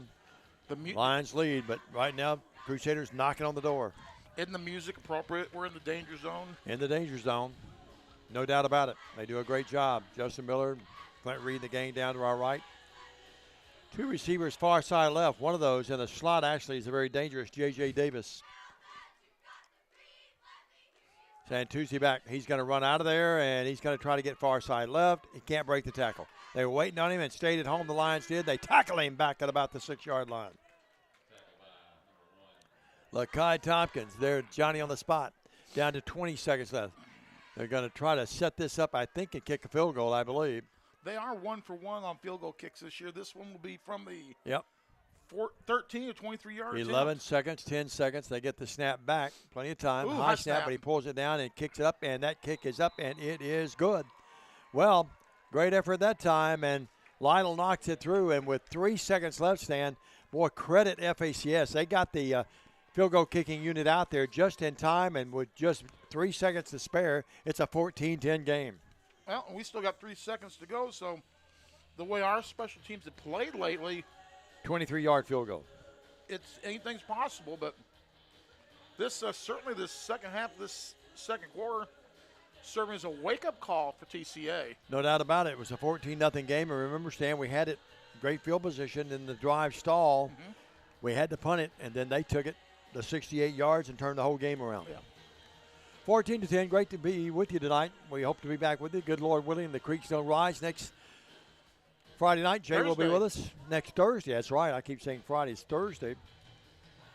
Lions lead, but right now Crusaders knocking on the door. Isn't the music appropriate? We're in the danger zone. In the danger zone, no doubt about it. They do a great job. Justin Miller, Clint Reed, the gang down to our right. Two receivers far side left. One of those in the slot actually is a very dangerous J.J. Davis. Santucci back. He's going to run out of there, and he's going to try to get far side left. He can't break the tackle. They were waiting on him and stayed at home. The Lions did. They tackle him back at about the 6-yard line. Lakai Tompkins, there, Johnny on the spot. Down to 20 seconds left. They're going to try to set this up, I think, and kick a field goal, I believe. They are 1 for 1 on field goal kicks this year. This one will be from the 13 to 23 yards. 11 seconds, 10 seconds. They get the snap back. Plenty of time. Ooh, high snap, but he pulls it down and kicks it up, and that kick is up, and it is good. Well, great effort that time, and Lionel knocks it through, and with 3 seconds left, Stan, boy, credit FACS. They got the field goal kicking unit out there just in time, and with just 3 seconds to spare, it's a 14-10 game. Well, we still got 3 seconds to go, so the way our special teams have played lately, 23-yard field goal. It's anything's possible, but this certainly this second half of this second quarter serving as a wake-up call for TCA. No doubt about it. It was a 14-0 game, and remember, Stan, we had it great field position in the drive stall. Mm-hmm. We had to punt it, and then they took it the 68 yards and turned the whole game around. Yeah. 14-10, great to be with you tonight. We hope to be back with you. Good Lord willing, the creeks don't rise. Next Friday night, Jay will be with us. Next Thursday, that's right. I keep saying Friday, it's Thursday.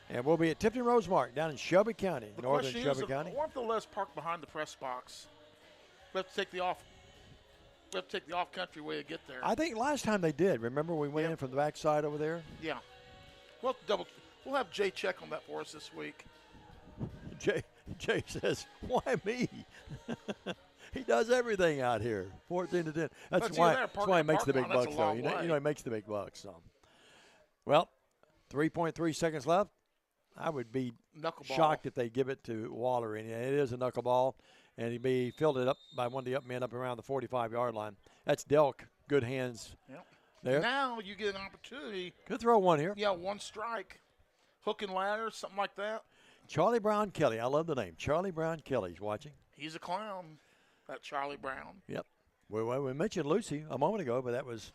And we'll be at Tipton Rosemark down in Shelby County, northern Shelby County. I want the less parked behind the press box. We have to take the off-country way to get there. I think last time they did. Remember we went in from the backside over there? Yeah. We'll have Jay check on that for us this week. Jay says, "Why me?" He does everything out here. 14-10. That's why he makes the big bucks, though. You know he makes the big bucks. So, well, 3.3 seconds left. I would be shocked if they give it to Waller. And it is a knuckleball, and he'd be filled it up by one of the men up around the 45-yard line. That's Delk. Good hands there. Now you get an opportunity. Could throw one here. Yeah, one strike. Hook and ladder, something like that. Charlie Brown Kelly. I love the name. Charlie Brown Kelly's watching. He's a clown, that Charlie Brown. Yep. We mentioned Lucy a moment ago, but that was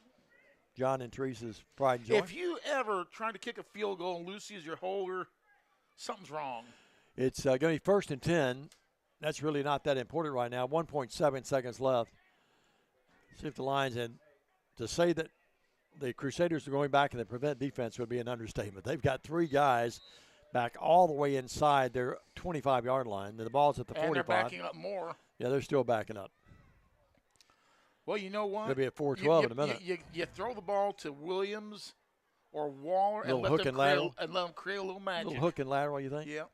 John and Teresa's pride and joy. If you ever try to kick a field goal and Lucy is your holder, something's wrong. It's going to be 1st and 10. That's really not that important right now. 1.7 seconds left. See if the Lions, and to say that the Crusaders are going back and the prevent defense would be an understatement. They've got 3 guys back all the way inside their 25-yard line. The ball's at the 45. And they're backing up more. Yeah, they're still backing up. Well, you know what? They'll be at 4-12 in a minute. You throw the ball to Williams or Waller and let them create a little magic. Little hook and lateral, you think? Yeah.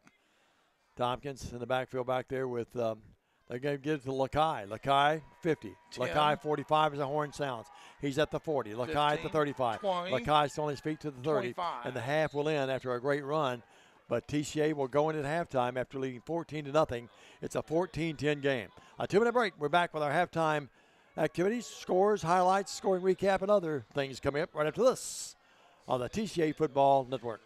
Tompkins in the backfield back there with they're going to give it to Lakai. Lakai, 50. 10. Lakai, 45 as the horn sounds. He's at the 40. Lakai at the 35. 20, Lakai's on his feet to the 30. 25. And the half will end after a great run. But TCA will go in at halftime after leading 14-0. It's a 14-10 game. A 2-minute break. We're back with our halftime activities, scores, highlights, scoring recap, and other things coming up right after this on the TCA Football Network.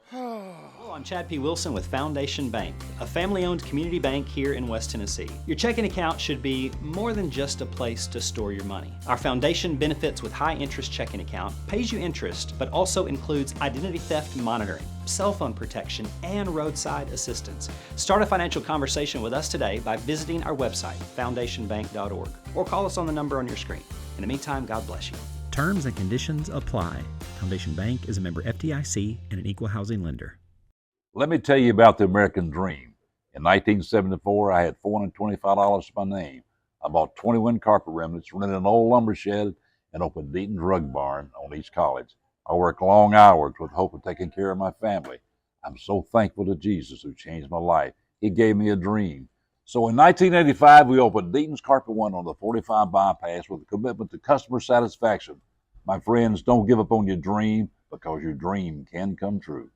Hello, I'm Chad P. Wilson with Foundation Bank, a family-owned community bank here in West Tennessee. Your checking account should be more than just a place to store your money. Our foundation benefits with high-interest checking account pays you interest, but also includes identity theft monitoring, cell phone protection, and roadside assistance. Start a financial conversation with us today by visiting our website, foundationbank.org, or call us on the number on your screen. In the meantime, God bless you. Terms and conditions apply. Foundation Bank is a member FDIC and an equal housing lender. Let me tell you about the American dream. In 1974, I had $425 to my name. I bought 21 carpet remnants, rented an old lumber shed, and opened Deaton's Rug Barn on East College. I worked long hours with hope of taking care of my family. I'm so thankful to Jesus who changed my life. He gave me a dream. So in 1985, we opened Deaton's Carpet One on the 45 bypass with a commitment to customer satisfaction. My friends, don't give up on your dream, because your dream can come true.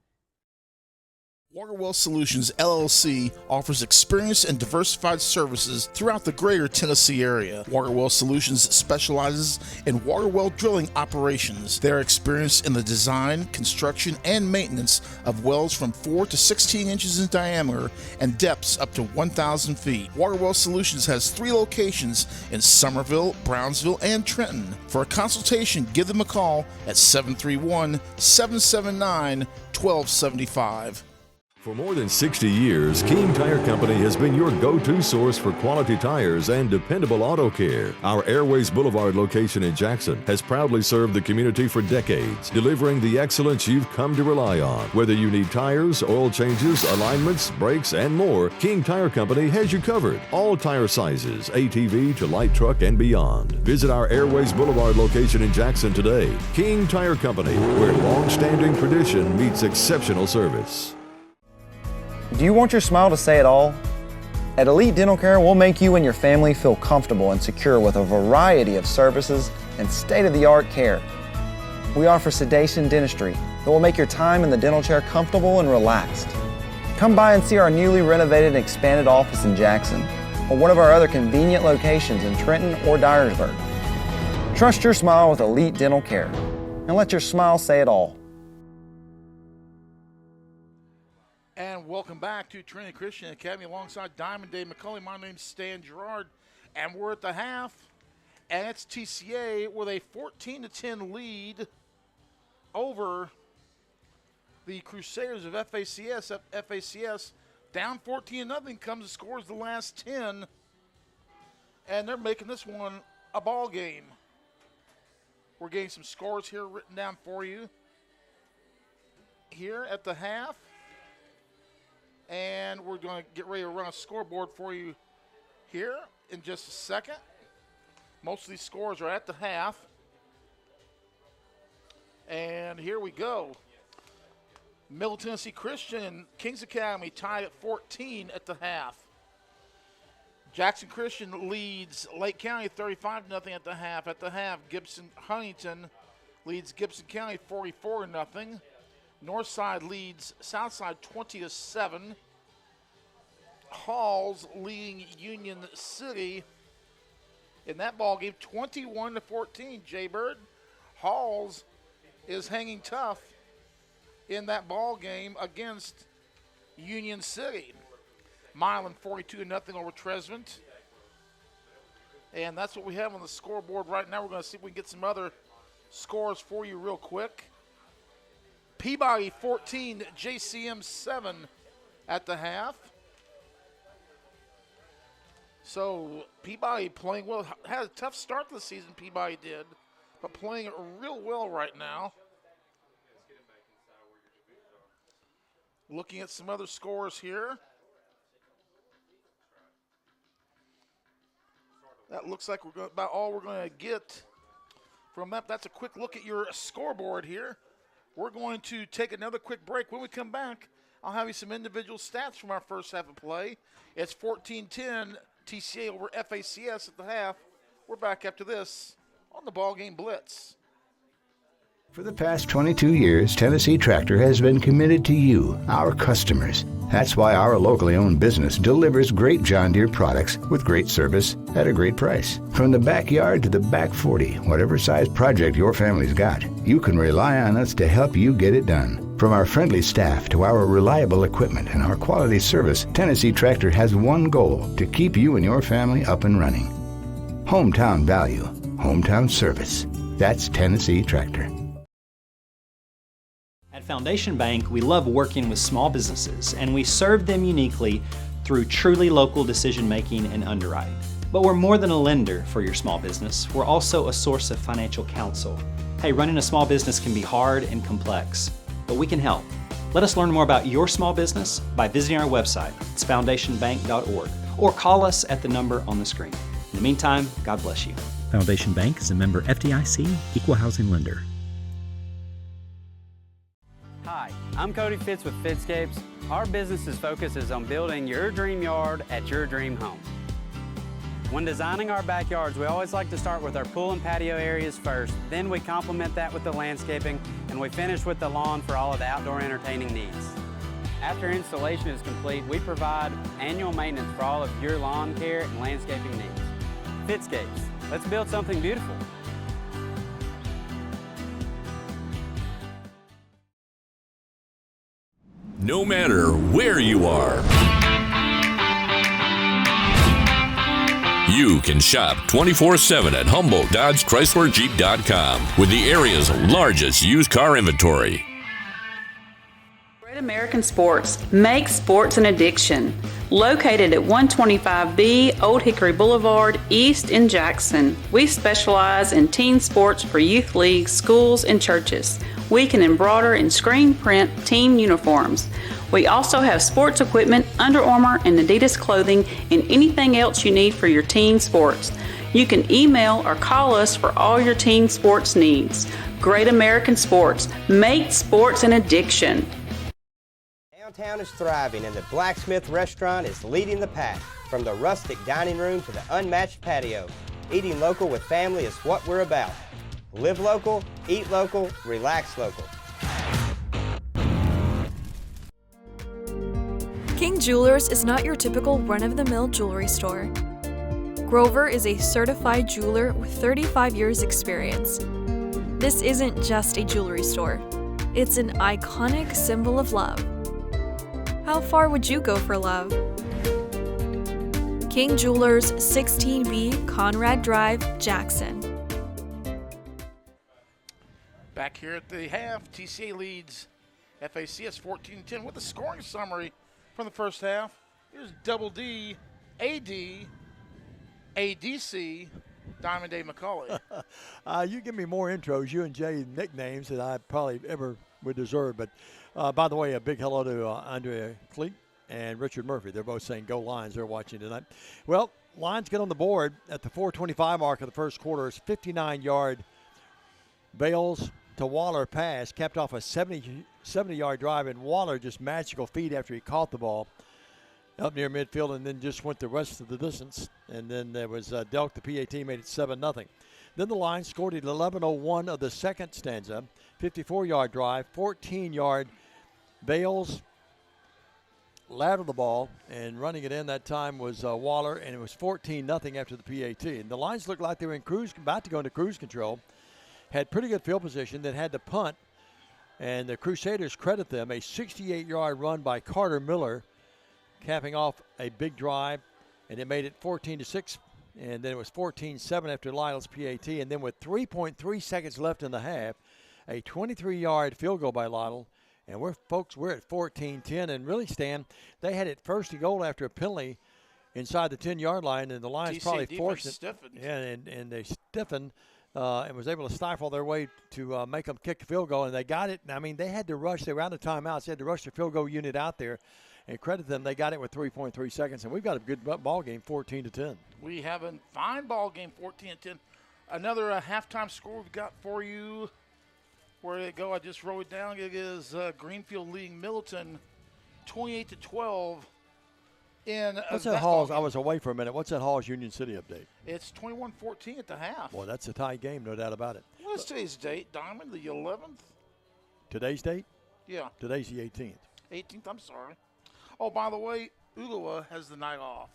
Waterwell Solutions, LLC offers experienced and diversified services throughout the greater Tennessee area. Waterwell Solutions specializes in water well drilling operations. They're experienced in the design, construction, and maintenance of wells from 4 to 16 inches in diameter and depths up to 1,000 feet. Waterwell Solutions has 3 locations in Summerville, Brownsville, and Trenton. For a consultation, give them a call at 731-779-1275. For more than 60 years, King Tire Company has been your go-to source for quality tires and dependable auto care. Our Airways Boulevard location in Jackson has proudly served the community for decades, delivering the excellence you've come to rely on. Whether you need tires, oil changes, alignments, brakes, and more, King Tire Company has you covered. All tire sizes, ATV to light truck and beyond. Visit our Airways Boulevard location in Jackson today. King Tire Company, where long-standing tradition meets exceptional service. Do you want your smile to say it all? At Elite Dental Care, we'll make you and your family feel comfortable and secure with a variety of services and state-of-the-art care. We offer sedation dentistry that will make your time in the dental chair comfortable and relaxed. Come by and see our newly renovated and expanded office in Jackson or one of our other convenient locations in Trenton or Dyersburg. Trust your smile with Elite Dental Care and let your smile say it all. And welcome back to Trinity Christian Academy alongside Diamond Dave McCulley. My name's Stan Gerard, and we're at the half, and it's TCA with a 14-10 lead over the Crusaders of FACS. FACS down 14-0 comes and scores the last 10, and they're making this one a ball game. We're getting some scores here written down for you here at the half. And we're going to get ready to run a scoreboard for you here in just a second. Most of these scores are at the half. And here we go. Middle Tennessee Christian and Kings Academy tied at 14 at the half. Jackson Christian leads Lake County 35-0 at the half. At the half, Gibson Huntington leads Gibson County 44-0. Northside leads Southside 20-7. Halls leading Union City in that ball game 21-14. Jay Bird, Halls is hanging tough in that ball game against Union City. Milan 42-0 over Trezevant. And that's what we have on the scoreboard right now. We're going to see if we can get some other scores for you real quick. Peabody 14, JCM 7 at the half. So Peabody playing well. Had a tough start to the season, Peabody did, but playing it real well right now. Looking at some other scores here. That looks like we're about all we're going to get from that. That's a quick look at your scoreboard here. We're going to take another quick break. When we come back, I'll have you some individual stats from our first half of play. It's 14-10 TCA over FACS at the half. We're back after this on the BallGame Blitz. For the past 22 years, Tennessee Tractor has been committed to you, our customers. That's why our locally owned business delivers great John Deere products with great service at a great price. From the backyard to the back 40, whatever size project your family's got, you can rely on us to help you get it done. From our friendly staff to our reliable equipment and our quality service, Tennessee Tractor has one goal: to keep you and your family up and running. Hometown value, hometown service. That's Tennessee Tractor. At Foundation Bank, we love working with small businesses, and we serve them uniquely through truly local decision-making and underwriting. But we're more than a lender for your small business. We're also a source of financial counsel. Hey, running a small business can be hard and complex, but we can help. Let us learn more about your small business by visiting our website. It's foundationbank.org, or call us at the number on the screen. In the meantime, God bless you. Foundation Bank is a member FDIC, equal housing lender. Hi, I'm Cody Fitz with Fitscapes. Our business's focus is on building your dream yard at your dream home. When designing our backyards, we always like to start with our pool and patio areas first. Then we complement that with the landscaping, and we finish with the lawn for all of the outdoor entertaining needs. After installation is complete, we provide annual maintenance for all of your lawn care and landscaping needs. Fitscapes, let's build something beautiful. No matter where you are, you can shop 24/7 at HumboldtDodgeChryslerJeep.com with the area's largest used car inventory. Great American Sports, make sports an addiction. Located at 125B Old Hickory Boulevard, East in Jackson. We specialize in team sports for youth leagues, schools, and churches. We can embroider and screen print team uniforms. We also have sports equipment, Under Armour and Adidas clothing, and anything else you need for your team sports. You can email or call us for all your team sports needs. Great American Sports, make sports an addiction. Downtown is thriving and the Blacksmith Restaurant is leading the pack. From the rustic dining room to the unmatched patio, eating local with family is what we're about. Live local, eat local, relax local. King Jewelers is not your typical run-of-the-mill jewelry store. Grover is a certified jeweler with 35 years experience. This isn't just a jewelry store. It's an iconic symbol of love. How far would you go for love? King Jewelers, 16B Conrad Drive, Jackson. Back here at the half, TCA leads FACS 14-10 with a scoring summary from the first half. Here's Double D, AD, ADC, Diamond Dave McCauley. You give me more intros, you and Jay, nicknames that I probably ever would deserve. But by the way, a big hello to Andrea Cleek and Richard Murphy. They're both saying go Lions. They're watching tonight. Well, Lions get on the board at the 4:25 mark of the first quarter. It's 59-yard Bales to Waller pass, capped off a 70-yard drive, and Waller just magical feet after he caught the ball up near midfield and then just went the rest of the distance. And then there was Delk, the PAT, made it 7-0. Then the Lions scored at 11:01 of the second stanza, 54-yard drive, 14-yard Bales lateral the ball, and running it in that time was Waller, and it was 14-0 after the PAT. And the Lions looked like they were about to go into cruise control. Had pretty good field position, then had to punt, and the Crusaders credit them. A 68-yard run by Carter Miller, capping off a big drive, and it made it 14-6, and then it was 14-7 after Lytle's PAT, and then with 3.3 seconds left in the half, a 23-yard field goal by Lytle, and we're at 14-10, and really, Stan, they had it first and goal after a penalty inside the 10-yard line, and the Lions TCA probably forced it. stiffened. Yeah, and they stiffened. And was able to stifle their way to make them kick the field goal, and they got it. I mean, they had to rush. They were out of timeouts. They had to rush the field goal unit out there, and credit them. They got it with 3.3 seconds, and we've got a good ball game, 14-10. We have a fine ball game, 14-10. Another halftime score we've got for you. Where did it go? I just wrote it down. It is Greenfield leading Middleton 28-12. What's that Halls? I was away for a minute. What's that Halls Union City update? It's 21-14 at the half. Well, that's a tie game, no doubt about it. What's today's date, Diamond? The 11th? Today's date? Yeah. Today's the 18th. 18th, I'm sorry. Oh, by the way, Ulawa has the night off.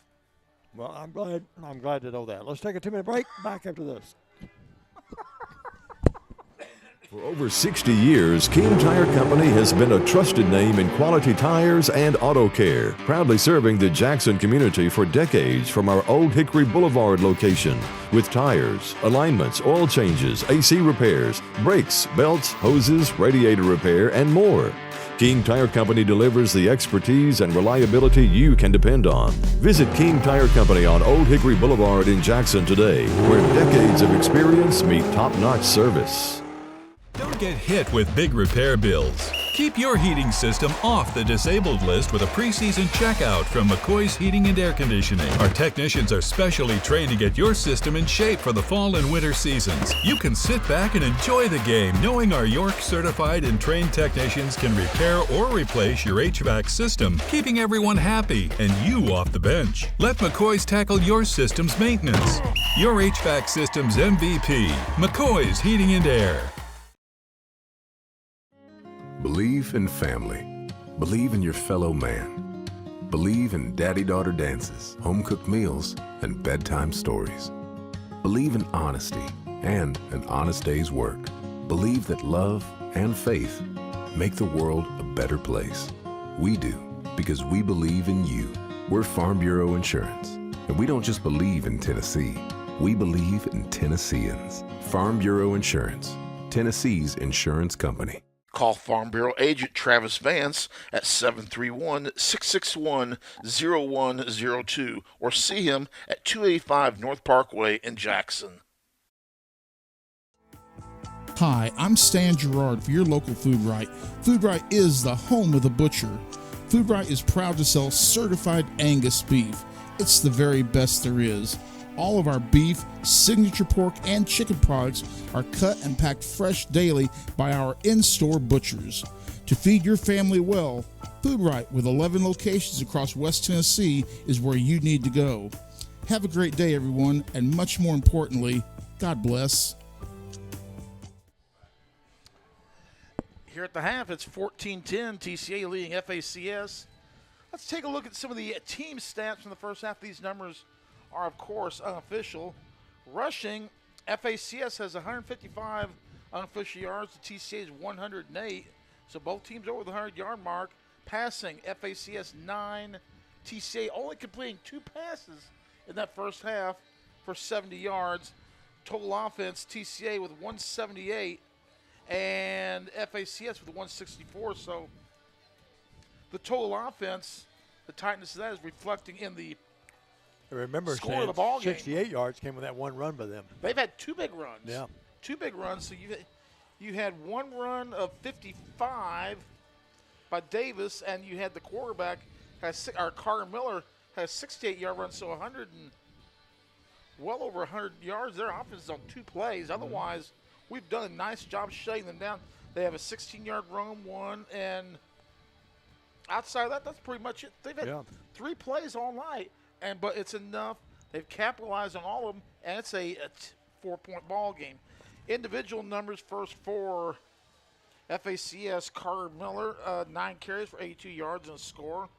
Well, I'm glad to know that. Let's take a 2-minute break. Back after this. For over 60 years, King Tire Company has been a trusted name in quality tires and auto care, proudly serving the Jackson community for decades from our Old Hickory Boulevard location. With tires, alignments, oil changes, AC repairs, brakes, belts, hoses, radiator repair, and more. King Tire Company delivers the expertise and reliability you can depend on. Visit King Tire Company on Old Hickory Boulevard in Jackson today, where decades of experience meet top-notch service. Don't get hit with big repair bills. Keep your heating system off the disabled list with a preseason checkout from McCoy's Heating and Air Conditioning. Our technicians are specially trained to get your system in shape for the fall and winter seasons. You can sit back and enjoy the game knowing our York certified and trained technicians can repair or replace your HVAC system, keeping everyone happy and you off the bench. Let McCoy's tackle your system's maintenance. Your HVAC system's MVP, McCoy's Heating and Air. Believe in family. Believe in your fellow man. Believe in daddy-daughter dances, home-cooked meals, and bedtime stories. Believe in honesty and an honest day's work. Believe that love and faith make the world a better place. We do, because we believe in you. We're Farm Bureau Insurance, and we don't just believe in Tennessee. We believe in Tennesseans. Farm Bureau Insurance, Tennessee's insurance company. Call Farm Bureau agent Travis Vance at 731-661-0102 or see him at 285 North Parkway in Jackson. Hi, I'm Stan Gerard for your local Food Right. Food Right is the home of the butcher. Food Right is proud to sell certified Angus beef. It's the very best there is. All of our beef, signature pork, and chicken products are cut and packed fresh daily by our in-store butchers. To feed your family well, Food Right, with 11 locations across West Tennessee, is where you need to go. Have a great day, everyone, and much more importantly, God bless. Here at the half, it's 14-10, TCA leading FACS. Let's take a look at some of the team stats from the first half. These numbers are, of course, unofficial. Rushing, FACS has 155 unofficial yards. The TCA is 108. So both teams over the 100-yard mark. Passing, FACS 9. TCA only completing 2 passes in that first half for 70 yards. Total offense, TCA with 178 and FACS with 164. So the total offense, the tightness of that is reflecting in the remember, score of the ball game. 68 yards came with that one run by them. They've had 2 big runs. Yeah. 2 big runs. So you had one run of 55 by Davis, and you had the quarterback, Carter Miller, has 68-yard run, so well over 100 yards. Their offense is on 2 plays. Otherwise, we've done a nice job shutting them down. They have a 16-yard run, one, and outside of that, that's pretty much it. They've had 3 plays all night. But it's enough. They've capitalized on all of them, and it's a 4-point ball game. Individual numbers first for FACS. Carter Miller, 9 carries for 82 yards and a score.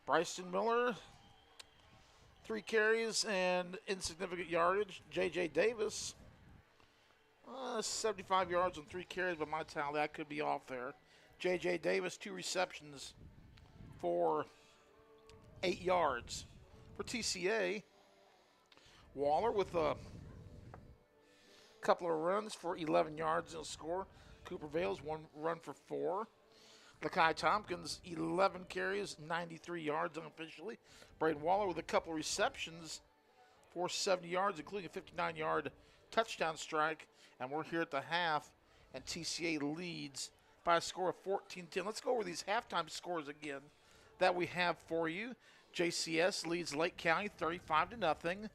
Bryson Miller, 3 carries and insignificant yardage. J.J. Davis, 75 yards and 3 carries, but my tally, I could be off there. J.J. Davis, 2 receptions for 8 yards. For TCA, Waller with a couple of runs for 11 yards and a score. Cooper Vales, 1 run for 4. Lakai Tompkins, 11 carries, 93 yards unofficially. Braden Waller with a couple of receptions for 70 yards, including a 59-yard touchdown strike. And we're here at the half, and TCA leads by a score of 14-10. Let's go over these halftime scores again that we have for you. JCS leads Lake County 35-0.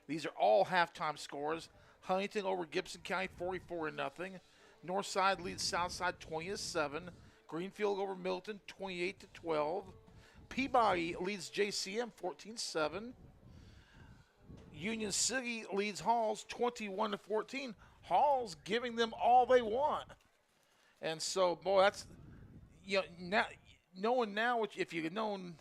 These are all halftime scores. Huntington over Gibson County 44-0. Northside leads Southside 20-7. Greenfield over Milton 28-12. Peabody leads JCM 14-7. Union City leads Halls 21-14. Halls giving them all they want. And so, boy, that's, now knowing now if you had known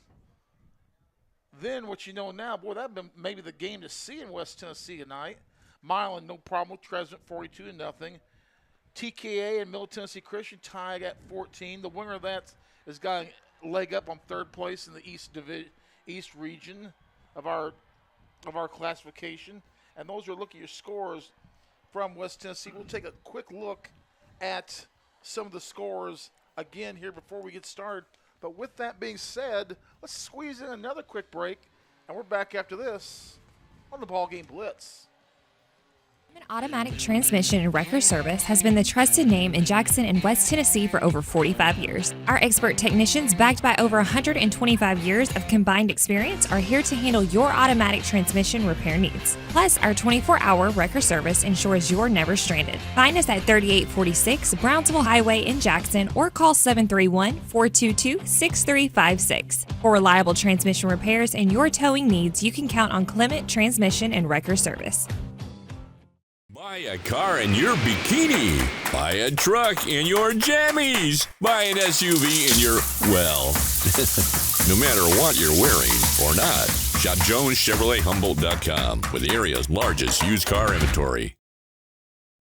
then what you know now, boy, that would have been maybe the game to see in West Tennessee tonight. Milan, no problem with Tresvant, 42-0. TKA and Middle Tennessee Christian tied at 14. The winner of that has got a leg up on 3rd place in the East region of our classification. And those are looking at your scores from West Tennessee. We'll take a quick look at some of the scores again here before we get started. But with that being said, let's squeeze in another quick break, and we're back after this on the BallGame Blitz. Automatic transmission and wrecker service has been the trusted name in Jackson and West Tennessee for over 45 years. Our expert technicians, backed by over 125 years of combined experience, are here to handle your automatic transmission repair needs. Plus, our 24-hour wrecker service ensures you're never stranded. Find us at 3846 Brownsville Highway in Jackson or call 731-422-6356. For reliable transmission repairs and your towing needs, you can count on Clement Transmission and Wrecker Service. Buy a car in your bikini. Buy a truck in your jammies. Buy an SUV in your, well, no matter what you're wearing or not. Shop JonesChevroletHumboldt.com with the area's largest used car inventory.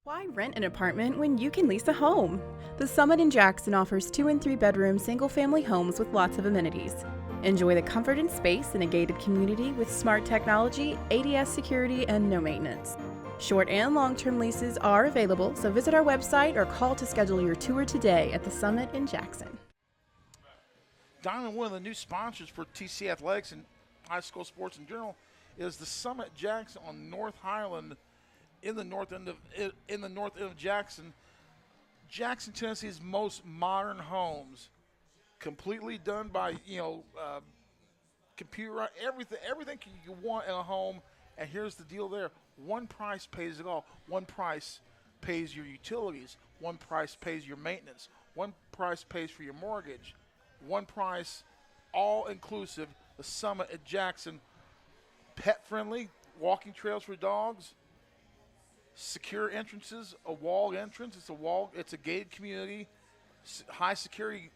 Why rent an apartment when you can lease a home? The Summit in Jackson offers 2 and 3 bedroom single-family homes with lots of amenities. Enjoy the comfort and space in a gated community with smart technology, ADS security, and no maintenance. Short and long-term leases are available, so visit our website or call to schedule your tour today at the Summit in Jackson. Diamond, one of the new sponsors for TCA Athletics and high school sports in general is the Summit Jackson on North Highland in the north end of Jackson. Jackson, Tennessee's most modern homes, completely done by computer, everything you want in a home. And here's the deal there. One price pays it all. One price pays your utilities. One price pays your maintenance. One price pays for your mortgage. One price, all inclusive. The Summit at Jackson. Pet friendly, walking trails for dogs, secure entrances, a walled entrance. It's a gated community, high security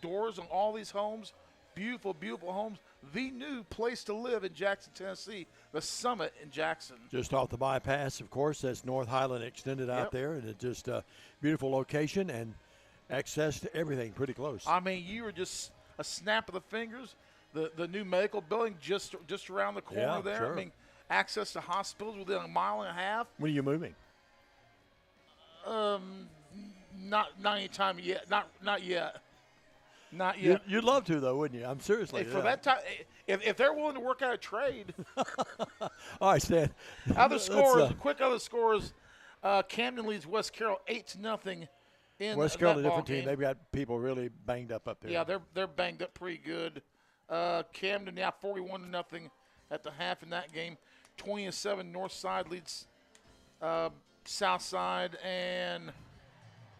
doors on all these homes. Beautiful, beautiful homes. The new place to live in Jackson, Tennessee, the Summit in Jackson. Just off the bypass, of course. That's North Highland extended out there, and it's just a beautiful location and access to everything pretty close. I mean, you were just a snap of the fingers. The new medical building just around the corner there. Sure. I mean, access to hospitals within a mile and a half. When are you moving? Not anytime yet. Not yet. Not yet. You'd love to, though, wouldn't you? I'm seriously. Hey, for that time, if they're willing to work out a trade. All right, Stan. Other scores. Other scores. Camden leads West Carroll 8-0 in West Carroll, that a different ball team. game. They've got people really banged up there. Yeah, they're banged up pretty good. Camden now 41-0 at the half in that game. 20-7 North Side leads South Side, and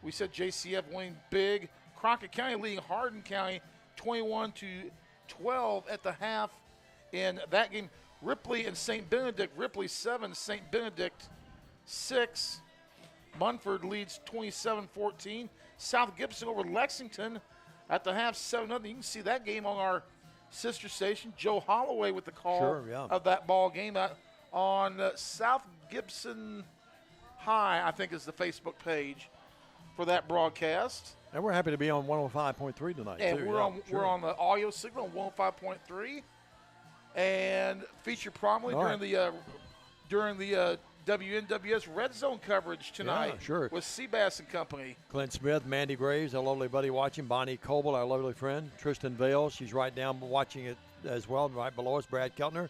we said JCF winning big. Crockett County leading Hardin County 21-12 at the half in that game. Ripley and St. Benedict. Ripley 7, St. Benedict 6. Munford leads 27-14. South Gibson over Lexington at the half 7-0. You can see that game on our sister station. Joe Holloway with the call of that ball game on South Gibson High, I think is the Facebook page for that broadcast. And we're happy to be on 105.3 tonight, and too. We're on the audio signal on 105.3 and featured prominently during the WNWS Red Zone coverage tonight with Seabass and Company. Clint Smith, Mandy Graves, our lovely buddy watching, Bonnie Coble, our lovely friend, Tristan Vale, she's right down watching it as well, right below us, Brad Keltner.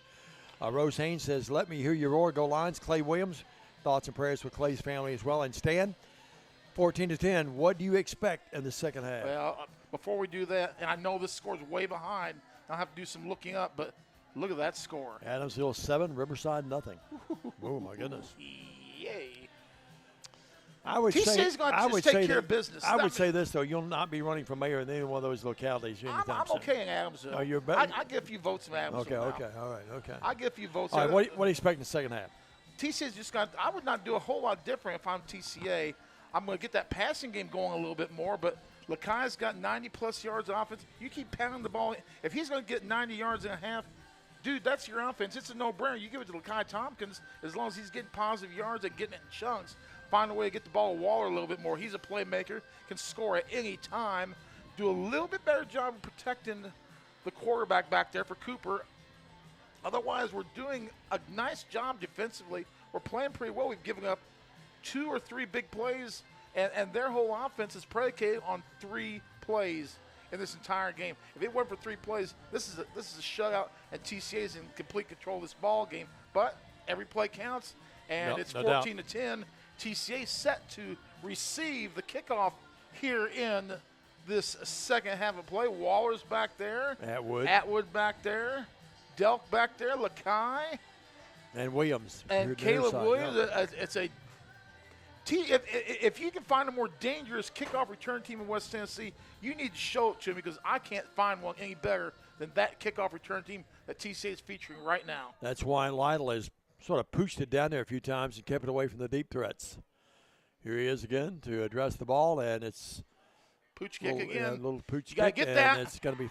Rose Haynes says, let me hear your roar, go Lions. Clay Williams, thoughts and prayers with Clay's family as well. And Stan, 14-10, what do you expect in the second half? Well, before we do that, and I know this score's way behind, I'll have to do some looking up, but look at that score. Adamsville 7, Riverside nothing. Oh, my goodness. Yay. I would TCA's going to just take care of business. I would say this, though. You'll not be running for mayor in any one of those localities anytime soon. I'm okay in Adamsville. Oh, you're I get a few votes in Adamsville. Okay. All right. Okay. I get a few votes. All right. What do you expect in the second half? TCA's just got – I would not do a whole lot different if I'm TCA. I'm going to get that passing game going a little bit more, but Lakai's got 90-plus yards of offense. You keep pounding the ball. If he's going to get 90 yards and a half, dude, that's your offense. It's a no-brainer. You give it to Lakai Tompkins as long as he's getting positive yards and getting it in chunks. Find a way to get the ball to Waller a little bit more. He's a playmaker, can score at any time. Do a little bit better job of protecting the quarterback back there for Cooper. Otherwise, we're doing a nice job defensively. We're playing pretty well. We've given up 2 or 3 big plays And their whole offense is predicated on 3 plays in this entire game. If it went for 3 plays, this is a shutout, and TCA is in complete control of this ball game. But every play counts, and it's 14-10. TCA set to receive the kickoff here in this second half of play. Waller's back there. Atwood back there. Delk back there. Lakai. And Williams. And Caleb Williams. If you can find a more dangerous kickoff return team in West Tennessee, you need to show it to me, because I can't find one any better than that kickoff return team that TCA is featuring right now. That's why Lytle has sort of pushed it down there a few times and kept it away from the deep threats. Here he is again to address the ball, and it's pooch kick again. A little pooch kick, gotta get that. And it's going to be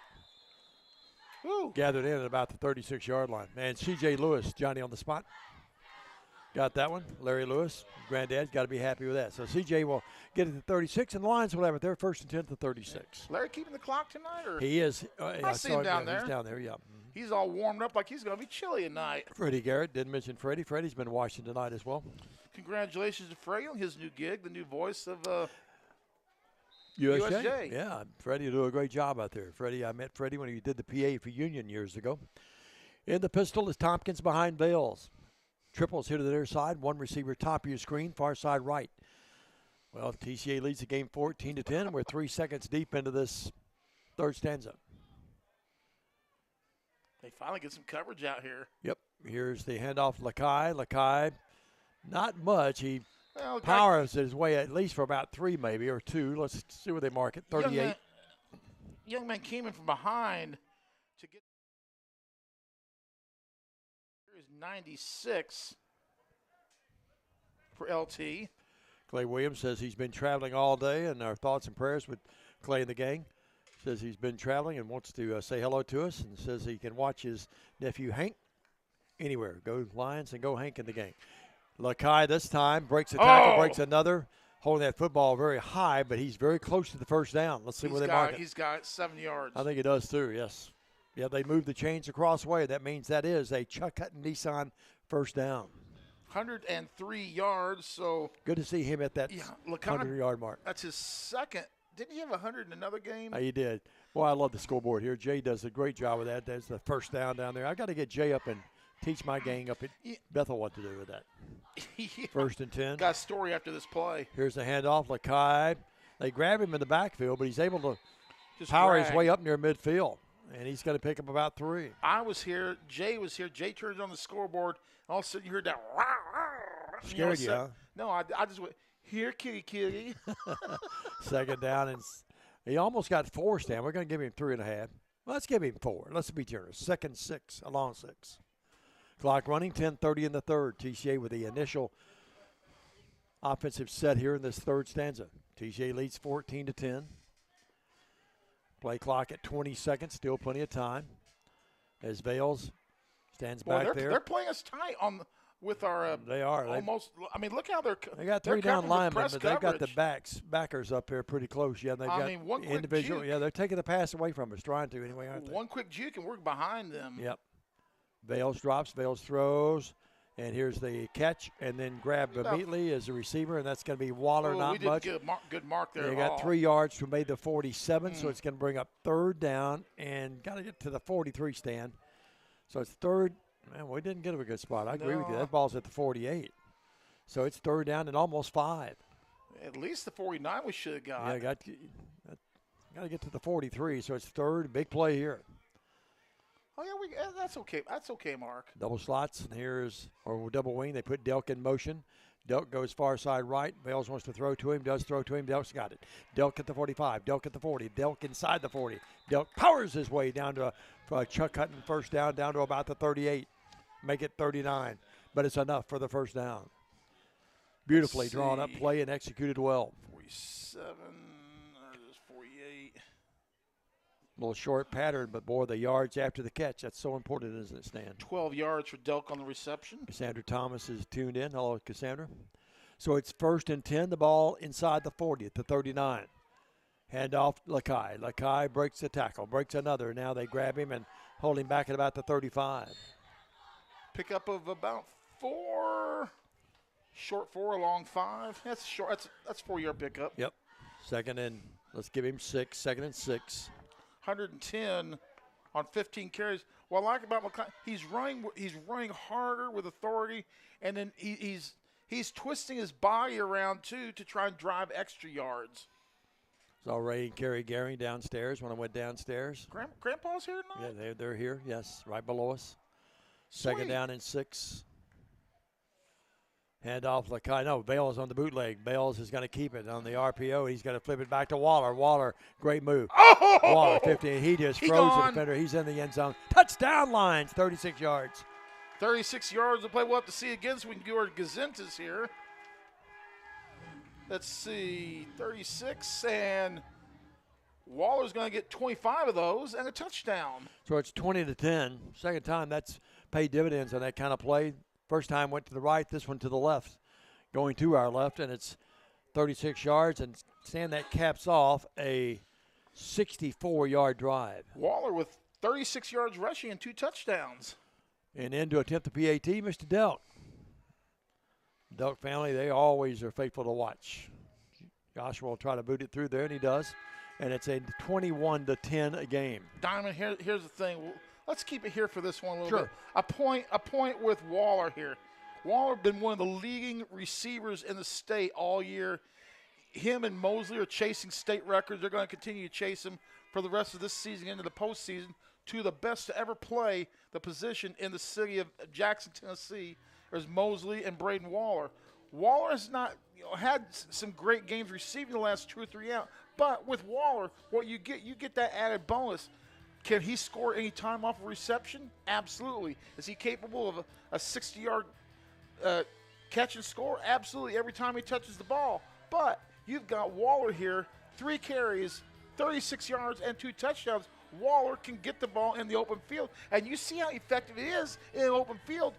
gathered in at about the 36-yard line. And C.J. Lewis, Johnny on the spot. Got that one. Larry Lewis, granddad's got to be happy with that. So C.J. will get it to 36, and the Lions will have it there first and 10 to 36. Larry keeping the clock tonight? Or? He is. I see him down there. He's down there, yeah. He's all warmed up like he's going to be chilly tonight. Freddie Garrett, didn't mention Freddie. Freddie's been watching tonight as well. Congratulations to Freddie on his new gig, the new voice of USJ. Yeah, Freddie will do a great job out there. Freddie, I met Freddie when he did the PA for Union years ago. In the pistol is Tompkins behind Bales. Triples here to the near side. One receiver top of your screen, far side right. Well, TCA leads the game 14-10. We're 3 seconds deep into this third stanza. They finally get some coverage out here. Yep. Here's the handoff to Lakai. Lakai, not much. He powers his way at least for about 3 maybe, or 2. Let's see where they mark it. 38. Young man came in from behind to get. Here is 96 for LT. Clay Williams says he's been traveling all day, and our thoughts and prayers with Clay and the gang. Says he's been traveling and wants to say hello to us, and says he can watch his nephew Hank anywhere. Go Lions and go Hank in the game. Lakai this time breaks a tackle, breaks another, holding that football very high, but he's very close to the first down. Let's see where they mark it. He's got 7 yards. I think he does too, yes. Yeah, they moved the chains across way. That means that is a Chuck Hutton Nissan first down. 103 yards, so. Good to see him at that 100-yard mark. That's his second. Didn't he have 100 in another game? He did. Well, I love the scoreboard here. Jay does a great job with that. That's the first down there. I got to get Jay up and teach my gang up at Bethel what to do with that. First and 10. Got a story after this play. Here's the handoff. Lakai. They grab him in the backfield, but he's able to power his way up near midfield, and he's going to pick up about 3. I was here. Jay was here. Jay turns on the scoreboard. All of a sudden, you heard that. Scared you, huh? No, I just went, here, kitty. Second down, and he almost got forced down. We're going to give him 3.5. Well, let's give him 4. Let's be generous. Second 6, a long 6. Clock running, 10:30 in the third. TCA with the initial offensive set here in this third stanza. TCA leads 14-10. Play clock at 20 seconds, still plenty of time. As Vales stands back there. They're playing us tight with our. They are almost. I mean, look how they got 3 down linemen, but they've got the backers up there pretty close. Yeah, they've got one individual. Juke. Yeah, they're taking the pass away from us, trying to anyway, aren't they? One quick juke and we're behind them. Yep. Vales drops, Vales throws, and here's the catch, and then grabbed immediately as a receiver, and that's going to be Waller. Not much. We didn't get a good mark there. They got 3 yards to made the 47, so it's going to bring up third down, and got to get to the 43 stand. So it's third. Man, we didn't get a good spot. I agree with you. That ball's at the 48. So it's third down and almost 5. At least the 49 we should have got. Yeah, got to get to the 43, so it's third. Big play here. Oh, yeah, that's okay. That's okay, Mark. Double slots, and or double wing. They put Delk in motion. Delk goes far side right. Bales wants to throw to him, does throw to him. Delk's got it. Delk at the 45. Delk at the 40. Delk inside the 40. Delk powers his way down to a Chuck Hutton first down to about the 38. Make it 39. But it's enough for the first down. Beautifully drawn up play and executed well. 47, 48. Little short pattern, but boy, the yards after the catch, that's so important, isn't it, Stan? 12 yards for Delk on the reception. Cassandra Thomas is tuned in. Hello, Cassandra. So it's first and 10, the ball inside the 40 at the 39. Handoff Lakai. Lakai breaks the tackle, breaks another. Now they grab him and hold him back at about the 35. Pickup of about 4. Short 4, long 5. That's short. That's 4-yard pickup. Yep. Second and let's give him 6. Second and 6. 110 on 15 carries. What I like about McCoy, he's running harder with authority, and then he's twisting his body around too to try and drive extra yards. Saw Ray and Kerry Gehring downstairs when I went downstairs. Grandpa's here tonight? Yeah, they're here. Yes, right below us. Second down and 6. Hand off Lakai. No, Bales on the bootleg. Bales is going to keep it on the RPO. He's going to flip it back to Waller. Waller, great move. Oh! Waller, 15. He just froze the defender. He's in the end zone. Touchdown lines, 36 yards. 36 yards to play. We'll have to see again so we can go to Gazintas here. Let's see, 36, and Waller's going to get 25 of those and a touchdown. So it's 20-10. Second time that's paid dividends on that kind of play. First time went to the right, this one to the left, going to our left, and it's 36 yards. And Stan, that caps off a 64-yard drive. Waller with 36 yards rushing and 2 touchdowns. And in to attempt the PAT, Mr. Delk. Delk family, they always are faithful to watch. Joshua will try to boot it through there, and he does. And it's a 21-10 game. Diamond, here's the thing. Let's keep it here for this one a little bit. A point with Waller here. Waller been one of the leading receivers in the state all year. Him and Mosley are chasing state records. They're going to continue to chase him for the rest of this season into the postseason. Two of the best to ever play the position in the city of Jackson, Tennessee. There's Mosley and Braden Waller. Waller has not had some great games receiving the last 2 or 3 out. But with Waller, what you get that added bonus. Can he score any time off a reception? Absolutely. Is he capable of a 60-yard catch and score? Absolutely, every time he touches the ball. But you've got Waller here, 3 carries, 36 yards, and 2 touchdowns. Waller can get the ball in the open field. And you see how effective it is in the open field.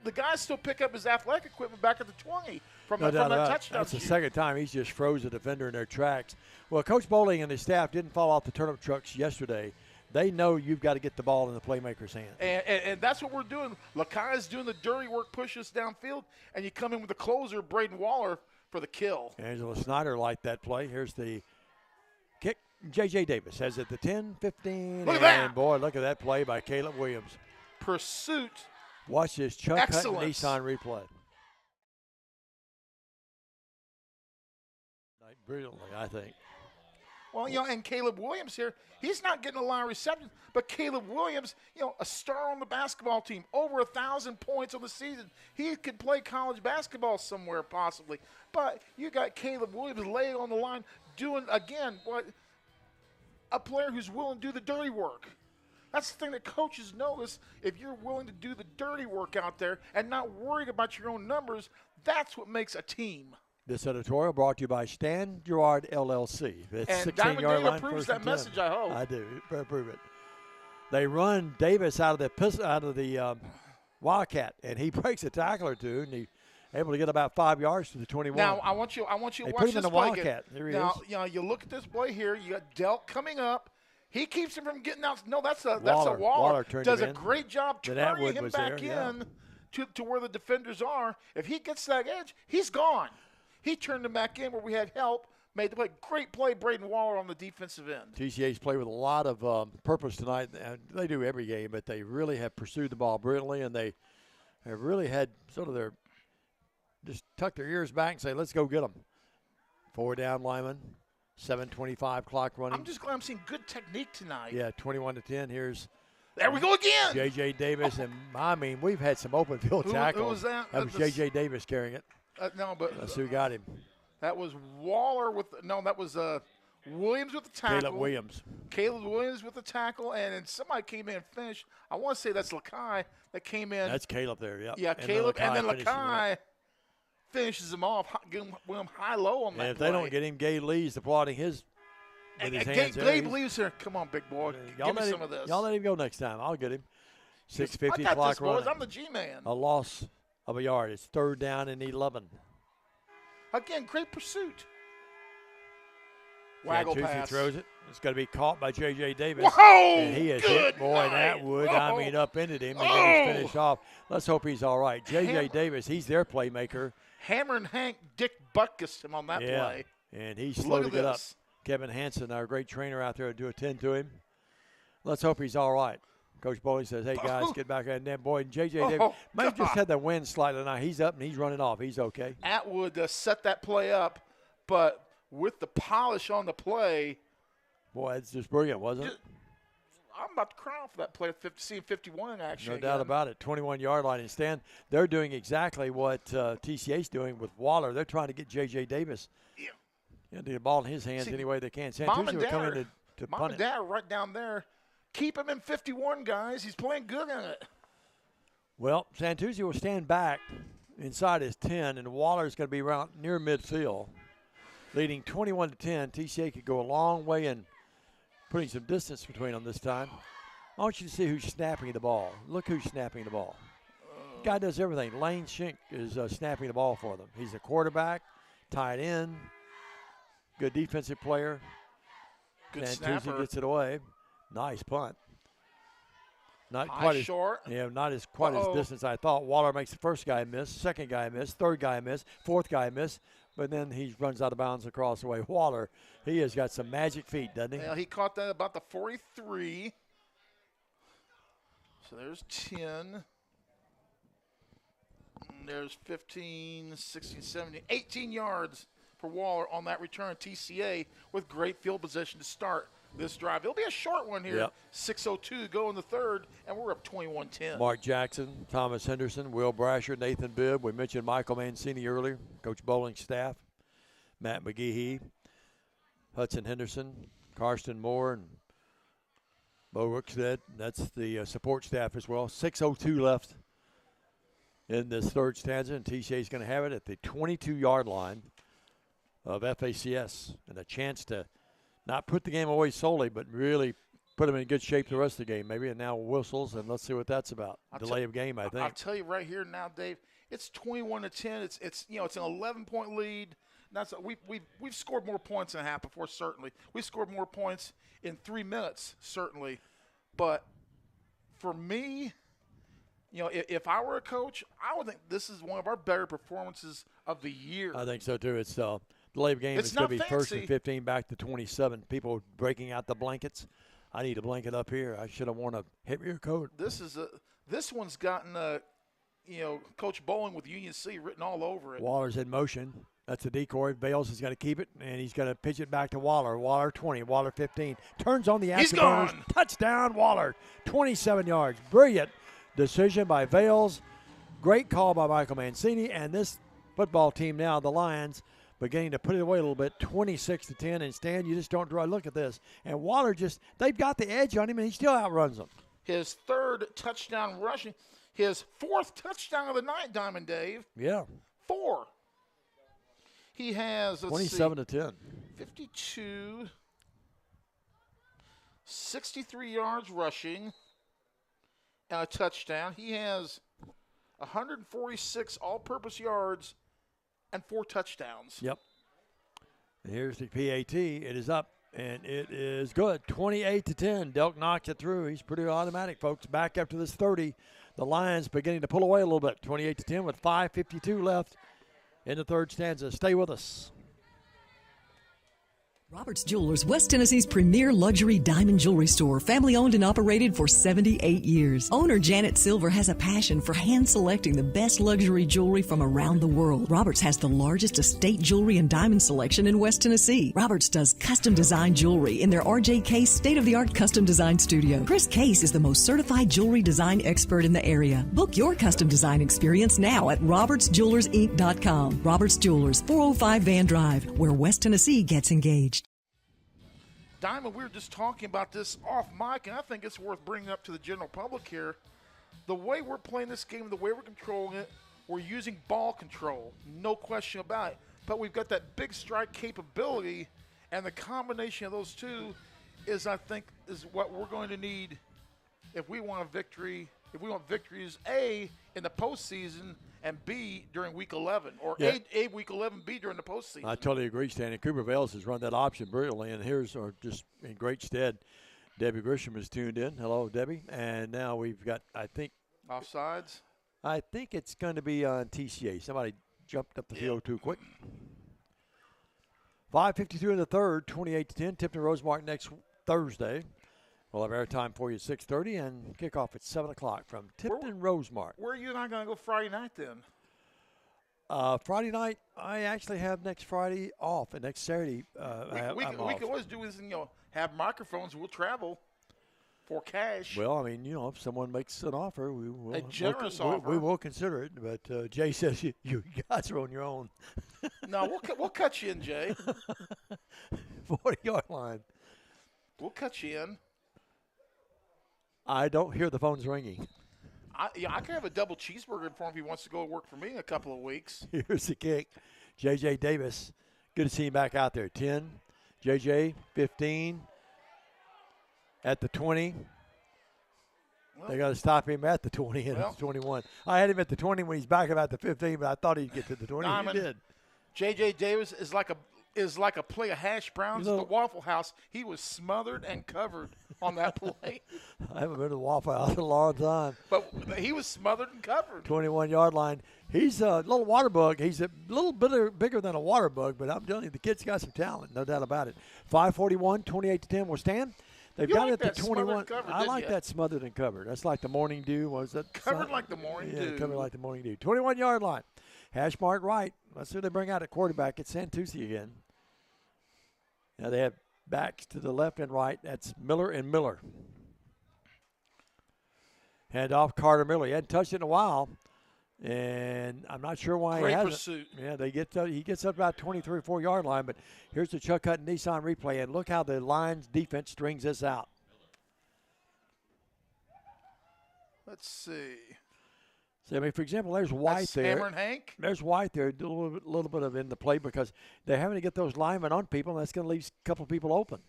The guys still pick up his athletic equipment back at the 20 from that touchdown. That's the second time he's just froze the defender in their tracks. Well, Coach Bowling and his staff didn't fall off the turnip trucks yesterday. They know you've got to get the ball in the playmaker's hand. And that's what we're doing. Lakai is doing the dirty work, push us downfield, and you come in with the closer, Braden Waller, for the kill. Angela Snyder liked that play. Here's the kick. J.J. Davis has it the 10, 15. Look at that. Boy, look at that play by Caleb Williams. Pursuit. Watch this Chuck Hutton Nissan replay. Brilliantly, I think. Well, and Caleb Williams here, he's not getting a lot of receptions, but Caleb Williams, a star on the basketball team, over 1,000 points on the season. He could play college basketball somewhere possibly. But you got Caleb Williams laying on the line doing, again, a player who's willing to do the dirty work. That's the thing that coaches notice. If you're willing to do the dirty work out there and not worried about your own numbers, that's what makes a team. This editorial brought to you by Stan Gerard LLC. It's and 16-yard line. Approves that message, I hope. I do. Approve it. They run Davis out of the Wildcat, and he breaks a tackle or two, and he's able to get about 5 yards to the 21. Now I want you to watch this put him in the play. Wildcat. There he now, is. You look at this play here. You got Delk coming up. He keeps him from getting out. No, that's a Waller. Waller. Does a great job turning him back in to where the defenders are. If he gets that edge, he's gone. He turned him back in where we had help, made the play. Great play, Braden Waller on the defensive end. TCA's played with a lot of purpose tonight. And they do every game, but they really have pursued the ball brilliantly, and they have really had sort of just tuck their ears back and say, let's go get them. 4 down linemen, 7:25 clock running. I'm just glad I'm seeing good technique tonight. Yeah, 21-10. There we go again. J.J. Davis, and we've had some open field tackles. Who was that? That was J.J. Davis carrying it. No, but let's see who got him. That was Waller that was Williams with the tackle. Caleb Williams with the tackle, and then somebody came in and finished. I want to say that's Lakai that came in. That's Caleb there, yeah. Yeah, Caleb, and then Lakai finishes him off, getting him high-low on that And if play. they don't get him, Gabe Lee's applauding his hands. Gabe Lee's here. Come on, big boy. Give me some of this. Y'all let him go next time. I'll get him. 6:50 I got clock this, boys. running. I'm the G-man. A loss of a yard. It's 3rd down and 11. Again, great pursuit. Waggle Santucci pass. throws it. It's going to be caught by J.J. Davis. Whoa! And he is Good hit. Boy, night. that would, upended him. And then he's finished off. Let's hope he's all right. J.J. Davis, he's their playmaker. Hammer and Hank Dick Butkus him on that play. And he's slow to get up. Kevin Hansen, our great trainer out there, to attend to him. Let's hope he's all right. Coach Bowling says, hey, guys, get back. And then, boy, J.J. Davis may have just had the wind slightly now. He's up and he's running off. He's okay. Atwood set that play up, but with the polish on the play. Boy, it's just brilliant, wasn't it? I'm about to cry for that play, seeing 51 in action. No doubt about it. 21-yard line. And Stan, they're doing exactly what TCA's doing with Waller. They're trying to get J.J. Davis to the ball in his hands any way they can. Santucci will come in to Mom punt and Dad are right down there. Keep him in 51, guys. He's playing good in it. Well, Santucci will stand back inside his 10, and Waller's going to be around near midfield, leading 21-10. TCA could go a long way in putting some distance between them this time. I want you to see who's snapping the ball. Look who's snapping the ball. Guy does everything. Lane Schenk is snapping the ball for them. He's a quarterback, tight end, good defensive player. Good Santucci snapper. gets it away. Nice punt. Not High quite as short. Yeah, not as quite as distance I thought. Waller makes the first guy miss, second guy miss, third guy miss, fourth guy miss, but then he runs out of bounds across the way. Waller, he has got some magic feet, doesn't he? Yeah, he caught that about the 43. So there's 10. And there's 15, 16, 17, 18 yards for Waller on that return. TCA with great field position to start this drive. It'll be a short one here. Yep. 6:02 to go in the third, and we're up 21-10. Mark Jackson, Thomas Henderson, Will Brasher, Nathan Bibb. We mentioned Michael Mancini earlier, Coach Bowling's staff, Matt McGehee, Hudson Henderson, Karsten Moore, and Bo Rookstead. That's the support staff as well. 6:02 left in this third stanza, and TCA is going to have it at the 22-yard line of FACS, and a chance to not put the game away solely, but really put them in good shape the rest of the game, maybe. And now whistles, and let's see what that's about. Delay of game, I think. I'll tell you right here now, Dave. It's 21-10. It's an 11-point lead. That's we've scored more points in a half before. Certainly, we scored more points in 3 minutes. Certainly, but for me, if I were a coach, I would think this is one of our better performances of the year. I think so too. It's delay of game is going to be first and 15, back to 27. People breaking out the blankets. I need a blanket up here. I should have worn a heavier coat. This one's gotten Coach Bowling with Union C written all over it. Waller's in motion. That's a decoy. Bales is going to keep it, and he's going to pitch it back to Waller. Waller 20, Waller 15. Turns on the He's afterburners. gone. Touchdown, Waller. 27 yards. Brilliant decision by Vales. Great call by Michael Mancini. And this football team now, the Lions, beginning to put it away a little bit, 26-10. And Stan, you just don't draw. Look at this. And Waller they've got the edge on him, and he still outruns them. His third touchdown rushing. His fourth touchdown of the night, Diamond Dave. Yeah. 4. He has 27-10. 52, 63 yards rushing, and a touchdown. He has 146 all-purpose yards and 4 touchdowns. Yep. And here's the PAT. It is up, and it is good. 28-10. Delk knocks it through. He's pretty automatic, folks. Back up to this 30. The Lions beginning to pull away a little bit. 28-10 with 5:52 left in the third stanza. Stay with us. Roberts Jewelers, West Tennessee's premier luxury diamond jewelry store, family owned and operated for 78 years. Owner Janet Silver has a passion for hand selecting the best luxury jewelry from around the world. Roberts has the largest estate jewelry and diamond selection in West Tennessee. Roberts does custom design jewelry in their RJ Case state-of-the-art custom design studio. Chris Case is the most certified jewelry design expert in the area. Book your custom design experience now at robertsjewellersinc.com. Roberts Jewelers, 405 Van Drive, where West Tennessee gets engaged. Diamond, we were just talking about this off mic, and I think it's worth bringing up to the general public here. The way we're playing this game, the way we're controlling it, we're using ball control, no question about it. But we've got that big strike capability, and the combination of those two is, I think, is what we're going to need if we want a victory if we want victories, A, in the postseason, and B, during Week 11, or Yeah. A Week 11, B, during the postseason. I totally agree, Stan. And Cooper Vales has run that option brilliantly, and here's just in great stead. Debbie Grisham is tuned in. Hello, Debbie. And now we've got, I think it's going to be on TCA. Somebody jumped up the field too quick. 5:52 in the third, 28-10. Tipton Rosemark next Thursday. We'll have airtime for you at 6:30 and kickoff at 7 o'clock from Tipton Rosemark. Where are you and I going to go Friday night then? Friday night, I actually have next Friday off, and next Saturday We can always do this and, have microphones. We'll travel for cash. Well, I mean, if someone makes an offer, we will. A generous offer. We will consider it, but Jay says you guys are on your own. No, we'll cut you in, Jay. 40-yard line. We'll cut you in. I don't hear the phones ringing. I can have a double cheeseburger for him if he wants to go work for me in a couple of weeks. Here's the kick. J.J. Davis. Good to see him back out there. 10. J.J. 15. At the 20. They got to stop him at the 20 and at the 21. I had him at the 20 when he's back about the 15, but I thought he'd get to the 20. He did. J.J. Davis is like a play of hash browns at the Waffle House. He was smothered and covered on that play. I haven't been to the Waffle House in a long time. But he was smothered and covered. 21-yard line. He's a little water bug. He's a little bit bigger than a water bug, but I'm telling you, the kid's got some talent, no doubt about it. 5:41, 28-10. We'll stand. They've got it at the 21. I like that smothered and covered. That's like the morning dew. Was that covered like the morning dew? Yeah, covered like the morning dew. 21-yard line. Hash mark right. Let's see who they bring out at quarterback. It's Santucci again. Now they have backs to the left and right. That's Miller and Miller. Hand off Carter Miller. He hadn't touched it in a while, and I'm not sure why he hasn't. Pursuit. Yeah, he gets up about 23 or 4-yard line, but here's the Chuck Hutton Nissan replay, and look how the Lions defense strings this out. Let's see. So, I mean, for example, there's White That's there. Hammer and Hank. There's White there, a little bit of in the play because they're having to get those linemen on people, and that's going to leave a couple of people open.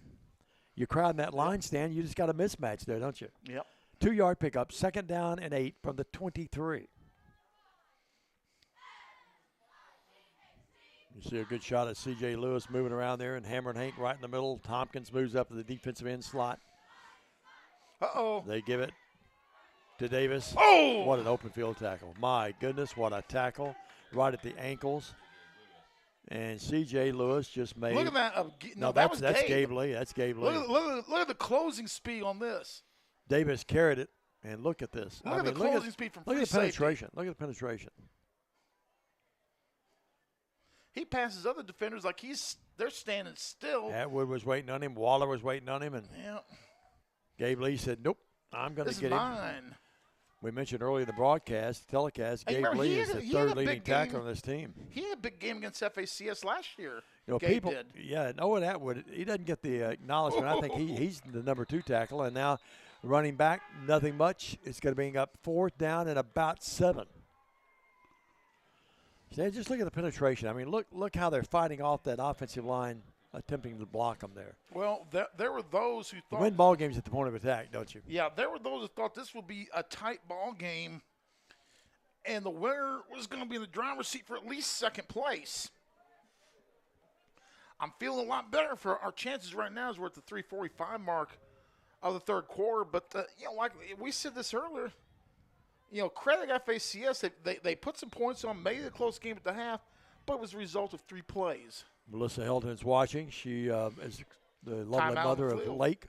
You're crowding that line stand, you just got a mismatch there, don't you? Yep. 2-yard pickup, 2nd down and 8 from the 23. You see a good shot at C.J. Lewis moving around there, and Hammer and Hank right in the middle. Tompkins moves up to the defensive end slot. Uh-oh. They give it to Davis. Oh! What an open field tackle. My goodness, what a tackle right at the ankles. And C.J. Lewis just made. Look at that. That's Gabe. Gabe Lee. That's Gabe Lee. Look at the closing speed on this. Davis carried it, and look at this. Look at the closing speed from free safety. Look at the penetration. safety. Look at the penetration. He passes other defenders like they're standing still. Atwood was waiting on him. Waller was waiting on him, and Gabe Lee said, "Nope, I'm going to get him." This is mine. We mentioned earlier the telecast, Gabe Lee is the third leading tackler on this team. He had a big game against FACS last year. Gabe did. Yeah, Owen Atwood, he doesn't get the acknowledgement. I think he's the number 2 tackle, and now running back, nothing much. It's going to bring up 4th down and about 7. So just look at the penetration. I mean, look how they're fighting off that offensive line, attempting to block them there. Well, there were those who thought. You win ball games at the point of attack, don't you? Yeah, there were those who thought this would be a tight ball game, and the winner was going to be in the driver's seat for at least 2nd place. I'm feeling a lot better for our chances right now as we're at the 3:45 mark of the 3rd quarter. But, like we said this earlier, credit FACS. They put some points on, made it a close game at the half, but it was a result of 3 plays. Melissa Hilton's watching. She is the lovely mother of Lake.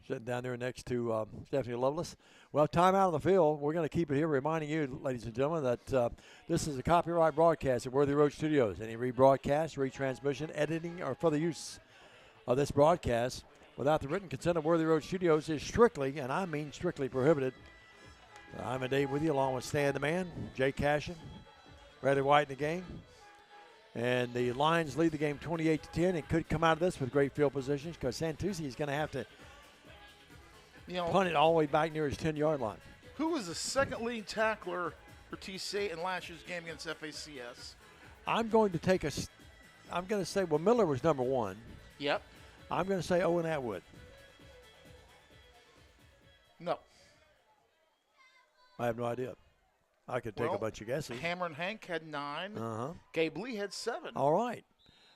Sitting down there next to Stephanie Lovelace. Well, timeout on the field. We're going to keep it here, reminding you, ladies and gentlemen, that this is a copyright broadcast at Worthy Road Studios. Any rebroadcast, retransmission, editing, or further use of this broadcast without the written consent of Worthy Road Studios is strictly, and I mean strictly, prohibited. I'm Dave with you, along with Stan the Man, Jay Cashin, Bradley White in the game. And the Lions lead the game 28-10. It could come out of this with great field positions because Santucci is going to have to punt it all the way back near his 10-yard line. Who was the 2nd leading tackler for TCA in last year's game against FACS? I'm going to say, Miller was number 1. Yep. I'm going to say Owen Atwood. No. I have no idea. I could take a bunch of guesses. Hammer and Hank had 9. Uh-huh. Gabe Lee had 7. All right.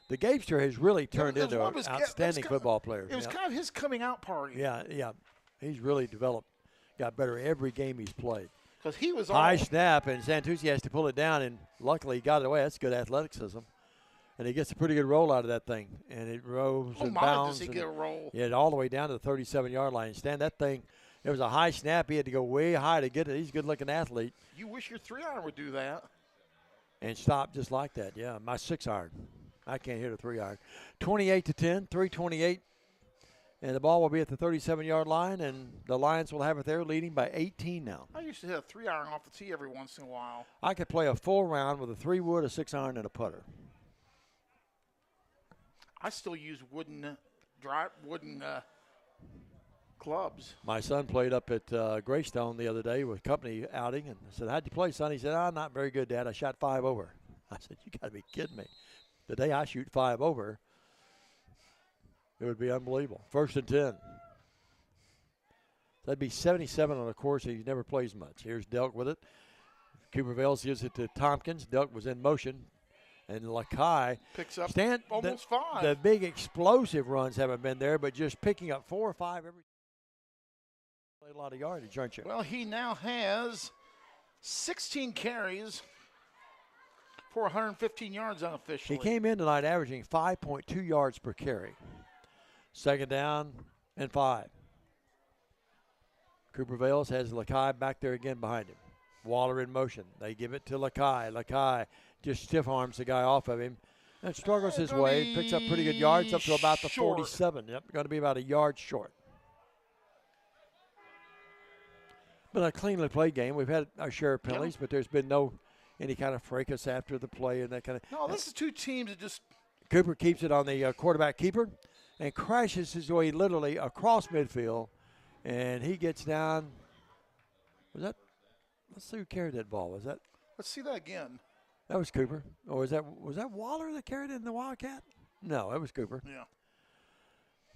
The Gabester has really turned into an outstanding football player. It was kind of his coming out party. Yeah. He's really developed, got better every game he's played. Because he was high snap, and Santucci has to pull it down, and luckily he got it away. That's good athleticism. And he gets a pretty good roll out of that thing. And it rolls and bounds. Does he get a roll? Yeah, all the way down to the 37-yard line. Stan, that thing, it was a high snap. He had to go way high to get it. He's a good-looking athlete. You wish your 3-iron would do that. And stop just like that, yeah. My 6-iron. I can't hit a 3-iron. 28-10, 3:28. And the ball will be at the 37-yard line, and the Lions will have it there, leading by 18 now. I used to hit a 3-iron off the tee every once in a while. I could play a full round with a 3-wood, a 6-iron, and a putter. I still use wooden clubs. My son played up at Greystone the other day with company outing, and I said, "How'd you play, son?" He said, "I'm not very good, Dad. I shot 5 over." I said, "You got to be kidding me. The day I shoot 5 over, it would be unbelievable." 1st and 10. That'd be 77 on a course he never plays much. Here's Delk with it. Cooper Vales gives it to Tompkins. Delk was in motion. And Lakai picks up almost 5. The big explosive runs haven't been there, but just picking up 4 or 5 every. Played a lot of yardage, aren't you? Well, he now has 16 carries for 115 yards unofficially. He came in tonight averaging 5.2 yards per carry. 2nd down and 5. Cooper Vales has Lakai back there again behind him. Waller in motion. They give it to Lakai. Lakai just stiff arms the guy off of him and struggles his way. Picks up pretty good yards up to about the 47. Yep, going to be about a yard short. But a cleanly played game. We've had our share of penalties, but there's been any kind of fracas after the play and that kind of. No, this is two teams that just. Cooper keeps it on the quarterback keeper and crashes his way literally across midfield, and he gets down. Let's see who carried that ball. Let's see that again. That was Cooper. Or was that Waller that carried it in the Wildcat? No, it was Cooper. Yeah.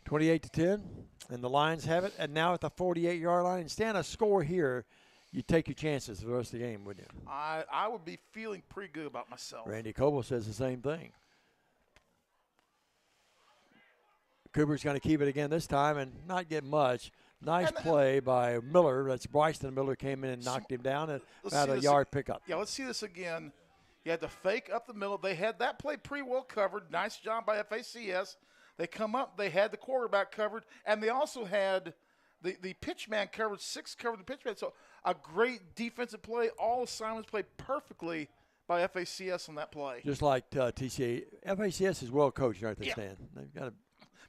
28-10, and the Lions have it. And now at the 48-yard line, stand a score here, you take your chances for the rest of the game, wouldn't you? I would be feeling pretty good about myself. Randy Coble says the same thing. Cooper's going to keep it again this time and not get much. Nice play by Miller. That's Bryson Miller came in and knocked him down at about a yard pickup. Yeah, let's see this again. You had to fake up the middle. They had that play pretty well covered. Nice job by FACS. They come up. They had the quarterback covered, and they also had the pitch man covered. 6 covered the pitch man. So a great defensive play. All assignments played perfectly by FACS on that play. Just like TCA. FACS is well coached, aren't they, Stan? They've got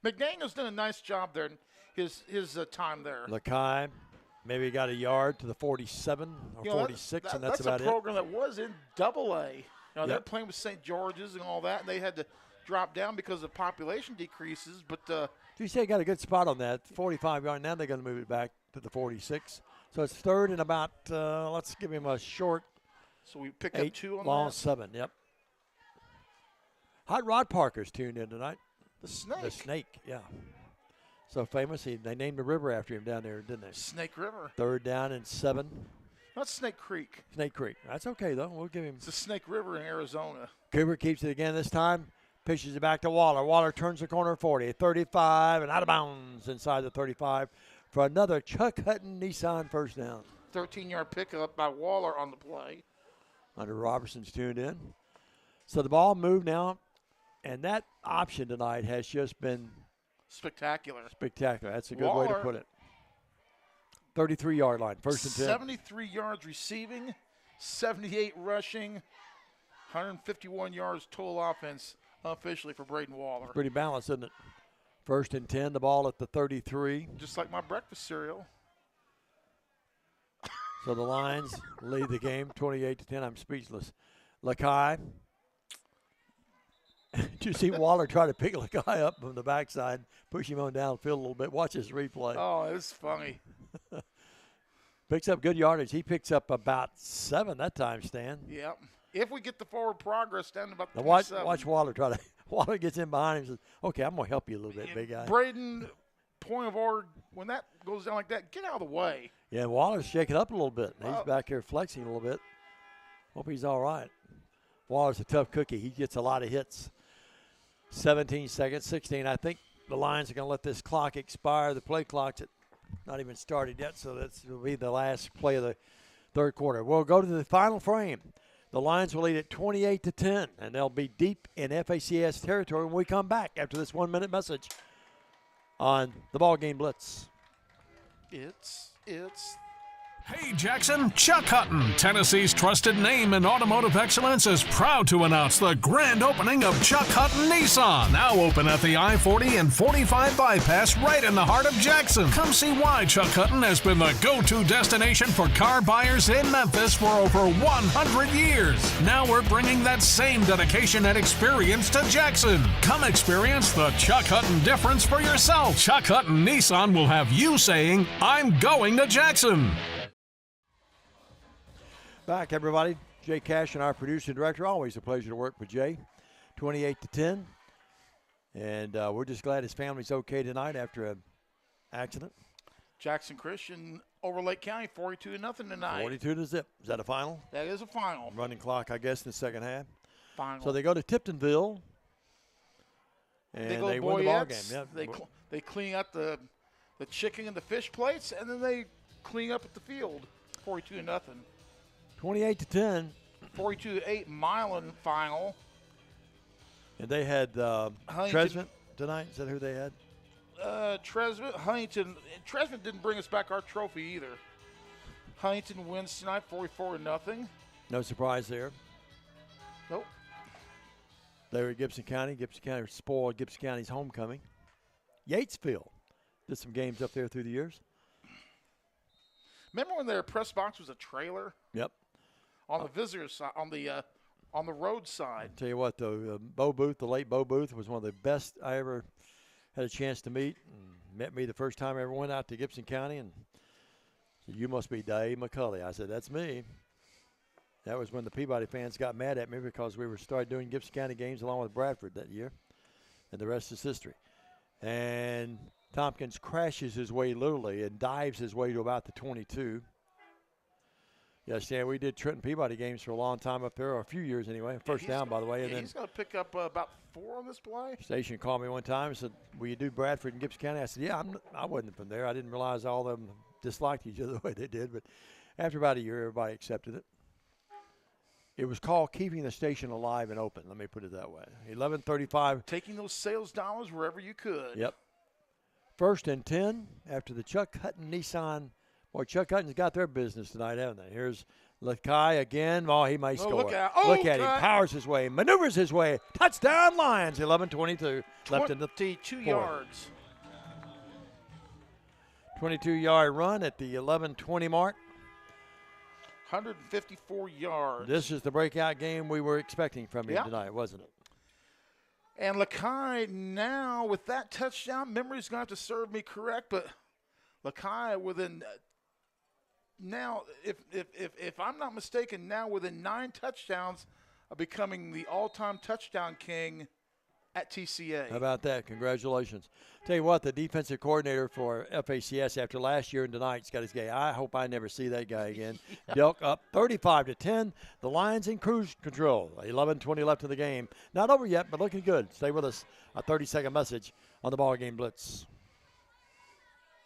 McDaniel's done a nice job there in his time there. Lakai maybe got a yard to the 47 or 46, and that's about it. That's a program that was in AA. They're playing with St. George's and all that, and they had to drop down because the population decreases. But TCA got a good spot on that 45-yard. Now they're going to move it back to the 46. So it's 3rd and about, let's give him a short. So we pick up 2 on long that. 7, yep. Hot Rod Parker's tuned in tonight. The Snake. The Snake, yeah. So famous. They named the river after him down there, didn't they? Snake River. 3rd down and 7. Not Snake Creek. Snake Creek. That's okay, though. We'll give him. It's the Snake River in Arizona. Cooper keeps it again this time. Pitches it back to Waller. Waller turns the corner 40, 35, and out of bounds inside the 35 for another Chuck Hutton Nissan first down. 13-yard pickup by Waller on the play. Under Robertson's tuned in. So the ball moved now, and that option tonight has just been spectacular. Spectacular. That's a good way to put it. 33-yard line, 1st and 10. 73 yards receiving, 78 rushing, 151 yards total offense officially for Braden Waller. Pretty balanced, isn't it? 1st and 10, the ball at the 33. Just like my breakfast cereal. So the Lions lead the game 28-10. I'm speechless. Lakai. Did you see Waller try to pick Lakai up from the backside, push him on downfield a little bit? Watch this replay. Oh, it's funny. Picks up good yardage. He picks up about 7 that time, Stan. Yep. If we get the forward progress down to about now watch Waller try to. Waller gets in behind him and says, "Okay, I'm going to help you a little bit, big guy." Braden point of order, when that goes down like that, get out of the way. Yeah, Waller's shaking up a little bit. He's Wow. back here flexing a little bit. Hope he's all right. Waller's a tough cookie. He gets a lot of hits. 17 seconds, 16. I think the Lions are going to let this clock expire. The play clock's not even started yet, so this will be the last play of the third quarter. We'll go to the final frame. The Lions will lead at 28-10, and they'll be deep in FACS territory when we come back after this 1-minute message on the BallGame Blitz. It's Hey Jackson, Chuck Hutton, Tennessee's trusted name in automotive excellence, is proud to announce the grand opening of Chuck Hutton Nissan, now open at the I-40 and 45 bypass right in the heart of Jackson. Come see why Chuck Hutton has been the go-to destination for car buyers in Memphis for over 100 years. Now we're bringing that same dedication and experience to Jackson. Come experience the Chuck Hutton difference for yourself. Chuck Hutton Nissan will have you saying, I'm going to Jackson. Back, everybody. Jay Cash and our producer and director. Always a pleasure to work with Jay. 28-10. And we're just glad his family's okay tonight after an accident. Jackson Christian over Lake County, 42-0 tonight. 42-0. Is that a final? That is a final. Running clock, I guess, in the second half. Final. So they go to Tiptonville. And they win the ball game. Yeah. They clean up the chicken and the fish plates, and then they clean up at the field. 42-0. 28-10. 42-8 Milan final. And they had Tresvant tonight. Is that who they had? Tresvant, Huntington. Tresvant didn't bring us back our trophy either. Huntington wins tonight, 44-0. No surprise there. Nope. They were at Gibson County. Gibson County spoiled Gibson County's homecoming. Yatesville did some games up there through the years. Remember when their press box was a trailer? Yep. On the visitor side, on the road side. I'll tell you what, though, Bo Booth, the late Bo Booth, was one of the best I ever had a chance to meet. And met me the first time I ever went out to Gibson County and said, "You must be Dave McCulley." I said, "That's me." That was when the Peabody fans got mad at me because we started doing Gibson County games along with Bradford that year, and the rest is history. And Tompkins crashes his way literally and dives his way to about the 22. Yes, yeah, we did Trenton Peabody games for a long time up there, or a few years anyway. First down, by the way. And then he's going to pick up about 4 on this play. Station called me one time and said, "Will you do Bradford and Gibson County?" I said, "Yeah, I wasn't from there. I didn't realize all of them disliked each other the way they did." But after about a year, everybody accepted it. It was called keeping the station alive and open. Let me put it that way. 11:35. Taking those sales dollars wherever you could. Yep. 1st and 10 after the Chuck Hutton Nissan. Boy, Chuck Hutton's got their business tonight, haven't they? Here's Lakai again. Oh, he may score. Look at him. Powers his way. Maneuvers his way. Touchdown, Lions. 11:22 left in the 22 yards. 22-yard run at the 11:20 mark. 154 yards. This is the breakout game we were expecting from him tonight, wasn't it? And Lakai now with that touchdown, memory's going to have to serve me correct, but Lakai within now, if I'm not mistaken, now within 9 touchdowns of becoming the all-time touchdown king at TCA. How about that? Congratulations. Tell you what, the defensive coordinator for FACS after last year and tonight's got his guy. I hope I never see that guy again. Delk up 35-10. The Lions in cruise control. 11:20 left in the game. Not over yet, but looking good. Stay with us. A 30-second message on the BallGame Blitz.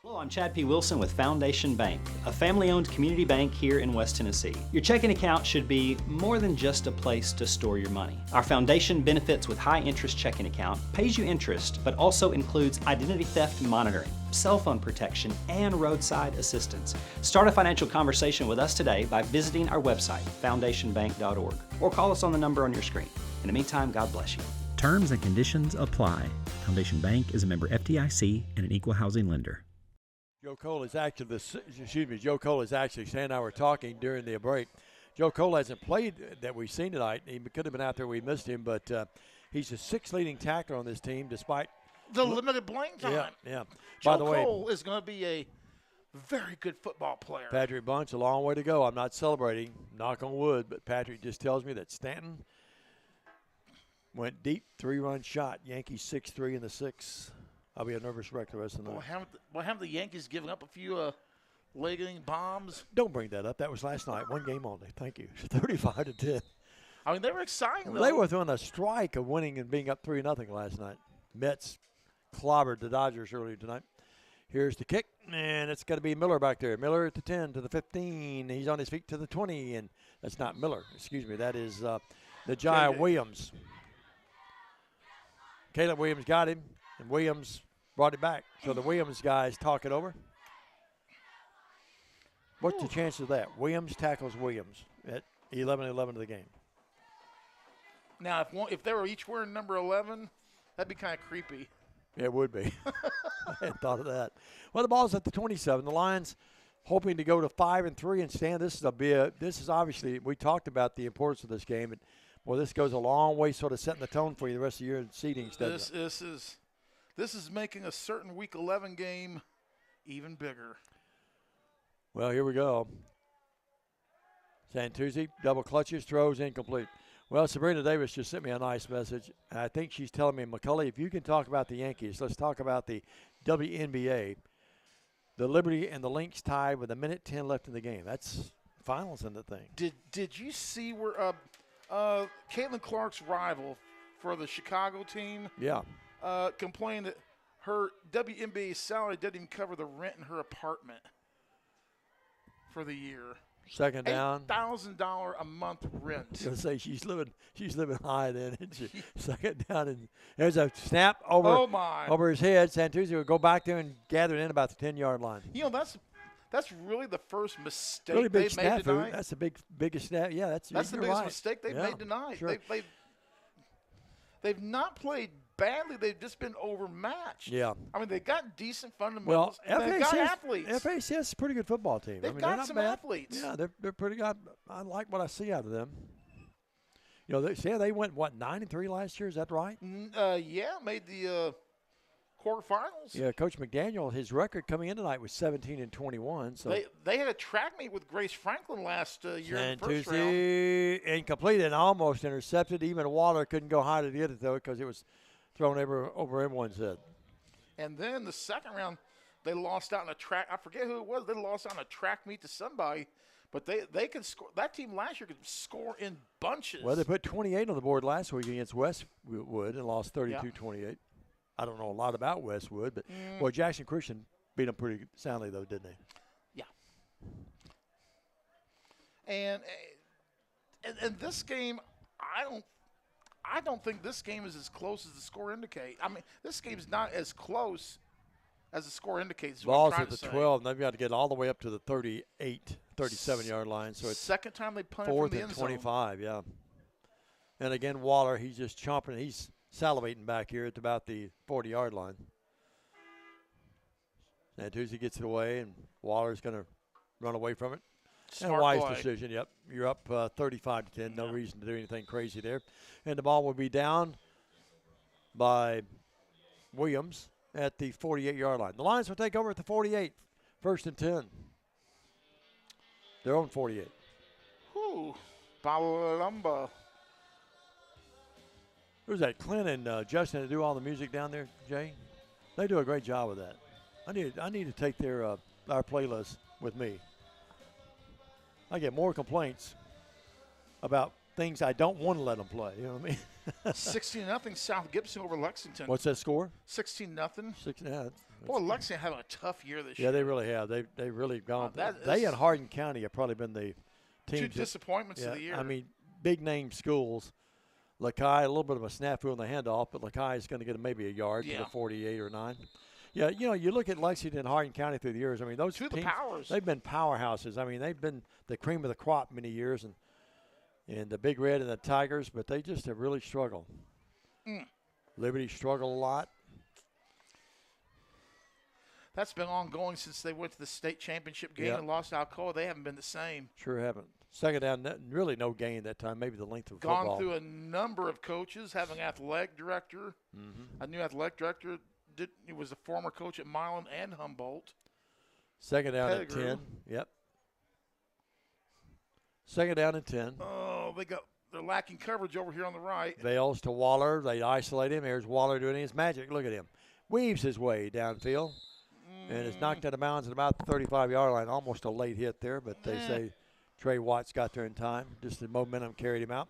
Hello, I'm Chad P. Wilson with Foundation Bank, a family-owned community bank here in West Tennessee. Your checking account should be more than just a place to store your money. Our foundation benefits with high-interest checking account pays you interest, but also includes identity theft monitoring, cell phone protection, and roadside assistance. Start a financial conversation with us today by visiting our website, foundationbank.org, or call us on the number on your screen. In the meantime, God bless you. Terms and conditions apply. Foundation Bank is a member FDIC and an equal housing lender. Joe Cole is actually Stan and I were talking during the break. Joe Cole hasn't played that we've seen tonight. He could have been out there. We missed him, but he's the 6th leading tackler on this team despite the limited playing time. Yeah. Joe Cole is going to be a very good football player. Patrick Bunch, a long way to go. I'm not celebrating, knock on wood, but Patrick just tells me that Stanton went deep, 3-run shot. Yankees 6-3 in the 6th. I'll be a nervous wreck the rest of the night. Haven't the Yankees given up a few legging bombs? Don't bring that up. That was last night. One game only. Thank you. 35-10. I mean, they were exciting, though. They were on a strike of winning and being up 3-0 last night. Mets clobbered the Dodgers earlier tonight. Here's the kick, and it's going to be Miller back there. Miller at the 10 to the 15. He's on his feet to the 20, and that's not Miller. Excuse me. That is Najee Williams. Caleb Williams got him, and Williams brought it back. So the Williams guys talk it over. What's the chance of that? Williams tackles Williams at 11-11 of the game. Now, if they were each wearing number 11, that'd be kind of creepy. It would be. I hadn't thought of that. Well, the ball's at the 27. The Lions hoping to go to 5-3 and stand. This is obviously, we talked about the importance of this game, but well, this goes a long way, sort of setting the tone for you the rest of your seedings. This is making a certain Week 11 game even bigger. Well, here we go. Santucci double clutches, throws incomplete. Well, Sabrina Davis just sent me a nice message. I think she's telling me, McCulley, if you can talk about the Yankees, let's talk about the WNBA. The Liberty and the Lynx tied with 1:10 left in the game. That's finals in the thing. Did you see where Caitlin Clark's rival for the Chicago team complained that her WNBA salary doesn't even cover the rent in her apartment for the year? Second down. $8,000 a month rent. I was going to say she's living high then, isn't she? Second down, and there's a snap over his head. Santucci will go back there and gather it in about the 10-yard line. You know, that's really the first mistake really big they've made tonight. That's the biggest snap. Yeah, that's the biggest mistake they've made tonight. Sure. They've not played badly. They've just been overmatched. Yeah. I mean, they got decent fundamentals. Well, they've got athletes. FACS is a pretty good football team. They've they're got not some bad. athletes. Yeah, they're pretty good. I like what I see out of them. You know, they went, 9-3 last year? Is that right? Yeah, made the quarterfinals. Yeah, Coach McDaniel, his record coming in tonight was 17-21. So they had a track meet with Grace Franklin last year in the first round. Incomplete and almost intercepted. Even Waller couldn't go high to get it, though, because it was thrown over everyone's head. And then the second round, they lost out in a track. I forget who it was. They lost out in a track meet to somebody. But they could score. That team last year could score in bunches. Well, they put 28 on the board last week against Westwood and lost 32-28. I don't know a lot about Westwood, but well, Jackson Christian beat them pretty soundly, though, didn't they? Yeah. And this game, I don't think this game is as close as the score indicates. I mean, this game's not as close as the score indicates. Ball's at the 12, and they've got to get all the way up to the 37-yard line. So it's second time they punted from the end zone. 25, yeah. And again, Waller, he's just chomping. He's salivating back here at about the 40-yard line. Santucci gets it away, and Waller's going to run away from it. Smart and a wise play. decision, yep. You're up 35-10. No reason to do anything crazy there. And the ball will be down by Williams at the 48-yard line. The Lions will take over at the 48, 1st and 10. Their own 48. Palumba. Who's that? Clint and Justin that do all the music down there, Jay? They do a great job with that. I need to take our playlist with me. I get more complaints about things I don't want to let them play. You know what I mean? 16-0 South Gibson over Lexington. What's that score? 16-0. Yeah, boy, Lexington having a tough year this year. Yeah, they really have. They really gone. They and Hardin County have probably been the teams. Two disappointments of the year. I mean, big name schools. Lakai, a little bit of a snafu on the handoff, but Lakai is going to get maybe a yard to the 48 or 9. Yeah, you know, you look at Lexington and Hardin County through the years. I mean, those teams, powers. They've been powerhouses. I mean, they've been the cream of the crop many years, and the Big Red and the Tigers, but they just have really struggled. Liberty struggled a lot. That's been ongoing since they went to the state championship game and lost Alcoa. They haven't been the same. Sure haven't. Second down, really no gain that time. Maybe the length of football. Gone through a number of coaches, having athletic director. A new athletic director. He was a former coach at Milan and Humboldt. Second down at 10. Yep. Second down and 10. Oh, they're lacking coverage over here on the right. Bales to Waller. They isolate him. There's Waller doing his magic. Look at him. weaves his way downfield and is knocked out of bounds at about the 35-yard line. Almost a late hit there, but they say Trey Watts got there in time. Just the momentum carried him out.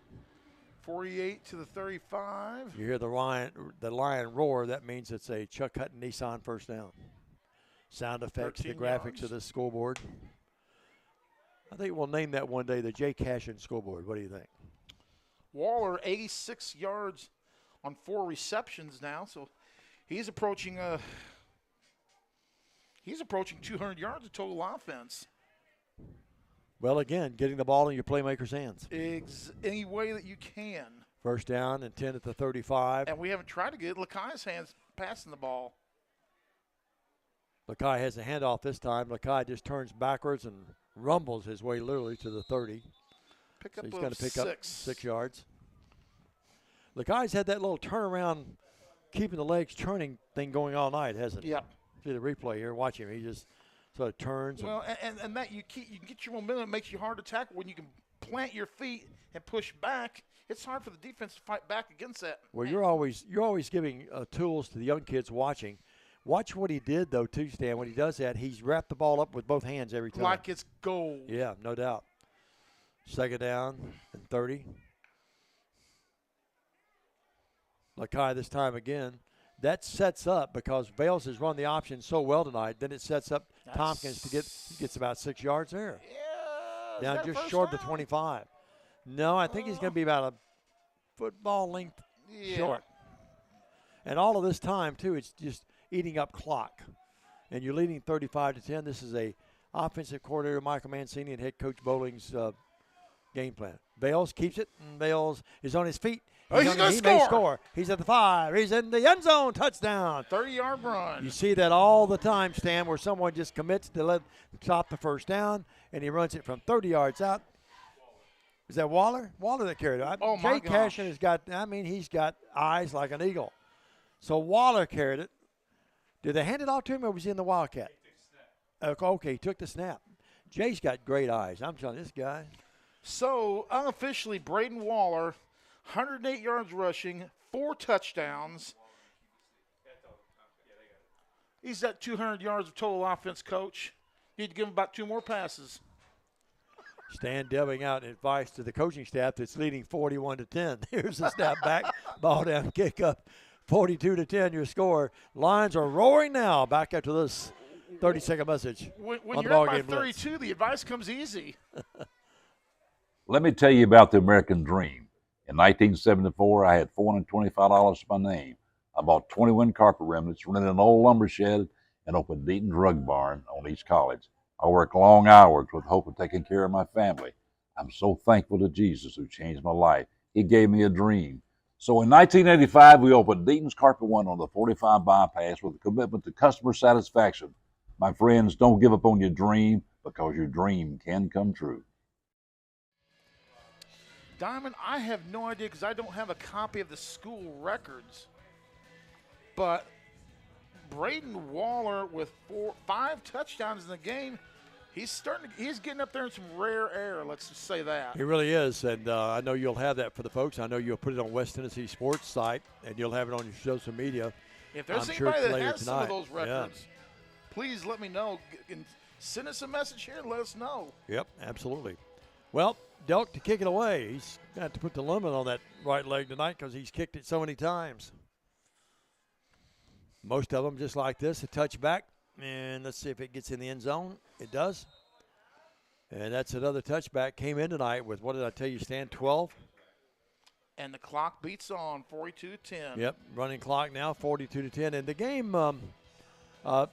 48 to the 35. You hear the lion roar. That means it's a Chuck Hutton Nissan first down. Sound effects, the graphics of this scoreboard. I think we'll name that one day the Jay Cashin scoreboard. What do you think? Waller, 86 yards on 4 receptions now, so he's approaching 200 yards of total offense. Well, again, getting the ball in your playmaker's hands. Any way that you can. First down and 10 at the 35. And we haven't tried to get Lakai's hands passing the ball. Lakai has a handoff this time. Lakai just turns backwards and rumbles his way literally to the 30. Pick up He's going to pick up 6 yards. Lakai's had that little turnaround, keeping the legs turning thing going all night, hasn't he? Yep. See the replay here. Watch him. He just sort of turns. Well, and that you can get your momentum. It makes you hard to tackle when you can plant your feet and push back. It's hard for the defense to fight back against that. Well, you're always giving tools to the young kids watching. Watch what he did, though, too, Stan. When he does that, he's wrapped the ball up with both hands every time. Like it's gold. Yeah, no doubt. Second down and 30. Lakai this time again. That sets up, because Bales has run the option so well tonight, then it sets up Tompkins to gets about 6 yards there. Yeah. Down just short of the 25. No, I think he's going to be about a football length short. And all of this time, too, it's just eating up clock. And you're leading 35-10. This is a offensive coordinator, Michael Mancini, and head coach Bowling's game plan. Bales keeps it, and Bales is on his feet. He's going to may score. He's at the 5. He's in the end zone. Touchdown. 30-yard run. You see that all the time, Stan, where someone just commits to stop the first down, and he runs it from 30 yards out. Is that Waller? Waller that carried it. Oh, my Jay gosh. Cashin he's got eyes like an eagle. So Waller carried it. Did they hand it off to him, or was he in the Wildcat? Okay, he took the snap. Jay's got great eyes. I'm telling you, this guy. So, unofficially, Braden Waller, 108 yards rushing, 4 touchdowns. He's at 200 yards of total offense, Coach. You'd give him about 2 more passes. Stan delving out advice to the coaching staff that's leading 41-10. Here's the snap back, ball down, kick up, 42-10 your score. Lions are roaring now. Back after this 30-second message. When on you're up by 32, the advice comes easy. Let me tell you about the American dream. In 1974, I had $425 to my name. I bought 21 carpet remnants, rented an old lumber shed, and opened Deaton's Rug Barn on East College. I worked long hours with the hope of taking care of my family. I'm so thankful to Jesus who changed my life. He gave me a dream. So in 1985, we opened Deaton's Carpet One on the 45 bypass with a commitment to customer satisfaction. My friends, don't give up on your dream, because your dream can come true. Diamond, I have no idea because I don't have a copy of the school records. But Braden Waller with 5 touchdowns in the game, he's getting up there in some rare air, let's just say that. He really is, and I know you'll have that for the folks. I know you'll put it on West Tennessee Sports site, and you'll have it on your social media. If there's I'm anybody sure that later has tonight. some of those records, please let me know. And send us a message here and let us know. Yep, absolutely. Well, Delk to kick it away. He's got to put the limit on that right leg tonight because he's kicked it so many times. Most of them just like this, a touchback. And let's see if it gets in the end zone. It does. And that's another touchback. Came in tonight with, what did I tell you, Stan, 12? And the clock beats on, 42-10. Yep, running clock now, 42-10. And the game,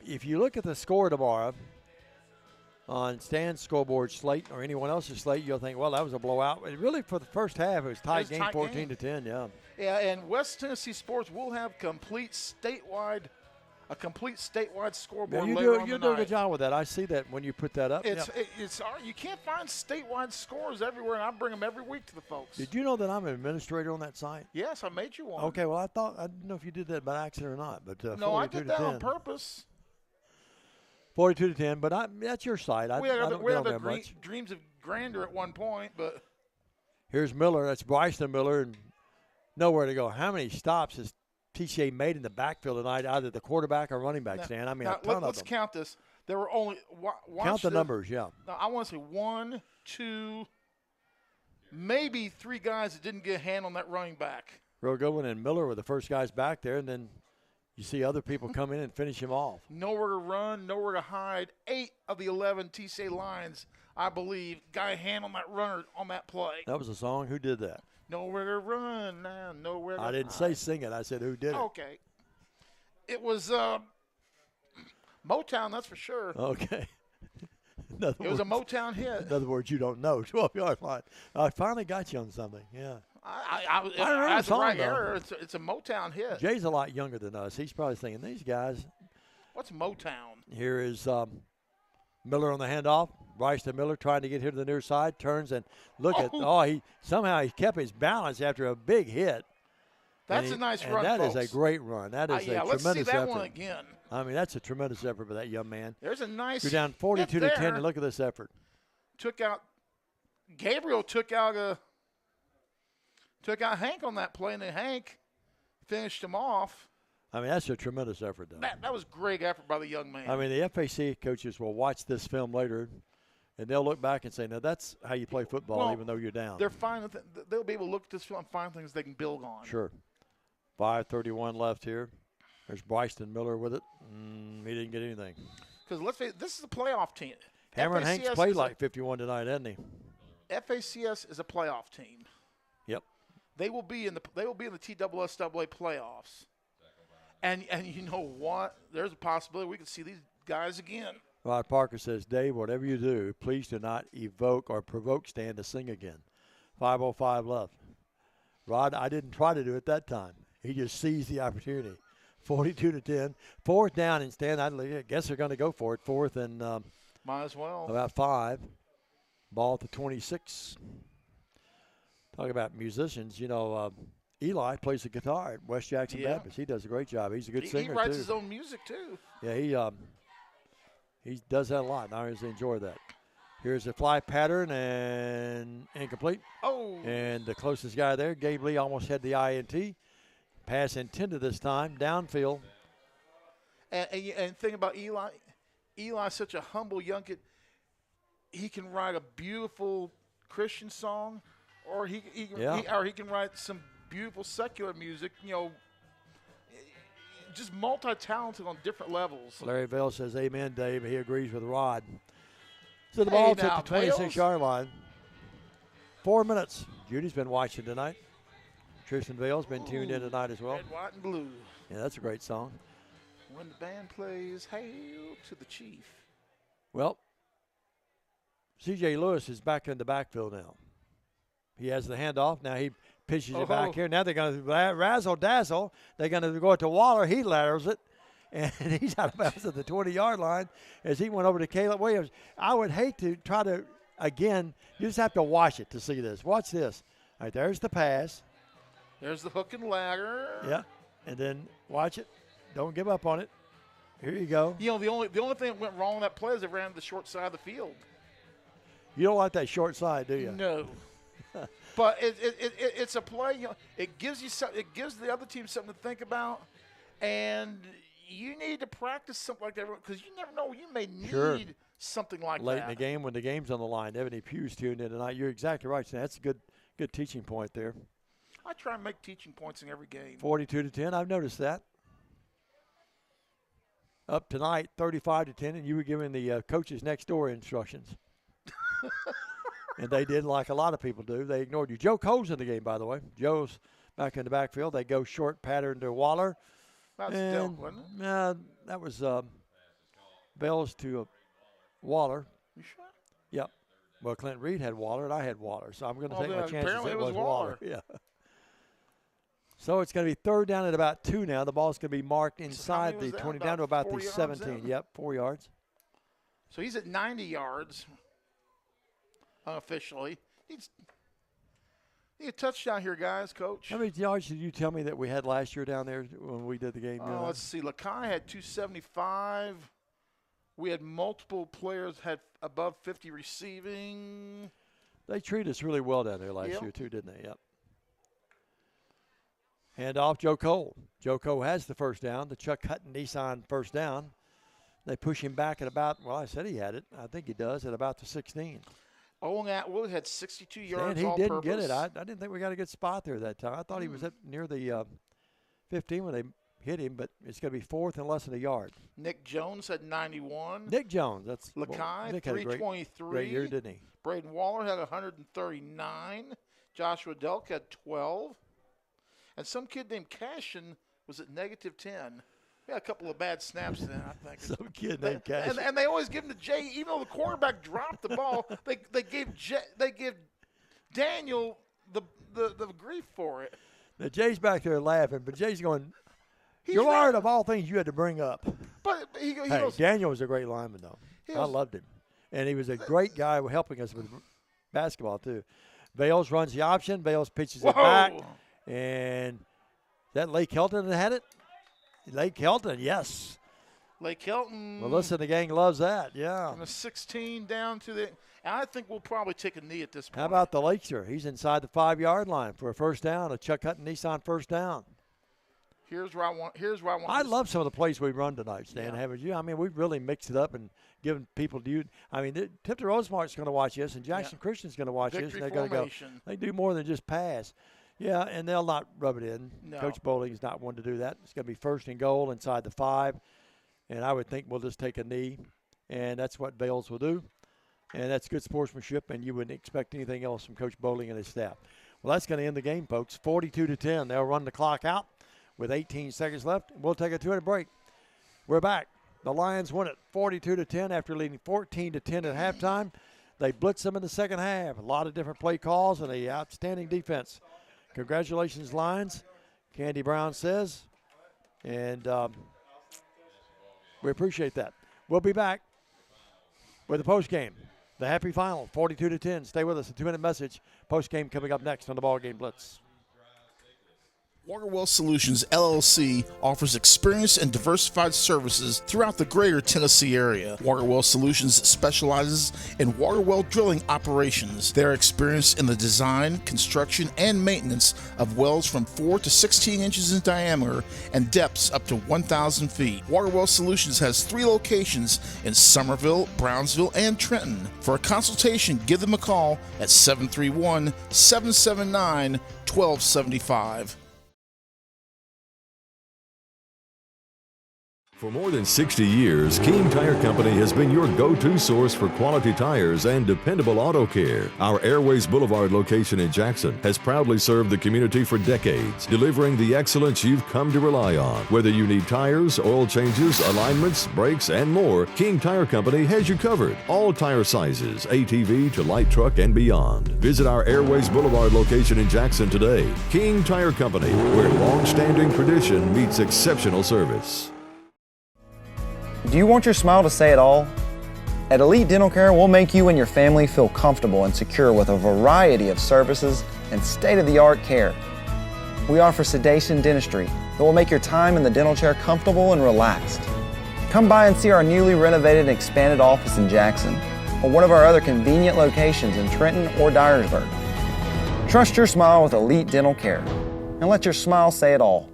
if you look at the score tomorrow on Stan's scoreboard slate or anyone else's slate, you'll think, well, that was a blowout. And really, for the first half, it was tight game, 14-10, yeah. Yeah, and West Tennessee Sports will have a complete statewide scoreboard Yeah, later on you the do a night. good job with that. I see that when you put that up. It's you can't find statewide scores everywhere, and I bring them every week to the folks. Did you know that I'm an administrator on that site? Yes, I made you one. Okay, well, I didn't know if you did that by accident or not. But No, I did that on purpose. 42-10, but that's your site. I don't get on there much. Dreams of grandeur at one point, but here's Miller. That's Bryson Miller, and nowhere to go. How many stops has TCA made in the backfield tonight, either the quarterback or running back stand. I mean, a ton of them. Let's count this. There were only count the numbers, yeah. Now, I want to say 1, 2, maybe 3 guys that didn't get a hand on that running back. Real good one, and Miller were the first guys back there, and then you see other people come in and finish him off. Nowhere to run, nowhere to hide. 8 of the 11 TCA lines, I believe, got a hand on that runner on that play. That was a song. Who did that? Nowhere to run now, nowhere to I didn't say sing it. I said who did it. Okay. It was Motown, that's for sure. Okay. It was a Motown hit. In other words, you don't know. 12-yard line. I finally got you on something. Yeah. I remember the song, right though. error. It's a Motown hit. Jay's a lot younger than us. He's probably thinking, these guys. What's Motown? Here is Miller on the handoff. Bryce to Miller trying to get here to the near side. Turns and look at, he kept his balance after a big hit. That's a nice run, that folks. is a great run. That is a tremendous effort. Let's see that one again. I mean, that's a tremendous effort for that young man. There's a nice You're down 42-10, and look at this effort. Gabriel took out Hank on that play, and then Hank finished him off. I mean, that's a tremendous effort, though. That was great effort by the young man. I mean, the FAC coaches will watch this film later, and they'll look back and say, now that's how you play football, even though you're down. They'll be able to look at this film and find things they can build on. Sure. 5:31 left here. There's Bryson Miller with it. He didn't get anything. Because let's face it, this is a playoff team. Hammer and Hanks played like 51 tonight, hasn't he? FACS is a playoff team. Yep. They will be in the TSSAA playoffs. And you know what? There's a possibility we could see these guys again. Rod Parker says, Dave, whatever you do, please do not evoke or provoke Stan to sing again. 5:05 left. Rod, I didn't try to do it that time. He just seized the opportunity. 42-10. 4th down, and Stan, I guess they're going to go for it. 4th and might as well. About 5. Ball at the 26. Talk about musicians. You know, Eli plays the guitar at West Jackson Baptist. He does a great job. He's a good singer, He writes too. his own music, too. Yeah, he does that a lot, and I always enjoy that. Here's a fly pattern and incomplete. Oh. And the closest guy there, Gabe Lee, almost had the INT. Pass intended this time, downfield. And think about Eli. Eli's such a humble young kid. He can write a beautiful Christian song, or he can write some beautiful secular music. You know, just multi-talented on different levels. Larry Vale says, "Amen, Dave." He agrees with Rod. So the ball's at the 26-yard line. 4 minutes. Judy's been watching tonight. Tristan Vale's been tuned in tonight as well. Red, white, and blue. Yeah, that's a great song. When the band plays "Hail to the Chief." Well, C.J. Lewis is back in the backfield now. He has the handoff. Now he pitches it back here. Now they're going to razzle-dazzle. They're going to go to Waller. He laterals it. And he's out of bounds at the 20-yard line as he went over to Caleb Williams. I would hate to try to, again, you just have to watch it to see this. Watch this. All right, there's the pass. There's the hook and ladder. Yeah, and then watch it. Don't give up on it. Here you go. You know, the only thing that went wrong on that play is they ran to the short side of the field. You don't like that short side, do you? No. But it's a play. You know, it gives the other team something to think about, and you need to practice something like that because you never know. You may need something like that late in the game when the game's on the line. Ebony Pugh's tuned in tonight. You're exactly right. So that's a good teaching point there. I try and make teaching points in every game. 42-10. I've noticed that. Up tonight, 35-10, and you were giving the coaches next door instructions. And they did like a lot of people do. They ignored you. Joe Cole's in the game, by the way. Joe's back in the backfield. They go short pattern to Waller. That's Delk, wasn't it? That was Bells to Waller. You sure? Yep. Well, Clint Reed had Waller, and I had Waller. So I'm going to take my chances. Apparently it was Waller. Yeah. So it's going to be 3rd down at about 2 now. The ball's going to be marked inside the 20, down to about the 17. Yep, 4 yards. So he's at 90 yards unofficially. Need a touchdown here, guys, Coach. How many yards did you tell me that we had last year down there when we did the game? Let's see. Lakai had 275. We had multiple players had above 50 receiving. They treated us really well down there last year, too, didn't they? Yep. Hand off Joe Cole. Joe Cole has the first down. The Chuck Hutton Nissan first down. They push him back at about, well, I said he had it. I think he does at about the 16. Owen Atwood had 62 yards And he all didn't purpose. get it. I didn't think we got a good spot there that time. I thought he was up near the 15 when they hit him, but it's going to be 4th and less than a yard. Nick Jones had 91. Nick Jones, that's Lakai, Nick had a 323. Great year, didn't he? Braden Waller had 139. Joshua Delk had 12. And some kid named Cashin was at -10. We had a couple of bad snaps then, I think. Some kid named Cashin. And they always give him to Jay, even though the quarterback dropped the ball. They give Daniel the grief for it. Now, Jay's back there laughing, but Jay's going, Gerard, of all things you had to bring up. But he hey, goes, Daniel was a great lineman, though. I loved him. And he was a great guy helping us with basketball, too. Bales runs the option. Bales pitches it back. And that Lake Helton that had it? Lake Helton, yes. Lake Helton. Well, listen, the gang loves that, yeah. From the 16 down to the – and I think we'll probably take a knee at this point. How about the Lakeshire? He's inside the 5-yard line for a first down, a Chuck Hutton Nissan first down. Here's where I want. I love some of the plays we run tonight, Stan. Yeah. Haven't you? I mean, we've really mixed it up and given people I mean, Tipton Rosemark's going to watch this, and Jackson Christian's going to watch this, and they're going to go. They do more than just pass. Yeah, and they'll not rub it in. No. Coach Bowling is not one to do that. It's going to be 1st and goal inside the 5, and I would think we'll just take a knee, and that's what Bales will do, and that's good sportsmanship, and you wouldn't expect anything else from Coach Bowling and his staff. Well, that's going to end the game, folks. 42-10. They'll run the clock out with 18 seconds left. We'll take a 2-minute break. We're back. The Lions win it 42-10 after leading 14-10 at halftime. They blitzed them in the second half. A lot of different play calls and an outstanding defense. Congratulations, Lions, Candy Brown says. And we appreciate that. We'll be back with the postgame. The happy final, 42-10. Stay with us. A 2-minute message. Postgame coming up next on the BallGame Blitz. Waterwell Solutions, LLC offers experienced and diversified services throughout the greater Tennessee area. Waterwell Solutions specializes in water well drilling operations. They're experienced in the design, construction, and maintenance of wells from 4 to 16 inches in diameter and depths up to 1,000 feet. Waterwell Solutions has 3 locations in Summerville, Brownsville, and Trenton. For a consultation, give them a call at 731-779-1275. For more than 60 years, King Tire Company has been your go-to source for quality tires and dependable auto care. Our Airways Boulevard location in Jackson has proudly served the community for decades, delivering the excellence you've come to rely on. Whether you need tires, oil changes, alignments, brakes, and more, King Tire Company has you covered. All tire sizes, ATV to light truck and beyond. Visit our Airways Boulevard location in Jackson today. King Tire Company, where long-standing tradition meets exceptional service. Do you want your smile to say it all? At Elite Dental Care, we'll make you and your family feel comfortable and secure with a variety of services and state-of-the-art care. We offer sedation dentistry that will make your time in the dental chair comfortable and relaxed. Come by and see our newly renovated and expanded office in Jackson or one of our other convenient locations in Trenton or Dyersburg. Trust your smile with Elite Dental Care and let your smile say it all.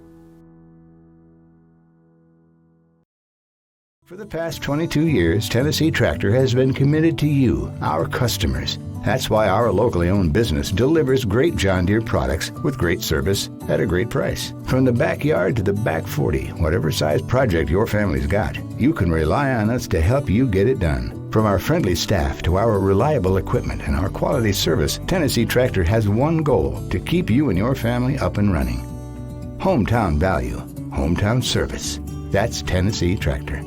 For the past 22 years, Tennessee Tractor has been committed to you, our customers. That's why our locally owned business delivers great John Deere products with great service at a great price. From the backyard to the back 40, whatever size project your family's got, you can rely on us to help you get it done. From our friendly staff to our reliable equipment and our quality service, Tennessee Tractor has one goal: to keep you and your family up and running. Hometown value, hometown service. That's Tennessee Tractor.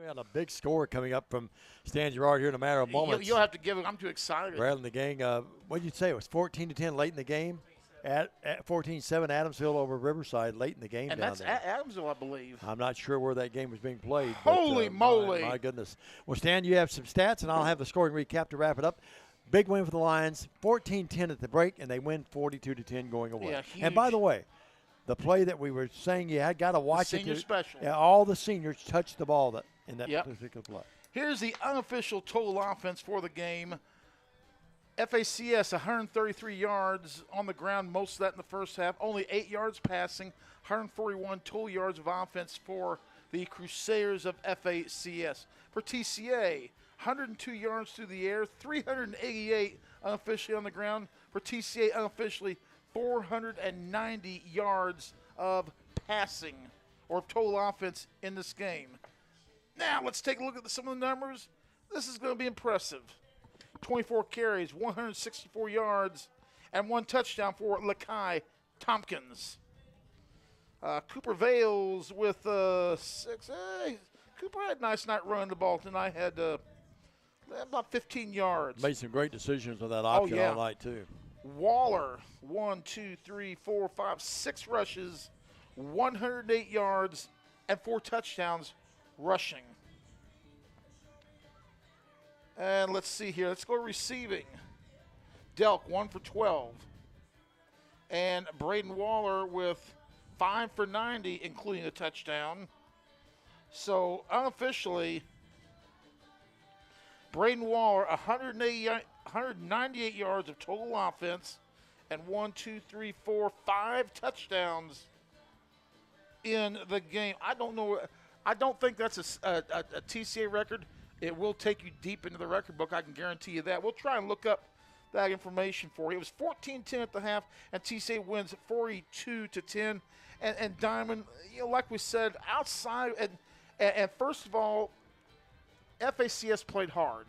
A big score coming up from Stan Gerard here in a matter of moments. You'll have to give it. I'm too excited. Rattling the gang. What did you say? It was 14-10 late in the game. At 14-7 Adamsville over Riverside late in the game. And down that's there. Adamsville, I believe. I'm not sure where that game was being played. Holy moly. My goodness. Well, Stan, you have some stats, and I'll have the scoring recap to wrap it up. Big win for the Lions. 14-10 at the break, and they win 42-10 going away. Yeah, and by the way, the play that we were saying you had got to watch senior special. Yeah, all the seniors touched the ball in that particular play. Here's the unofficial total offense for the game. FACS, 133 yards on the ground, most of that in the first half. Only 8 yards passing, 141 total yards of offense for the Crusaders of FACS. For TCA, 102 yards through the air, 388 unofficially on the ground. For TCA, unofficially, 490 yards of passing or total offense in this game. Now, let's take a look at some of the numbers. This is going to be impressive. 24 carries, 164 yards, and 1 touchdown for Lakai Tompkins. Cooper Vales with 6. Cooper had a nice night running the ball tonight. Had about 15 yards. Made some great decisions on that option all night, too. Waller, 6 rushes, 108 yards, and 4 touchdowns rushing. And let's see here. Let's go receiving. Delk, 1 for 12. And Braden Waller with 5 for 90, including a touchdown. So, unofficially, Braden Waller, 198 yards of total offense, and 5 touchdowns in the game. I don't know. I don't think that's a TCA record. It will take you deep into the record book. I can guarantee you that. We'll try and look up that information for you. It was 14-10 at the half, and TCA wins 42-10. And Diamond, like we said, outside and first of all, FACS played hard.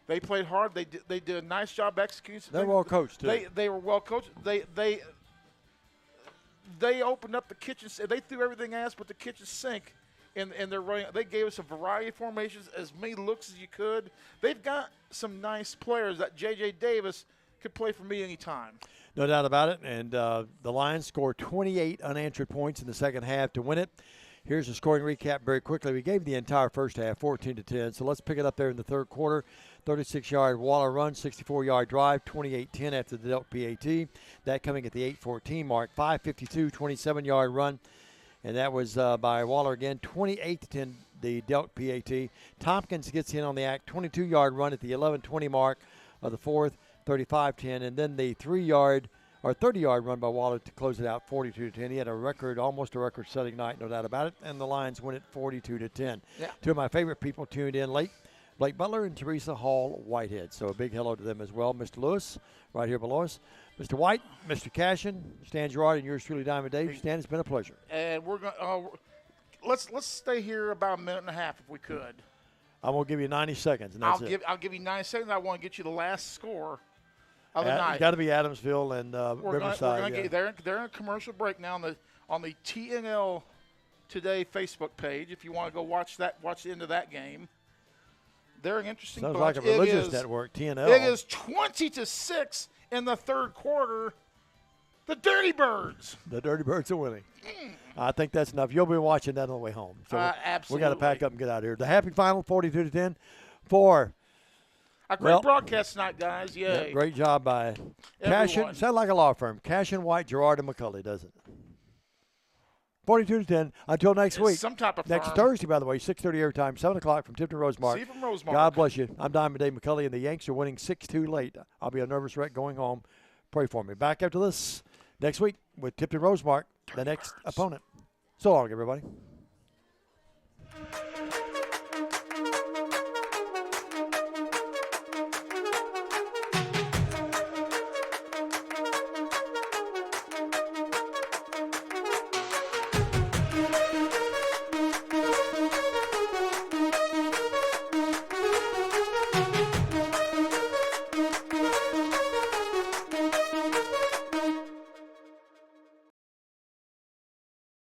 They played hard. They did a nice job executing. They're well coached too. They were well coached. They opened up the kitchen. They threw everything at us but the kitchen sink. In their running, they gave us a variety of formations, as many looks as you could. They've got some nice players. That J.J. Davis could play for me anytime. No doubt about it. And the Lions scored 28 unanswered points in the second half to win it. Here's a scoring recap very quickly. We gave the entire first half, 14-10. So let's pick it up there in the third quarter. 36-yard Waller run, 64-yard drive, 28-10 after the Delk PAT. That coming at the 8:14 mark. 5:52, 27-yard run. And that was by Waller again, 28-10, the Delk PAT. Tompkins gets in on the act, 22-yard run at the 11:20 mark of the fourth, 35-10. And then the 30-yard run by Waller to close it out, 42-10. He had almost a record-setting night, no doubt about it. And the Lions win it 42-10. Yeah. Two of my favorite people tuned in late, Blake Butler and Teresa Hall Whitehead. So a big hello to them as well. Mr. Lewis, right here below us. Mr. White, Mr. Cashin, Stan Gerard, and yours truly, Diamond Dave. Stan, it's been a pleasure. And we're going. Let's stay here about a minute and a half if we could. I'm gonna give you 90 seconds, and that's I'll give you 90 seconds. I want to get you the last score of the night. Got to be Adamsville and Riverside. They're in a commercial break now on the TNL Today Facebook page. If you want to go watch the end of that game. They're an interesting Sounds bunch. like a religious network, TNL. It is 20-6 in the third quarter. The Dirty Birds. The Dirty Birds are winning. I think that's enough. You'll be watching that on the way home. So absolutely. We got to pack up and get out of here. The happy final, 42-10 for a great broadcast tonight, guys. Yay. Yeah, great job by Cashin. Sound like a law firm. Cashin, White, Gerard, and McCulley, doesn't it? 42-10. Until next week. Some type of next firm. Thursday, by the way, 6:30 airtime, 7 o'clock from Tipton Rosemark. See you from Rosemark. God bless you. I'm Diamond Dave McCulley, and the Yanks are winning 6-2 late. I'll be a nervous wreck going home. Pray for me. Back after this next week with Tipton Rosemark, the next opponent. So long, everybody.